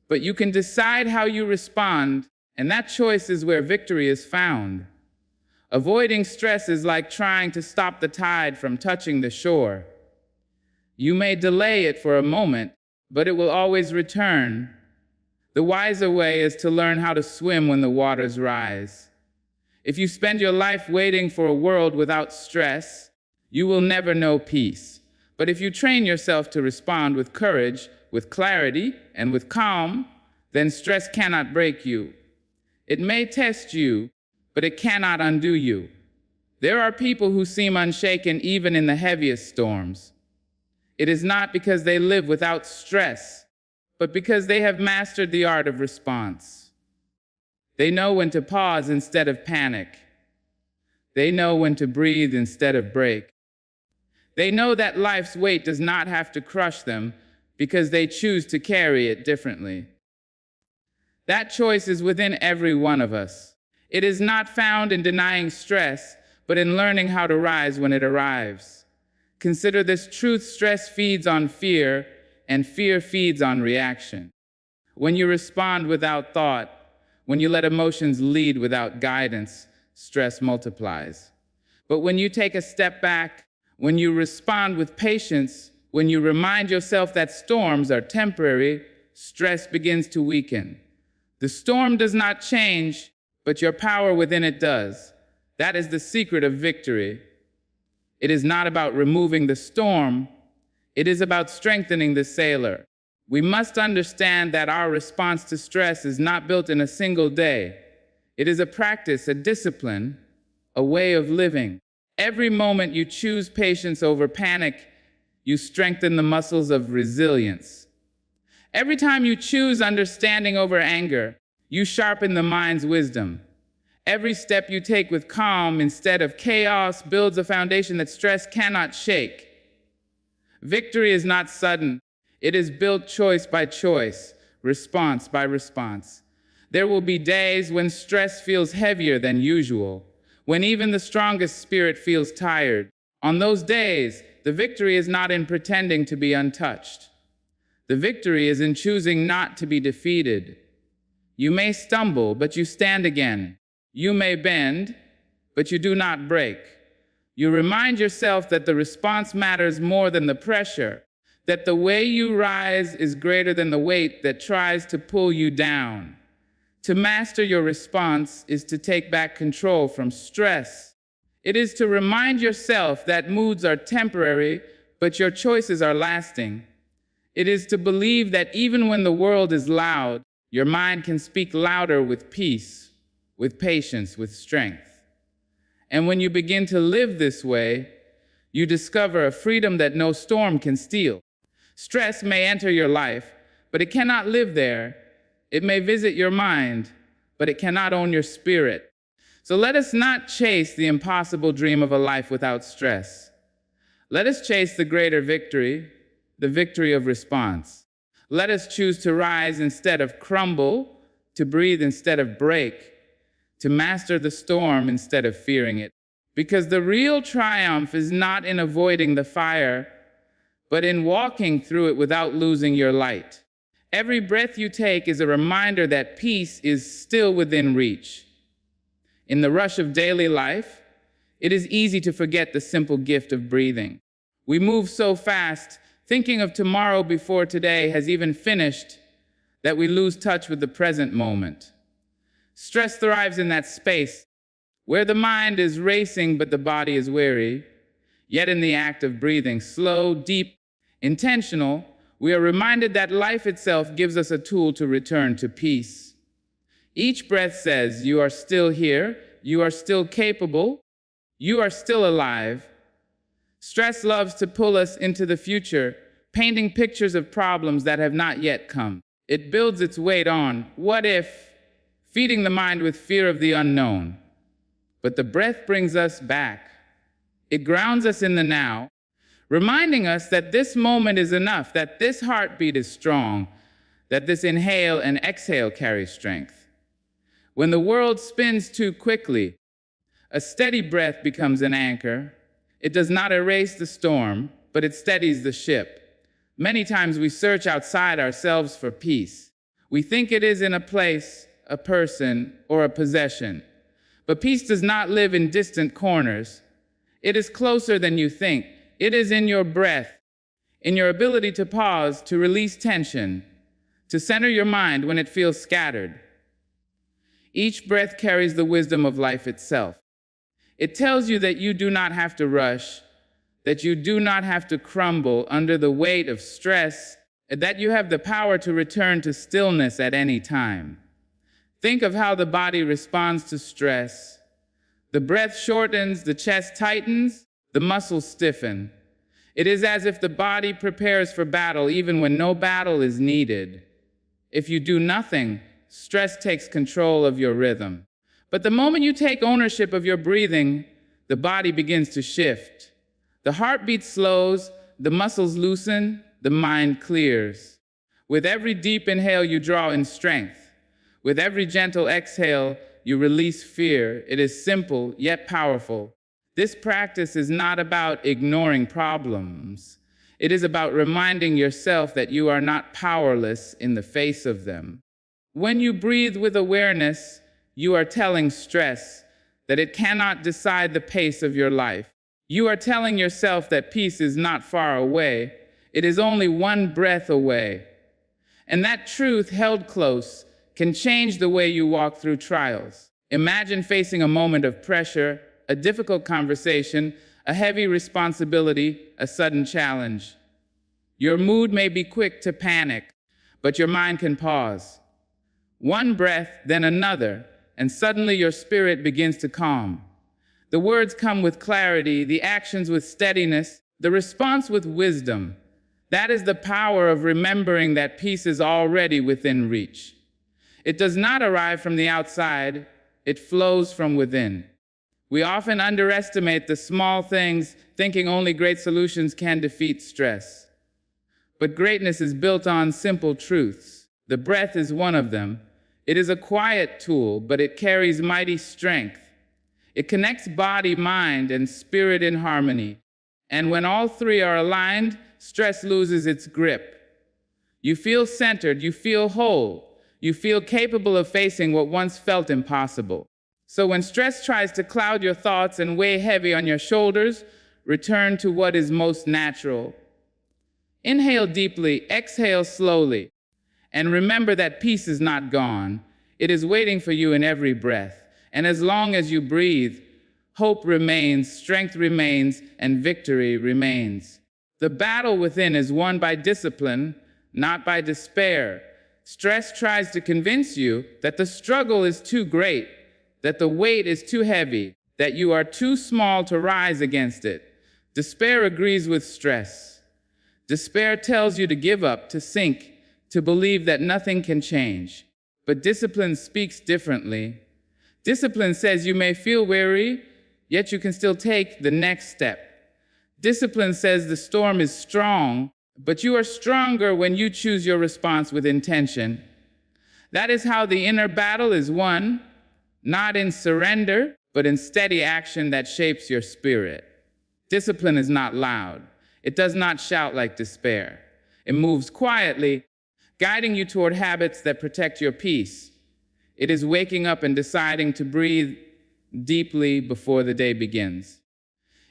But you can decide how you respond, and that choice is where victory is found. Avoiding stress is like trying to stop the tide from touching the shore. You may delay it for a moment, but it will always return. The wiser way is to learn how to swim when the waters rise. If you spend your life waiting for a world without stress, you will never know peace. But if you train yourself to respond with courage, with clarity, and with calm, then stress cannot break you. It may test you, but it cannot undo you. There are people who seem unshaken even in the heaviest storms. It is not because they live without stress, but because they have mastered the art of response. They know when to pause instead of panic. They know when to breathe instead of break. They know that life's weight does not have to crush them because they choose to carry it differently. That choice is within every one of us. It is not found in denying stress, but in learning how to rise when it arrives. Consider this truth: stress feeds on fear, and fear feeds on reaction. When you respond without thought, when you let emotions lead without guidance, stress multiplies. But when you take a step back, when you respond with patience, when you remind yourself that storms are temporary, stress begins to weaken. The storm does not change, but your power within it does. That is the secret of victory. It is not about removing the storm. It is about strengthening the sailor. We must understand that our response to stress is not built in a single day. It is a practice, a discipline, a way of living. Every moment you choose patience over panic, you strengthen the muscles of resilience. Every time you choose understanding over anger, you sharpen the mind's wisdom. Every step you take with calm instead of chaos builds a foundation that stress cannot shake. Victory is not sudden. It is built choice by choice, response by response. There will be days when stress feels heavier than usual, when even the strongest spirit feels tired. On those days, the victory is not in pretending to be untouched. The victory is in choosing not to be defeated. You may stumble, but you stand again. You may bend, but you do not break. You remind yourself that the response matters more than the pressure, that the way you rise is greater than the weight that tries to pull you down. To master your response is to take back control from stress. It is to remind yourself that moods are temporary, but your choices are lasting. It is to believe that even when the world is loud, your mind can speak louder with peace, with patience, with strength. And when you begin to live this way, you discover a freedom that no storm can steal. Stress may enter your life, but it cannot live there. It may visit your mind, but it cannot own your spirit. So let us not chase the impossible dream of a life without stress. Let us chase the greater victory, the victory of response. Let us choose to rise instead of crumble, to breathe instead of break, to master the storm instead of fearing it. Because the real triumph is not in avoiding the fire, but in walking through it without losing your light. Every breath you take is a reminder that peace is still within reach. In the rush of daily life, it is easy to forget the simple gift of breathing. We move so fast, thinking of tomorrow before today has even finished, that we lose touch with the present moment. Stress thrives in that space where the mind is racing but the body is weary. Yet in the act of breathing, slow, deep, intentional, we are reminded that life itself gives us a tool to return to peace. Each breath says, you are still here, you are still capable, you are still alive. Stress loves to pull us into the future, painting pictures of problems that have not yet come. It builds its weight on what if, feeding the mind with fear of the unknown. But the breath brings us back. It grounds us in the now, reminding us that this moment is enough, that this heartbeat is strong, that this inhale and exhale carry strength. When the world spins too quickly, a steady breath becomes an anchor. It does not erase the storm, but it steadies the ship. Many times we search outside ourselves for peace. We think it is in a place, a person, or a possession. But peace does not live in distant corners. It is closer than you think. It is in your breath, in your ability to pause, to release tension, to center your mind when it feels scattered. Each breath carries the wisdom of life itself. It tells you that you do not have to rush, that you do not have to crumble under the weight of stress, that you have the power to return to stillness at any time. Think of how the body responds to stress. The breath shortens, the chest tightens, the muscles stiffen. It is as if the body prepares for battle even when no battle is needed. If you do nothing, stress takes control of your rhythm. But the moment you take ownership of your breathing, the body begins to shift. The heartbeat slows, the muscles loosen, the mind clears. With every deep inhale, you draw in strength. With every gentle exhale, you release fear. It is simple, yet powerful. This practice is not about ignoring problems. It is about reminding yourself that you are not powerless in the face of them. When you breathe with awareness, you are telling stress that it cannot decide the pace of your life. You are telling yourself that peace is not far away. It is only one breath away. And that truth, held close, can change the way you walk through trials. Imagine facing a moment of pressure, a difficult conversation, a heavy responsibility, a sudden challenge. Your mood may be quick to panic, but your mind can pause. One breath, then another, and suddenly your spirit begins to calm. The words come with clarity, the actions with steadiness, the response with wisdom. That is the power of remembering that peace is already within reach. It does not arrive from the outside, it flows from within. We often underestimate the small things, thinking only great solutions can defeat stress. But greatness is built on simple truths. The breath is one of them. It is a quiet tool, but it carries mighty strength. It connects body, mind, and spirit in harmony. And when all three are aligned, stress loses its grip. You feel centered, you feel whole, you feel capable of facing what once felt impossible. So when stress tries to cloud your thoughts and weigh heavy on your shoulders, return to what is most natural. Inhale deeply, exhale slowly, and remember that peace is not gone. It is waiting for you in every breath. And as long as you breathe, hope remains, strength remains, and victory remains. The battle within is won by discipline, not by despair. Stress tries to convince you that the struggle is too great, that the weight is too heavy, that you are too small to rise against it. Despair agrees with stress. Despair tells you to give up, to sink, to believe that nothing can change. But discipline speaks differently. Discipline says you may feel weary, yet you can still take the next step. Discipline says the storm is strong, but you are stronger when you choose your response with intention. That is how the inner battle is won, not in surrender, but in steady action that shapes your spirit. Discipline is not loud. It does not shout like despair. It moves quietly, guiding you toward habits that protect your peace. It is waking up and deciding to breathe deeply before the day begins.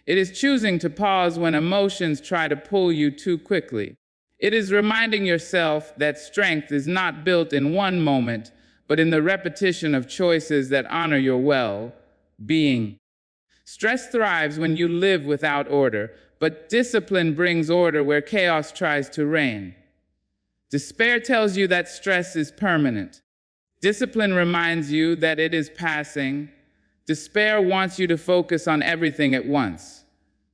It is choosing to pause when emotions try to pull you too quickly. It is reminding yourself that strength is not built in one moment, but in the repetition of choices that honor your well-being. Stress thrives when you live without order, but discipline brings order where chaos tries to reign. Despair tells you that stress is permanent. Discipline reminds you that it is passing. Despair wants you to focus on everything at once,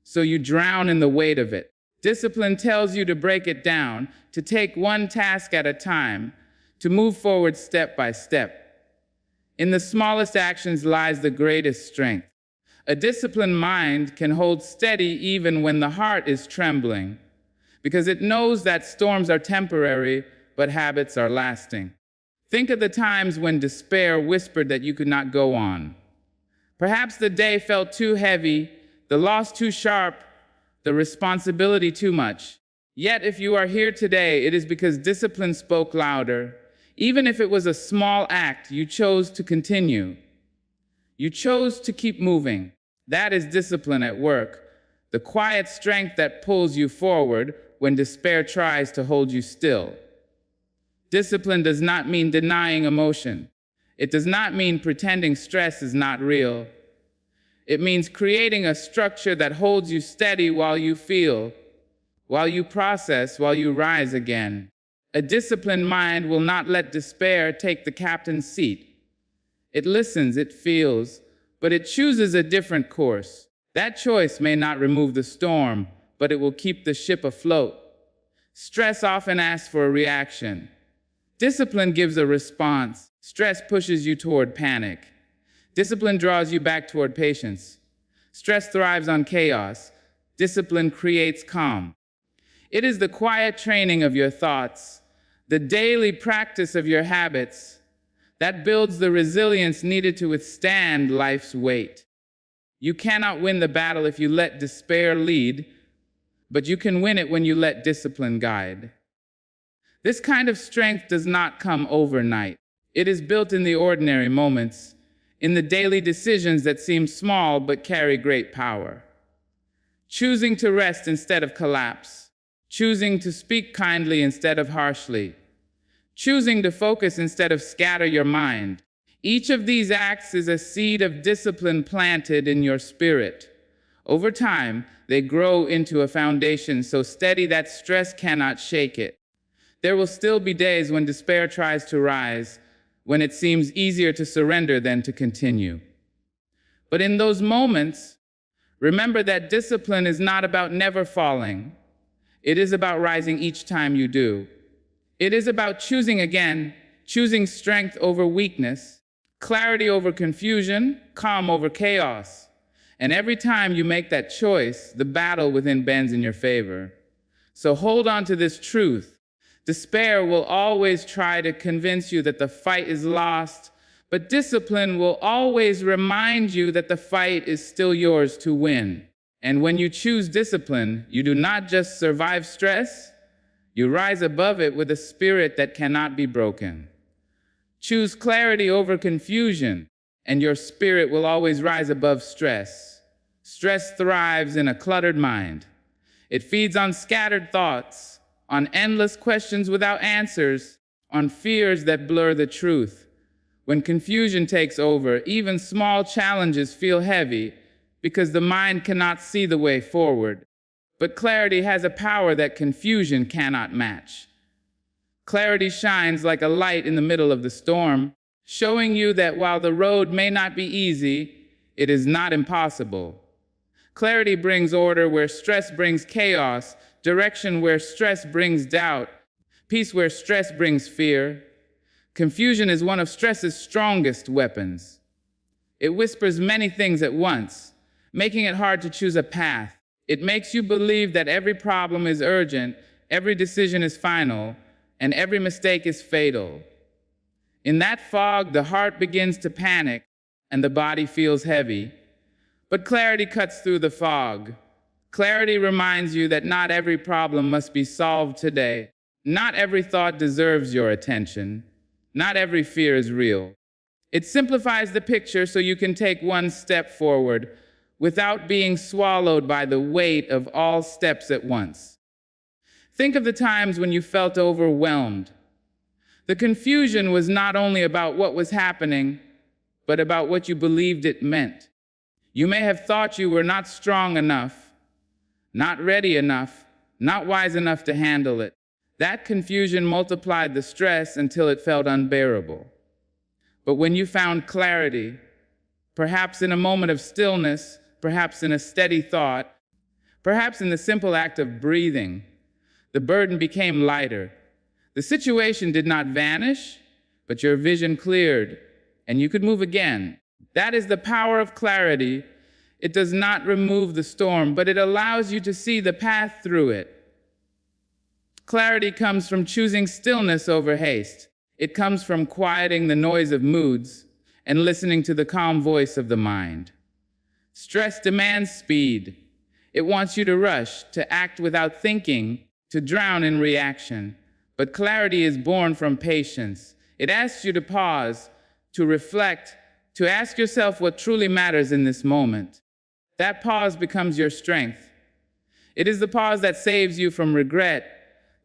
so you drown in the weight of it. Discipline tells you to break it down, to take one task at a time, to move forward step by step. In the smallest actions lies the greatest strength. A disciplined mind can hold steady even when the heart is trembling, because it knows that storms are temporary, but habits are lasting. Think of the times when despair whispered that you could not go on. Perhaps the day felt too heavy, the loss too sharp, the responsibility too much. Yet if you are here today, it is because discipline spoke louder. Even if it was a small act, you chose to continue. You chose to keep moving. That is discipline at work, the quiet strength that pulls you forward when despair tries to hold you still. Discipline does not mean denying emotion. It does not mean pretending stress is not real. It means creating a structure that holds you steady while you feel, while you process, while you rise again. A disciplined mind will not let despair take the captain's seat. It listens, it feels, but it chooses a different course. That choice may not remove the storm, but it will keep the ship afloat. Stress often asks for a reaction. Discipline gives a response. Stress pushes you toward panic. Discipline draws you back toward patience. Stress thrives on chaos. Discipline creates calm. It is the quiet training of your thoughts, the daily practice of your habits, that builds the resilience needed to withstand life's weight. You cannot win the battle if you let despair lead, but you can win it when you let discipline guide. This kind of strength does not come overnight. It is built in the ordinary moments, in the daily decisions that seem small but carry great power. Choosing to rest instead of collapse, choosing to speak kindly instead of harshly, choosing to focus instead of scatter your mind. Each of these acts is a seed of discipline planted in your spirit. Over time, they grow into a foundation so steady that stress cannot shake it. There will still be days when despair tries to rise, when it seems easier to surrender than to continue. But in those moments, remember that discipline is not about never falling. It is about rising each time you do. It is about choosing again, choosing strength over weakness, clarity over confusion, calm over chaos. And every time you make that choice, the battle within bends in your favor. So hold on to this truth. Despair will always try to convince you that the fight is lost, but discipline will always remind you that the fight is still yours to win. And when you choose discipline, you do not just survive stress, you rise above it with a spirit that cannot be broken. Choose clarity over confusion, and your spirit will always rise above stress. Stress thrives in a cluttered mind. It feeds on scattered thoughts, on endless questions without answers, on fears that blur the truth. When confusion takes over, even small challenges feel heavy because the mind cannot see the way forward. But clarity has a power that confusion cannot match. Clarity shines like a light in the middle of the storm, showing you that while the road may not be easy, it is not impossible. Clarity brings order where stress brings chaos, direction where stress brings doubt, peace where stress brings fear. Confusion is one of stress's strongest weapons. It whispers many things at once, making it hard to choose a path. It makes you believe that every problem is urgent, every decision is final, and every mistake is fatal. In that fog, the heart begins to panic and the body feels heavy. But clarity cuts through the fog. Clarity reminds you that not every problem must be solved today. Not every thought deserves your attention. Not every fear is real. It simplifies the picture so you can take one step forward without being swallowed by the weight of all steps at once. Think of the times when you felt overwhelmed. The confusion was not only about what was happening, but about what you believed it meant. You may have thought you were not strong enough, not ready enough, not wise enough to handle it. That confusion multiplied the stress until it felt unbearable. But when you found clarity, perhaps in a moment of stillness, perhaps in a steady thought, perhaps in the simple act of breathing, the burden became lighter. The situation did not vanish, but your vision cleared, and you could move again. That is the power of clarity. It does not remove the storm, but it allows you to see the path through it. Clarity comes from choosing stillness over haste. It comes from quieting the noise of moods and listening to the calm voice of the mind. Stress demands speed. It wants you to rush, to act without thinking, to drown in reaction. But clarity is born from patience. It asks you to pause, to reflect, to ask yourself what truly matters in this moment. That pause becomes your strength. It is the pause that saves you from regret,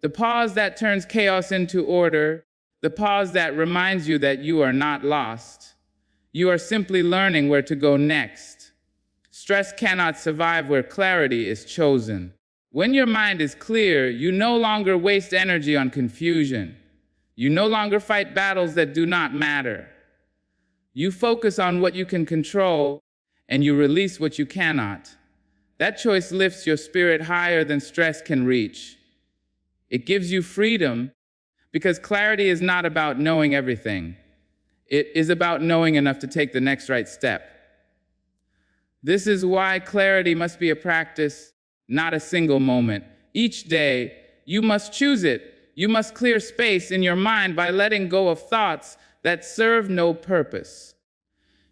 the pause that turns chaos into order, the pause that reminds you that you are not lost. You are simply learning where to go next. Stress cannot survive where clarity is chosen. When your mind is clear, you no longer waste energy on confusion. You no longer fight battles that do not matter. You focus on what you can control, and you release what you cannot. That choice lifts your spirit higher than stress can reach. It gives you freedom Because clarity is not about knowing everything. It is about knowing enough to take the next right step. This is why clarity must be a practice, not a single moment. Each day, you must choose it. You must clear space in your mind by letting go of thoughts that serve no purpose.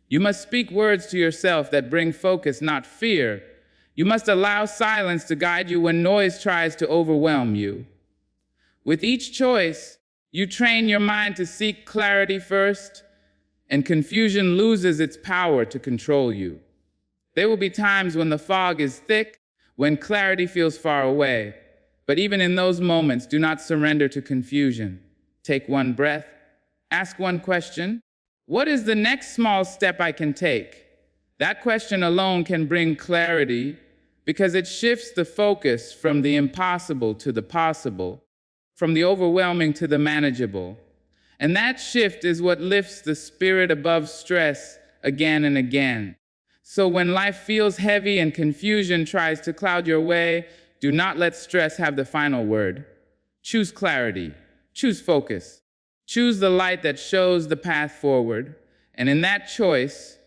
You must speak words to yourself that bring focus, not fear. You must allow silence to guide you when noise tries to overwhelm you. With each choice, you train your mind to seek clarity first, and confusion loses its power to control you. There will be times when the fog is thick, when clarity feels far away. But even in those moments, do not surrender to confusion. Take one breath, ask one question. What is the next small step I can take? That question alone can bring clarity because it shifts the focus from the impossible to the possible, from the overwhelming to the manageable. And that shift is what lifts the spirit above stress again and again. So when life feels heavy and confusion tries to cloud your way, do not let stress have the final word. Choose clarity. Choose focus. Choose the light that shows the path forward. And in that choice,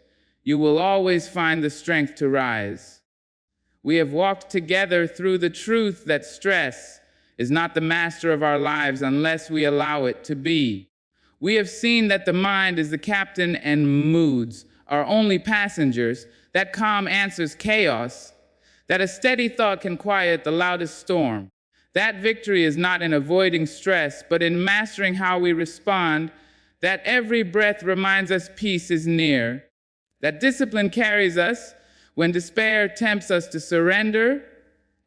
you will always find the strength to rise. We have walked together through the truth that stress is not the master of our lives unless we allow it to be. We have seen that the mind is the captain and moods are only passengers, that calm answers chaos, that a steady thought can quiet the loudest storm. That victory is not in avoiding stress, but in mastering how we respond, that every breath reminds us peace is near, that discipline carries us when despair tempts us to surrender,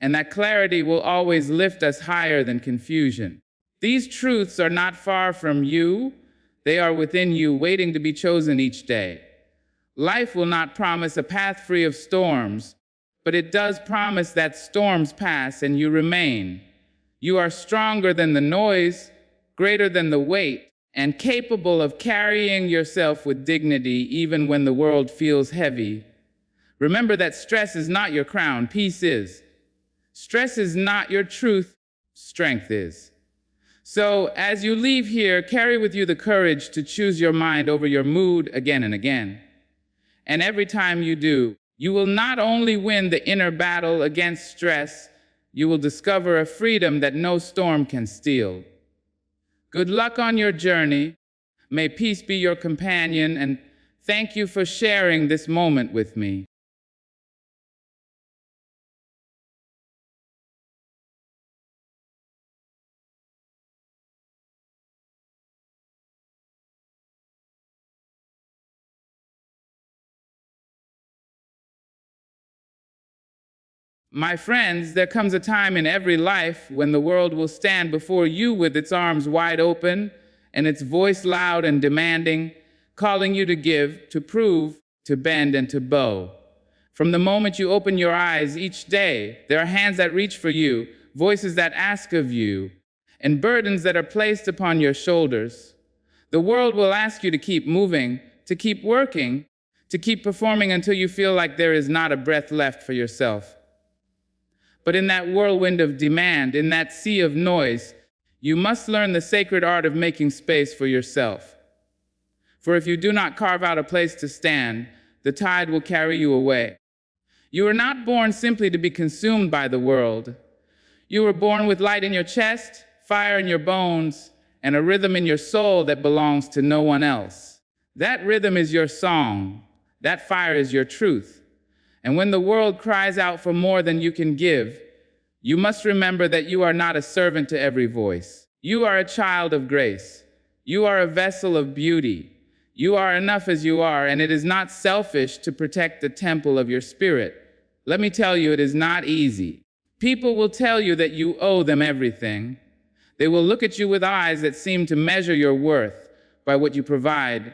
and that clarity will always lift us higher than confusion. These truths are not far from you. They are within you, waiting to be chosen each day. Life will not promise a path free of storms, but it does promise that storms pass and you remain. You are stronger than the noise, greater than the weight, and capable of carrying yourself with dignity even when the world feels heavy. Remember that stress is not your crown, peace is. Stress is not your truth, strength is. So as you leave here, carry with you the courage to choose your mind over your mood again and again. And every time you do, you will not only win the inner battle against stress, you will discover a freedom that no storm can steal. Good luck on your journey. May peace be your companion, and thank you for sharing this moment with me. My friends, there comes a time in every life when the world will stand before you with its arms wide open and its voice loud and demanding, calling you to give, to prove, to bend, and to bow. From the moment you open your eyes each day, there are hands that reach for you, voices that ask of you, and burdens that are placed upon your shoulders. The world will ask you to keep moving, to keep working, to keep performing until you feel like there is not a breath left for yourself. But in that whirlwind of demand, in that sea of noise, you must learn the sacred art of making space for yourself. For if you do not carve out a place to stand, the tide will carry you away. You were not born simply to be consumed by the world. You were born with light in your chest, fire in your bones, and a rhythm in your soul that belongs to no one else. That rhythm is your song. That fire is your truth. And when the world cries out for more than you can give, you must remember that you are not a servant to every voice. You are a child of grace. You are a vessel of beauty. You are enough as you are, and it is not selfish to protect the temple of your spirit. Let me tell you, it is not easy. People will tell you that you owe them everything. They will look at you with eyes that seem to measure your worth by what you provide,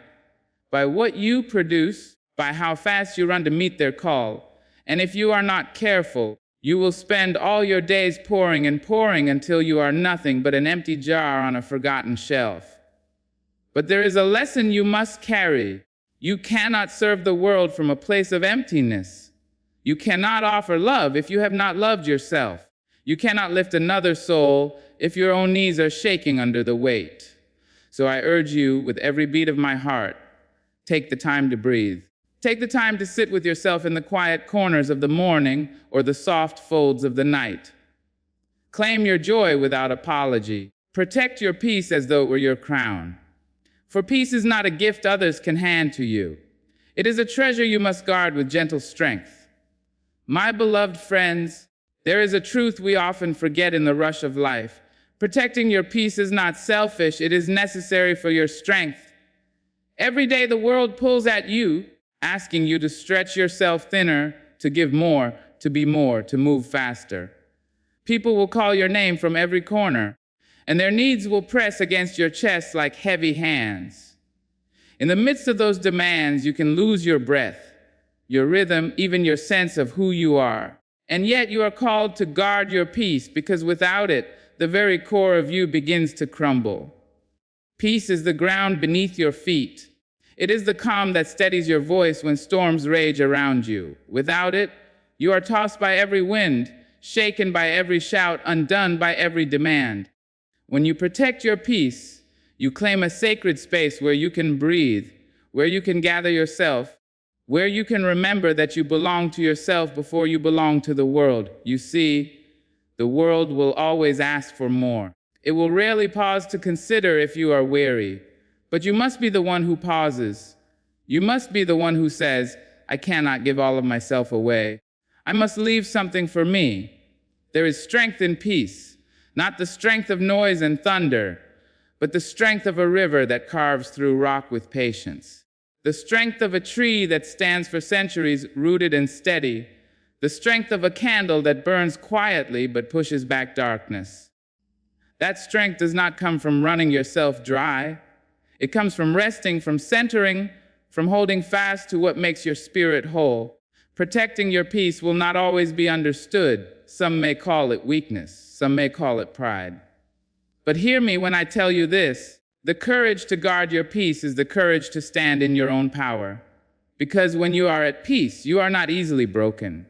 by what you produce, by how fast you run to meet their call. And if you are not careful, you will spend all your days pouring and pouring until you are nothing but an empty jar on a forgotten shelf. But there is a lesson you must carry. You cannot serve the world from a place of emptiness. You cannot offer love if you have not loved yourself. You cannot lift another soul if your own knees are shaking under the weight. So I urge you, with every beat of my heart, take the time to breathe. Take the time to sit with yourself in the quiet corners of the morning or the soft folds of the night. Claim your joy without apology. Protect your peace as though it were your crown. For peace is not a gift others can hand to you. It is a treasure you must guard with gentle strength. My beloved friends, there is a truth we often forget in the rush of life. Protecting your peace is not selfish, it is necessary for your strength. Every day the world pulls at you, asking you to stretch yourself thinner, to give more, to be more, to move faster. People will call your name from every corner, and their needs will press against your chest like heavy hands. In the midst of those demands, you can lose your breath, your rhythm, even your sense of who you are. And yet you are called to guard your peace, because without it, the very core of you begins to crumble. Peace is the ground beneath your feet. It is the calm that steadies your voice when storms rage around you. Without it, you are tossed by every wind, shaken by every shout, undone by every demand. When you protect your peace, you claim a sacred space where you can breathe, where you can gather yourself, where you can remember that you belong to yourself before you belong to the world. You see, the world will always ask for more. It will rarely pause to consider if you are weary. But you must be the one who pauses. You must be the one who says, I cannot give all of myself away. I must leave something for me. There is strength in peace, not the strength of noise and thunder, but the strength of a river that carves through rock with patience. The strength of a tree that stands for centuries rooted and steady. The strength of a candle that burns quietly but pushes back darkness. That strength does not come from running yourself dry. It comes from resting, from centering, from holding fast to what makes your spirit whole. Protecting your peace will not always be understood. Some may call it weakness. Some may call it pride. But hear me when I tell you this. The courage to guard your peace is the courage to stand in your own power. Because when you are at peace, you are not easily broken.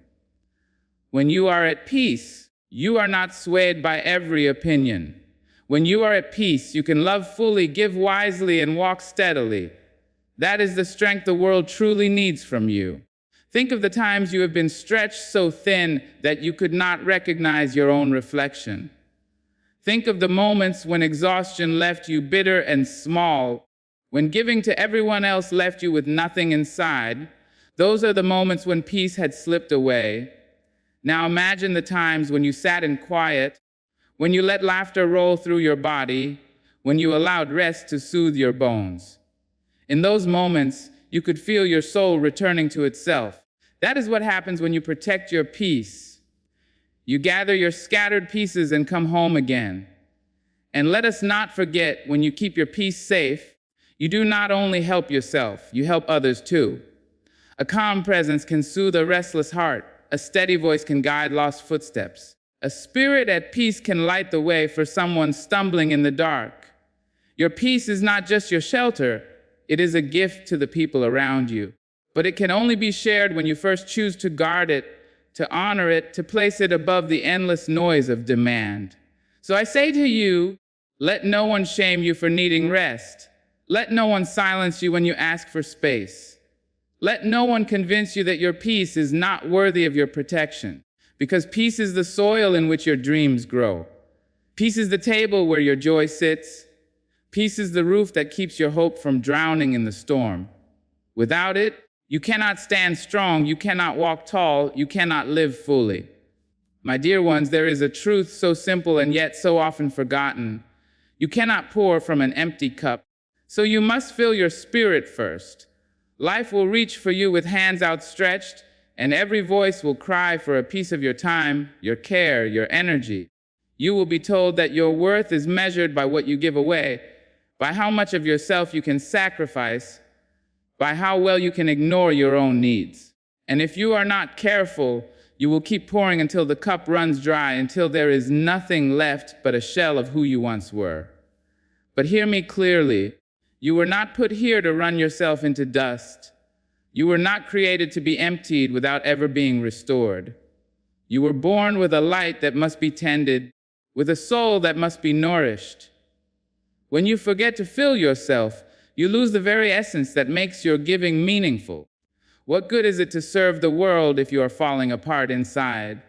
When you are at peace, you are not swayed by every opinion. When you are at peace, you can love fully, give wisely, and walk steadily. That is the strength the world truly needs from you. Think of the times you have been stretched so thin that you could not recognize your own reflection. Think of the moments when exhaustion left you bitter and small, when giving to everyone else left you with nothing inside. Those are the moments when peace had slipped away. Now imagine the times when you sat in quiet, when you let laughter roll through your body, when you allowed rest to soothe your bones. In those moments, you could feel your soul returning to itself. That is what happens when you protect your peace. You gather your scattered pieces and come home again. And let us not forget, when you keep your peace safe, you do not only help yourself, you help others too. A calm presence can soothe a restless heart. A steady voice can guide lost footsteps. A spirit at peace can light the way for someone stumbling in the dark. Your peace is not just your shelter, it is a gift to the people around you. But it can only be shared when you first choose to guard it, to honor it, to place it above the endless noise of demand. So I say to you, let no one shame you for needing rest. Let no one silence you when you ask for space. Let no one convince you that your peace is not worthy of your protection, because peace is the soil in which your dreams grow. Peace is the table where your joy sits. Peace is the roof that keeps your hope from drowning in the storm. Without it, you cannot stand strong, you cannot walk tall, you cannot live fully. My dear ones, there is a truth so simple and yet so often forgotten. You cannot pour from an empty cup, so you must fill your spirit first. Life will reach for you with hands outstretched, and every voice will cry for a piece of your time, your care, your energy. You will be told that your worth is measured by what you give away, by how much of yourself you can sacrifice, by how well you can ignore your own needs. And if you are not careful, you will keep pouring until the cup runs dry, until there is nothing left but a shell of who you once were. But hear me clearly. You were not put here to run yourself into dust. You were not created to be emptied without ever being restored. You were born with a light that must be tended, with a soul that must be nourished. When you forget to fill yourself, you lose the very essence that makes your giving meaningful. What good is it to serve the world if you are falling apart inside?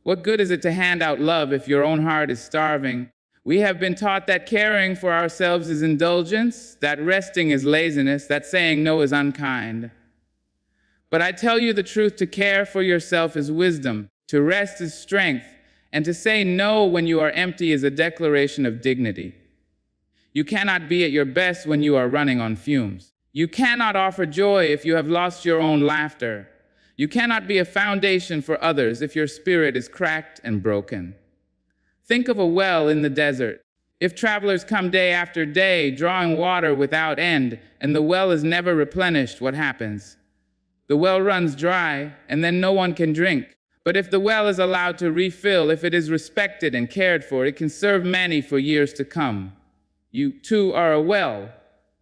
What good is it to hand out love if your own heart is starving? We have been taught that caring for ourselves is indulgence, that resting is laziness, that saying no is unkind. But I tell you the truth, to care for yourself is wisdom, to rest is strength, and to say no when you are empty is a declaration of dignity. You cannot be at your best when you are running on fumes. You cannot offer joy if you have lost your own laughter. You cannot be a foundation for others if your spirit is cracked and broken. Think of a well in the desert. If travelers come day after day, drawing water without end, and the well is never replenished, what happens? The well runs dry, and then no one can drink. But if the well is allowed to refill, if it is respected and cared for, it can serve many for years to come. You too are a well.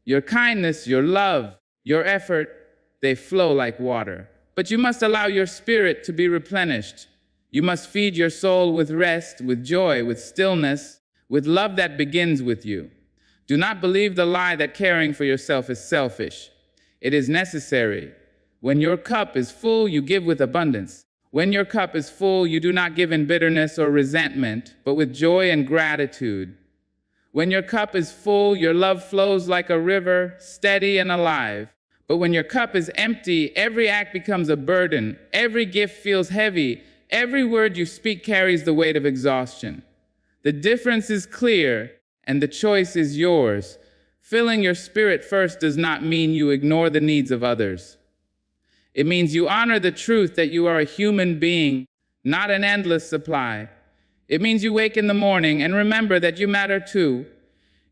Your kindness, your love, your effort, they flow like water. But you must allow your spirit to be replenished. You must feed your soul with rest, with joy, with stillness, with love that begins with you. Do not believe the lie that caring for yourself is selfish. It is necessary. When your cup is full, you give with abundance. When your cup is full, you do not give in bitterness or resentment, but with joy and gratitude. When your cup is full, your love flows like a river, steady and alive. But when your cup is empty, every act becomes a burden. Every gift feels heavy. Every word you speak carries the weight of exhaustion. The difference is clear, and the choice is yours. Filling your spirit first does not mean you ignore the needs of others. It means you honor the truth that you are a human being, not an endless supply. It means you wake in the morning and remember that you matter too.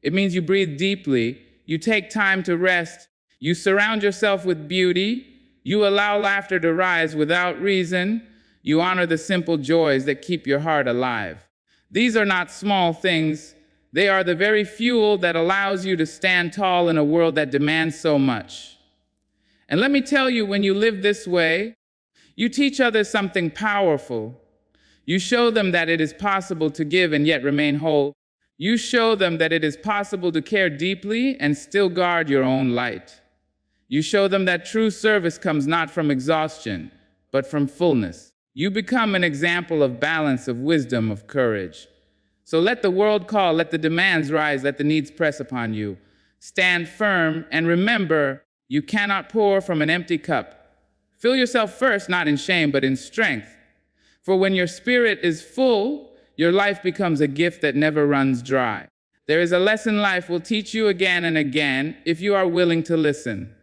It means you breathe deeply, you take time to rest, you surround yourself with beauty, you allow laughter to rise without reason, you honor the simple joys that keep your heart alive. These are not small things. They are the very fuel that allows you to stand tall in a world that demands so much. And let me tell you, when you live this way, you teach others something powerful. You show them that it is possible to give and yet remain whole. You show them that it is possible to care deeply and still guard your own light. You show them that true service comes not from exhaustion, but from fullness. You become an example of balance, of wisdom, of courage. So let the world call, let the demands rise, let the needs press upon you. Stand firm and remember, you cannot pour from an empty cup. Fill yourself first, not in shame, but in strength. For when your spirit is full, your life becomes a gift that never runs dry. There is a lesson life will teach you again and again if you are willing to listen.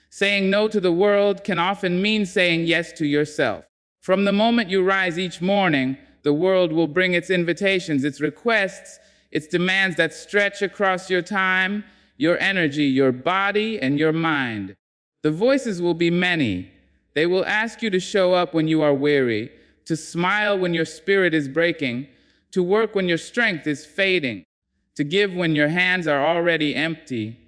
Saying no to the world can often mean saying yes to yourself. From the moment you rise each morning, the world will bring its invitations, its requests, its demands that stretch across your time, your energy, your body, and your mind. The voices will be many. They will ask you to show up when you are weary, to smile when your spirit is breaking, to work when your strength is fading, to give when your hands are already empty.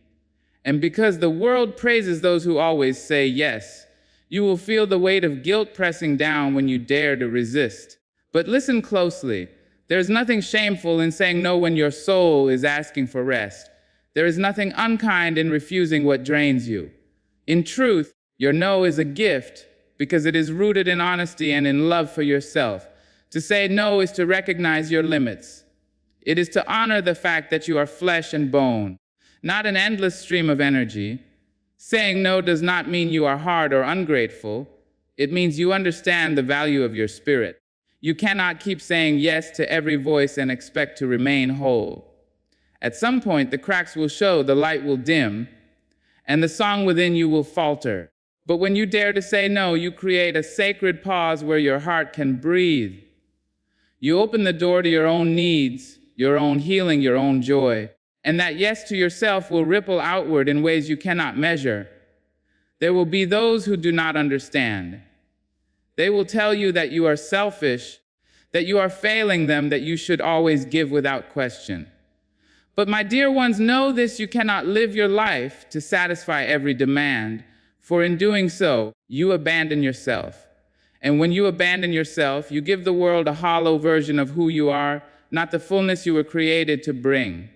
And because the world praises those who always say yes, you will feel the weight of guilt pressing down when you dare to resist. But listen closely. There's nothing shameful in saying no when your soul is asking for rest. There is nothing unkind in refusing what drains you. In truth, your no is a gift because it is rooted in honesty and in love for yourself. To say no is to recognize your limits. It is to honor the fact that you are flesh and bone, not an endless stream of energy. Saying no does not mean you are hard or ungrateful. It means you understand the value of your spirit. You cannot keep saying yes to every voice and expect to remain whole. At some point, the cracks will show, the light will dim, and the song within you will falter. But when you dare to say no, you create a sacred pause where your heart can breathe. You open the door to your own needs, your own healing, your own joy. And that yes to yourself will ripple outward in ways you cannot measure. There will be those who do not understand. They will tell you that you are selfish, that you are failing them, that you should always give without question. But my dear ones, know this: you cannot live your life to satisfy every demand, for in doing so, you abandon yourself. And when you abandon yourself, you give the world a hollow version of who you are, not the fullness you were created to bring.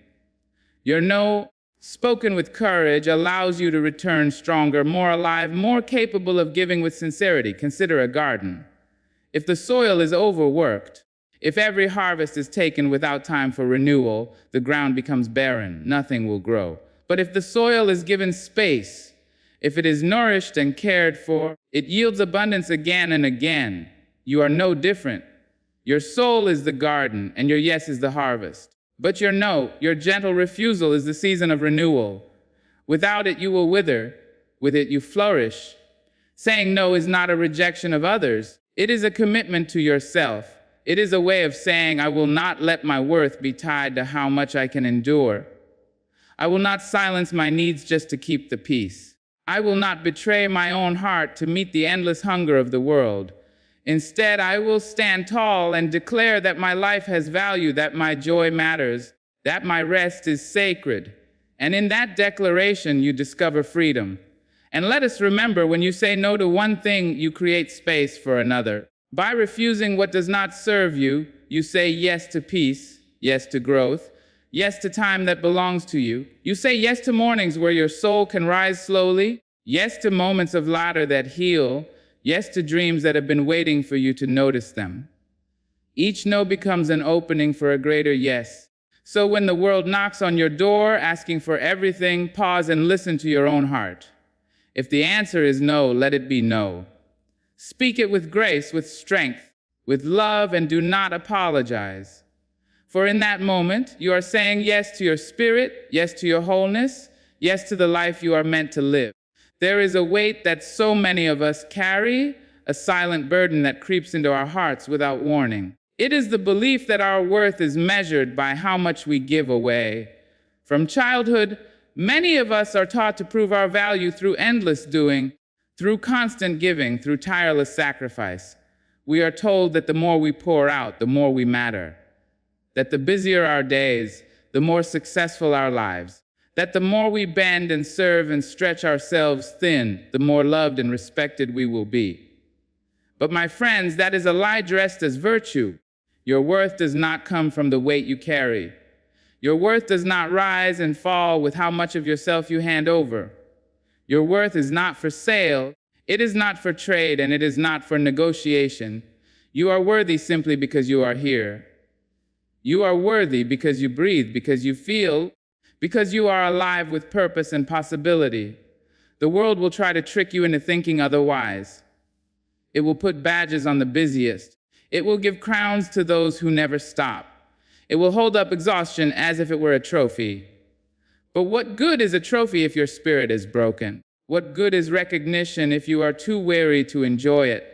Your no, spoken with courage, allows you to return stronger, more alive, more capable of giving with sincerity. Consider a garden. If the soil is overworked, if every harvest is taken without time for renewal, the ground becomes barren, nothing will grow. But if the soil is given space, if it is nourished and cared for, it yields abundance again and again. You are no different. Your soul is the garden, and your yes is the harvest. But your no, your gentle refusal, is the season of renewal. Without it, you will wither. With it, you flourish. Saying no is not a rejection of others. It is a commitment to yourself. It is a way of saying, I will not let my worth be tied to how much I can endure. I will not silence my needs just to keep the peace. I will not betray my own heart to meet the endless hunger of the world. Instead, I will stand tall and declare that my life has value, that my joy matters, that my rest is sacred. And in that declaration, you discover freedom. And let us remember, when you say no to one thing, you create space for another. By refusing what does not serve you, you say yes to peace, yes to growth, yes to time that belongs to you. You say yes to mornings where your soul can rise slowly, yes to moments of laughter that heal, yes to dreams that have been waiting for you to notice them. Each no becomes an opening for a greater yes. So when the world knocks on your door asking for everything, pause and listen to your own heart. If the answer is no, let it be no. Speak it with grace, with strength, with love, and do not apologize. For in that moment, you are saying yes to your spirit, yes to your wholeness, yes to the life you are meant to live. There is a weight that so many of us carry, a silent burden that creeps into our hearts without warning. It is the belief that our worth is measured by how much we give away. From childhood, many of us are taught to prove our value through endless doing, through constant giving, through tireless sacrifice. We are told that the more we pour out, the more we matter. That the busier our days, the more successful our lives. That the more we bend and serve and stretch ourselves thin, the more loved and respected we will be. But my friends, that is a lie dressed as virtue. Your worth does not come from the weight you carry. Your worth does not rise and fall with how much of yourself you hand over. Your worth is not for sale, it is not for trade, and it is not for negotiation. You are worthy simply because you are here. You are worthy because you breathe, because you feel, because you are alive with purpose and possibility. The world will try to trick you into thinking otherwise. It will put badges on the busiest. It will give crowns to those who never stop. It will hold up exhaustion as if it were a trophy. But what good is a trophy if your spirit is broken? What good is recognition if you are too weary to enjoy it?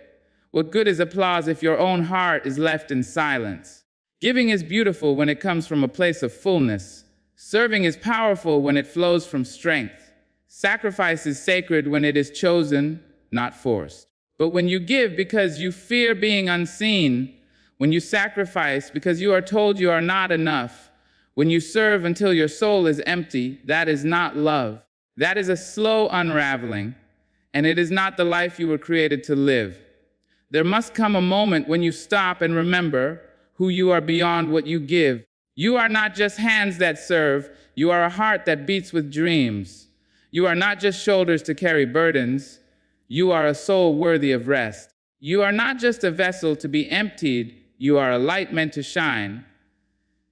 What good is applause if your own heart is left in silence? Giving is beautiful when it comes from a place of fullness. Serving is powerful when it flows from strength. Sacrifice is sacred when it is chosen, not forced. But when you give because you fear being unseen, when you sacrifice because you are told you are not enough, when you serve until your soul is empty, that is not love. That is a slow unraveling, and it is not the life you were created to live. There must come a moment when you stop and remember who you are beyond what you give. You are not just hands that serve, you are a heart that beats with dreams. You are not just shoulders to carry burdens, you are a soul worthy of rest. You are not just a vessel to be emptied, you are a light meant to shine.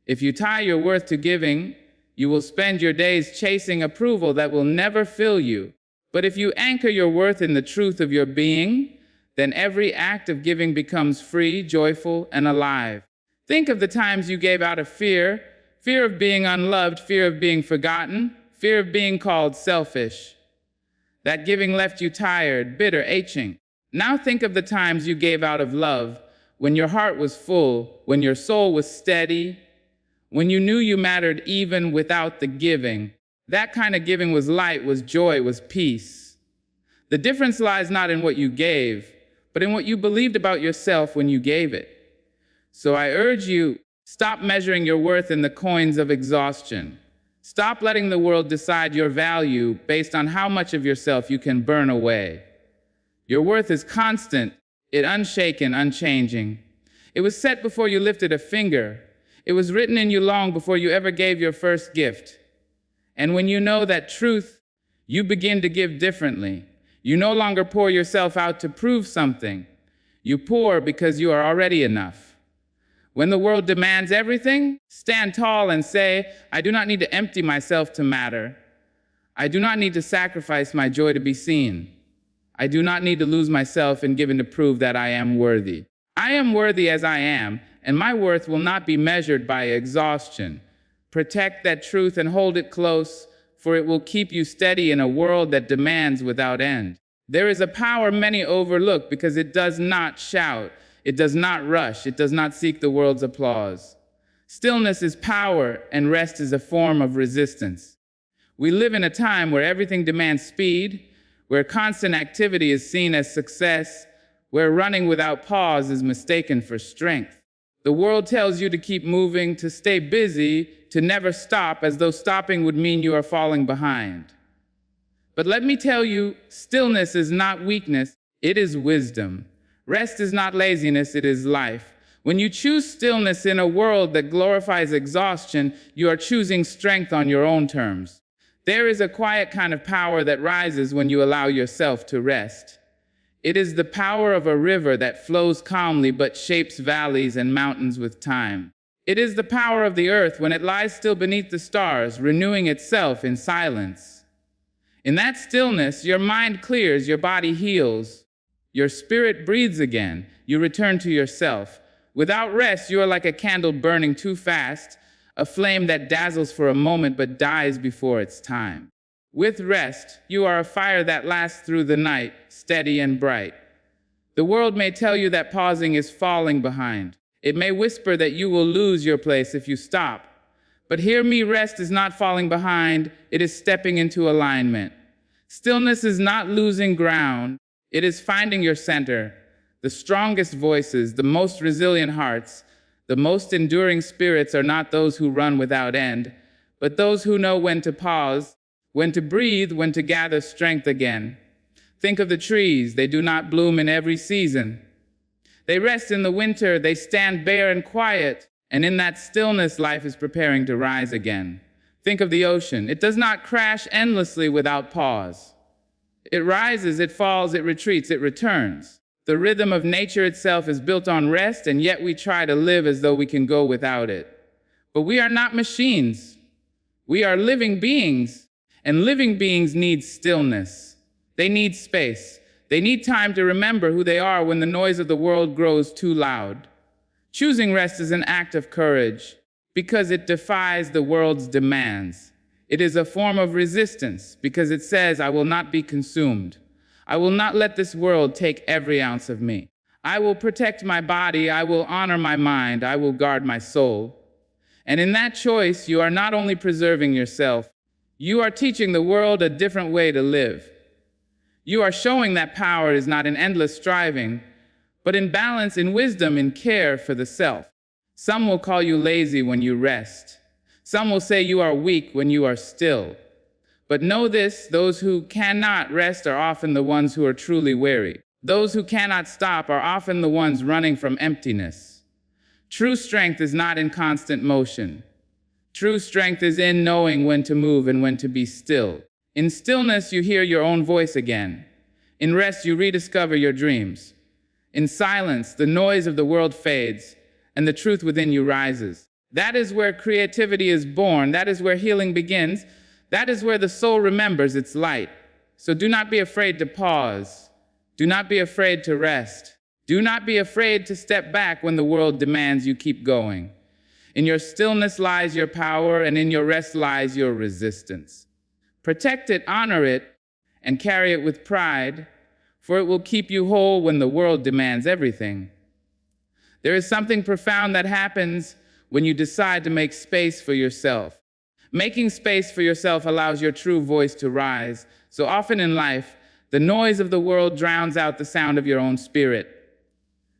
If you tie your worth to giving, you will spend your days chasing approval that will never fill you. But if you anchor your worth in the truth of your being, then every act of giving becomes free, joyful, and alive. Think of the times you gave out of fear, fear of being unloved, fear of being forgotten, fear of being called selfish. That giving left you tired, bitter, aching. Now think of the times you gave out of love, when your heart was full, when your soul was steady, when you knew you mattered even without the giving. That kind of giving was light, was joy, was peace. The difference lies not in what you gave, but in what you believed about yourself when you gave it. So I urge you, stop measuring your worth in the coins of exhaustion. Stop letting the world decide your value based on how much of yourself you can burn away. Your worth is constant, it unshaken, unchanging. It was set before you lifted a finger. It was written in you long before you ever gave your first gift. And when you know that truth, you begin to give differently. You no longer pour yourself out to prove something. You pour because you are already enough. When the world demands everything, stand tall and say, I do not need to empty myself to matter. I do not need to sacrifice my joy to be seen. I do not need to lose myself in giving to prove that I am worthy. I am worthy as I am, and my worth will not be measured by exhaustion. Protect that truth and hold it close, for it will keep you steady in a world that demands without end. There is a power many overlook because it does not shout, it does not rush, it does not seek the world's applause. Stillness is power, and rest is a form of resistance. We live in a time where everything demands speed, where constant activity is seen as success, where running without pause is mistaken for strength. The world tells you to keep moving, to stay busy, to never stop, as though stopping would mean you are falling behind. But let me tell you, stillness is not weakness, it is wisdom. Rest is not laziness, it is life. When you choose stillness in a world that glorifies exhaustion, you are choosing strength on your own terms. There is a quiet kind of power that rises when you allow yourself to rest. It is the power of a river that flows calmly but shapes valleys and mountains with time. It is the power of the earth when it lies still beneath the stars, renewing itself in silence. In that stillness, your mind clears, your body heals, your spirit breathes again, you return to yourself. Without rest, you are like a candle burning too fast, a flame that dazzles for a moment but dies before its time. With rest, you are a fire that lasts through the night, steady and bright. The world may tell you that pausing is falling behind. It may whisper that you will lose your place if you stop. But hear me, rest is not falling behind, it is stepping into alignment. Stillness is not losing ground, it is finding your center. The strongest voices, the most resilient hearts, the most enduring spirits are not those who run without end, but those who know when to pause, when to breathe, when to gather strength again. Think of the trees, they do not bloom in every season. They rest in the winter, they stand bare and quiet, and in that stillness life is preparing to rise again. Think of the ocean, it does not crash endlessly without pause. It rises, it falls, it retreats, it returns. The rhythm of nature itself is built on rest, and yet we try to live as though we can go without it. But we are not machines. We are living beings. And living beings need stillness. They need space. They need time to remember who they are when the noise of the world grows too loud. Choosing rest is an act of courage because it defies the world's demands. It is a form of resistance because it says, I will not be consumed. I will not let this world take every ounce of me. I will protect my body. I will honor my mind. I will guard my soul. And in that choice, you are not only preserving yourself, you are teaching the world a different way to live. You are showing that power is not in endless striving, but in balance, in wisdom, in care for the self. Some will call you lazy when you rest. Some will say you are weak when you are still. But know this, those who cannot rest are often the ones who are truly weary. Those who cannot stop are often the ones running from emptiness. True strength is not in constant motion. True strength is in knowing when to move and when to be still. In stillness, you hear your own voice again. In rest, you rediscover your dreams. In silence, the noise of the world fades, and the truth within you rises. That is where creativity is born. That is where healing begins. That is where the soul remembers its light. So do not be afraid to pause. Do not be afraid to rest. Do not be afraid to step back when the world demands you keep going. In your stillness lies your power, and in your rest lies your resistance. Protect it, honor it, and carry it with pride, for it will keep you whole when the world demands everything. There is something profound that happens when you decide to make space for yourself. Making space for yourself allows your true voice to rise. So often in life, the noise of the world drowns out the sound of your own spirit.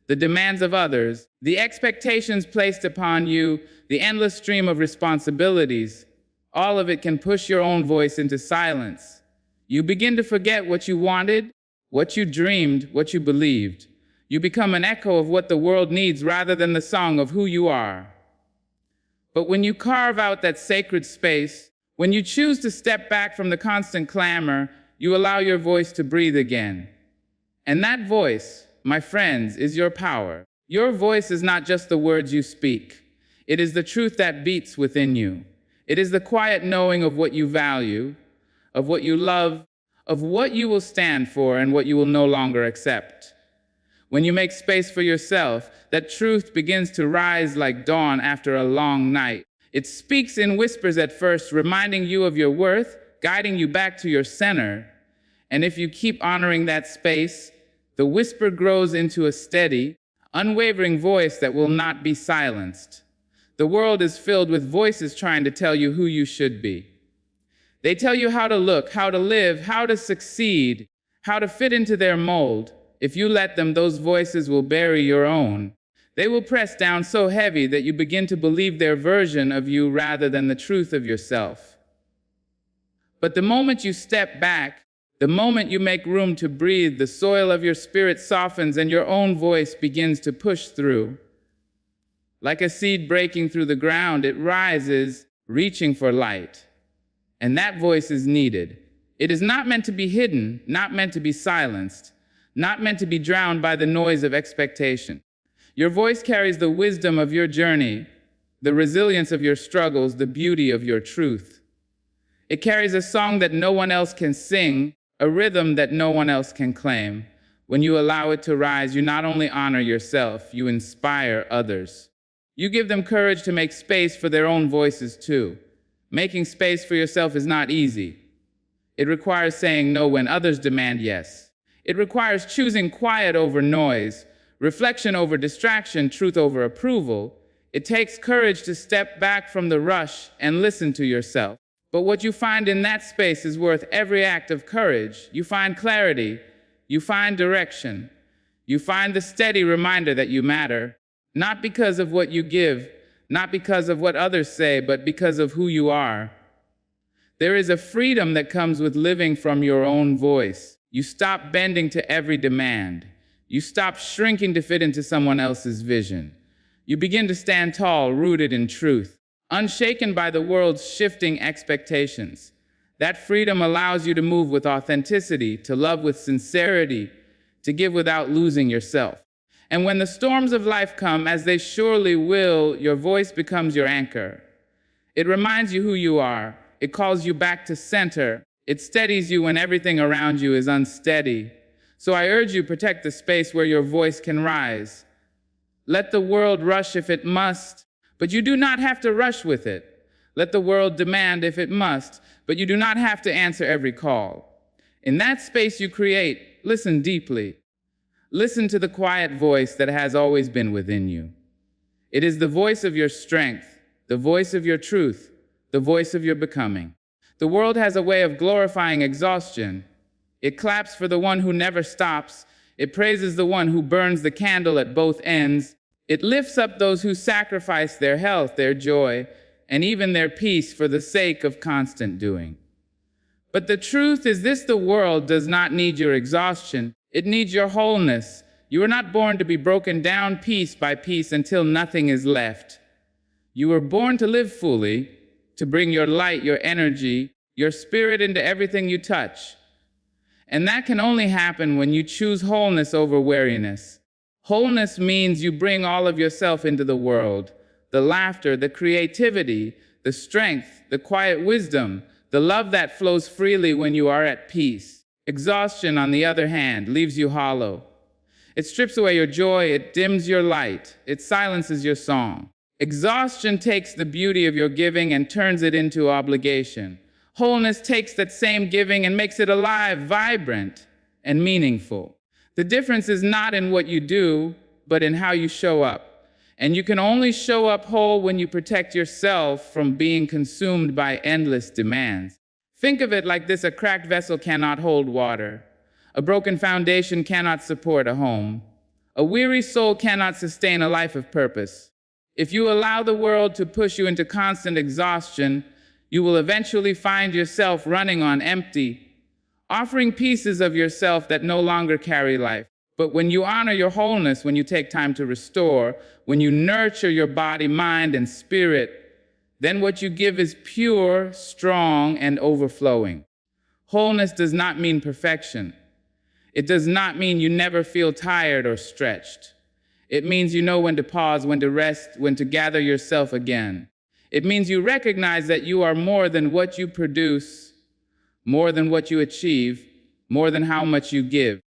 The demands of others, the expectations placed upon you, the endless stream of responsibilities, all of it can push your own voice into silence. You begin to forget what you wanted, what you dreamed, what you believed. You become an echo of what the world needs rather than the song of who you are. But when you carve out that sacred space, when you choose to step back from the constant clamor, you allow your voice to breathe again. And that voice, my friends, is your power. Your voice is not just the words you speak. It is the truth that beats within you. It is the quiet knowing of what you value, of what you love, of what you will stand for and what you will no longer accept. When you make space for yourself, that truth begins to rise like dawn after a long night. It speaks in whispers at first, reminding you of your worth, guiding you back to your center. And if you keep honoring that space, the whisper grows into a steady, unwavering voice that will not be silenced. The world is filled with voices trying to tell you who you should be. They tell you how to look, how to live, how to succeed, how to fit into their mold. If you let them, those voices will bury your own. They will press down so heavy that you begin to believe their version of you rather than the truth of yourself. But the moment you step back, the moment you make room to breathe, the soil of your spirit softens and your own voice begins to push through. Like a seed breaking through the ground, it rises, reaching for light. And that voice is needed. It is not meant to be hidden, not meant to be silenced, not meant to be drowned by the noise of expectation. Your voice carries the wisdom of your journey, the resilience of your struggles, the beauty of your truth. It carries a song that no one else can sing, a rhythm that no one else can claim. When you allow it to rise, you not only honor yourself, you inspire others. You give them courage to make space for their own voices too. Making space for yourself is not easy. It requires saying no when others demand yes. It requires choosing quiet over noise, reflection over distraction, truth over approval. It takes courage to step back from the rush and listen to yourself. But what you find in that space is worth every act of courage. You find clarity, you find direction, you find the steady reminder that you matter, not because of what you give, not because of what others say, but because of who you are. There is a freedom that comes with living from your own voice. You stop bending to every demand. You stop shrinking to fit into someone else's vision. You begin to stand tall, rooted in truth, unshaken by the world's shifting expectations. That freedom allows you to move with authenticity, to love with sincerity, to give without losing yourself. And when the storms of life come, as they surely will, your voice becomes your anchor. It reminds you who you are. It calls you back to center. It steadies you when everything around you is unsteady. So I urge you, protect the space where your voice can rise. Let the world rush if it must, but you do not have to rush with it. Let the world demand if it must, but you do not have to answer every call. In that space you create, listen deeply. Listen to the quiet voice that has always been within you. It is the voice of your strength, the voice of your truth, the voice of your becoming. The world has a way of glorifying exhaustion. It claps for the one who never stops. It praises the one who burns the candle at both ends. It lifts up those who sacrifice their health, their joy, and even their peace for the sake of constant doing. But the truth is this: the world does not need your exhaustion. It needs your wholeness. You were not born to be broken down piece by piece until nothing is left. You were born to live fully, to bring your light, your energy, your spirit into everything you touch. And that can only happen when you choose wholeness over weariness. Wholeness means you bring all of yourself into the world: the laughter, the creativity, the strength, the quiet wisdom, the love that flows freely when you are at peace. Exhaustion, on the other hand, leaves you hollow. It strips away your joy, it dims your light, it silences your song. Exhaustion takes the beauty of your giving and turns it into obligation. Wholeness takes that same giving and makes it alive, vibrant, and meaningful. The difference is not in what you do, but in how you show up. And you can only show up whole when you protect yourself from being consumed by endless demands. Think of it like this: a cracked vessel cannot hold water. A broken foundation cannot support a home. A weary soul cannot sustain a life of purpose. If you allow the world to push you into constant exhaustion, you will eventually find yourself running on empty, offering pieces of yourself that no longer carry life. But when you honor your wholeness, when you take time to restore, when you nurture your body, mind, and spirit, then what you give is pure, strong, and overflowing. Wholeness does not mean perfection. It does not mean you never feel tired or stretched. It means you know when to pause, when to rest, when to gather yourself again. It means you recognize that you are more than what you produce, more than what you achieve, more than how much you give.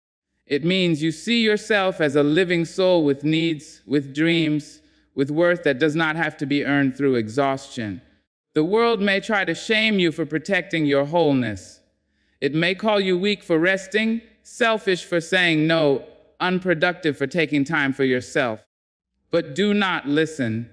It means you see yourself as a living soul with needs, with dreams, with worth that does not have to be earned through exhaustion. The world may try to shame you for protecting your wholeness. It may call you weak for resting, selfish for saying no, unproductive for taking time for yourself. But do not listen.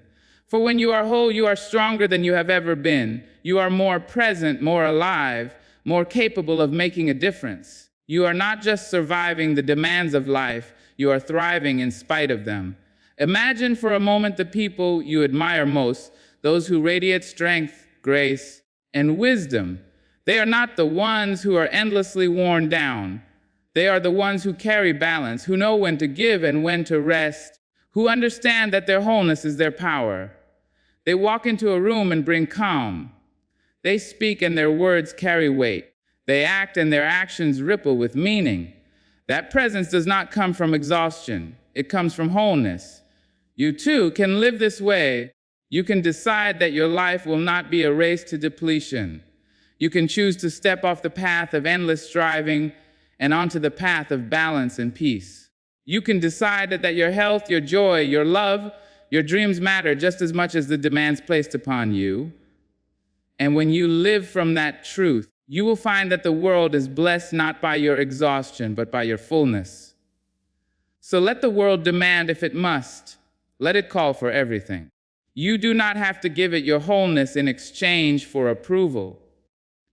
For when you are whole, you are stronger than you have ever been. You are more present, more alive, more capable of making a difference. You are not just surviving the demands of life, you are thriving in spite of them. Imagine for a moment the people you admire most, those who radiate strength, grace, and wisdom. They are not the ones who are endlessly worn down. They are the ones who carry balance, who know when to give and when to rest, who understand that their wholeness is their power. They walk into a room and bring calm. They speak and their words carry weight. They act and their actions ripple with meaning. That presence does not come from exhaustion. It comes from wholeness. You too can live this way. You can decide that your life will not be a race to depletion. You can choose to step off the path of endless striving and onto the path of balance and peace. You can decide that your health, your joy, your love, your dreams matter just as much as the demands placed upon you. And when you live from that truth, you will find that the world is blessed not by your exhaustion, but by your fullness. So let the world demand if it must. Let it call for everything. You do not have to give it your wholeness in exchange for approval.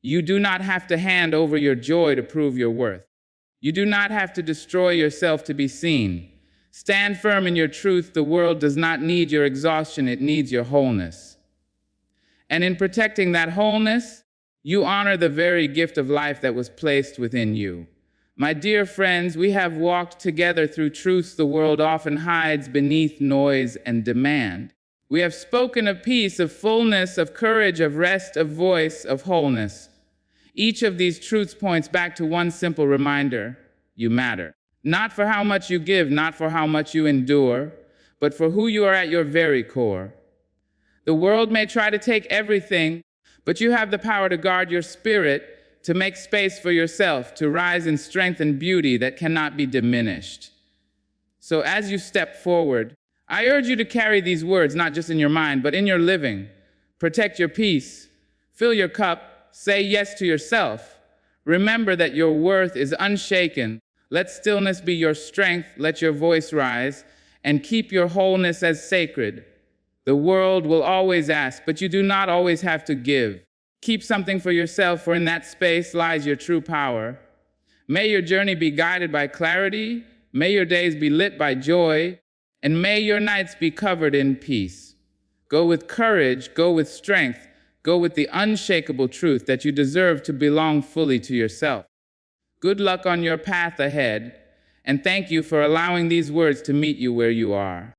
You do not have to hand over your joy to prove your worth. You do not have to destroy yourself to be seen. Stand firm in your truth. The world does not need your exhaustion, it needs your wholeness. And in protecting that wholeness, you honor the very gift of life that was placed within you. My dear friends, we have walked together through truths the world often hides beneath noise and demand. We have spoken of peace, of fullness, of courage, of rest, of voice, of wholeness. Each of these truths points back to one simple reminder: you matter. Not for how much you give, not for how much you endure, but for who you are at your very core. The world may try to take everything, but you have the power to guard your spirit, to make space for yourself, to rise in strength and beauty that cannot be diminished. So as you step forward, I urge you to carry these words not just in your mind, but in your living. Protect your peace. Fill your cup. Say yes to yourself. Remember that your worth is unshaken. Let stillness be your strength. Let your voice rise. And keep your wholeness as sacred. The world will always ask, but you do not always have to give. Keep something for yourself, for in that space lies your true power. May your journey be guided by clarity. May your days be lit by joy. And may your nights be covered in peace. Go with courage, go with strength, go with the unshakable truth that you deserve to belong fully to yourself. Good luck on your path ahead, and thank you for allowing these words to meet you where you are.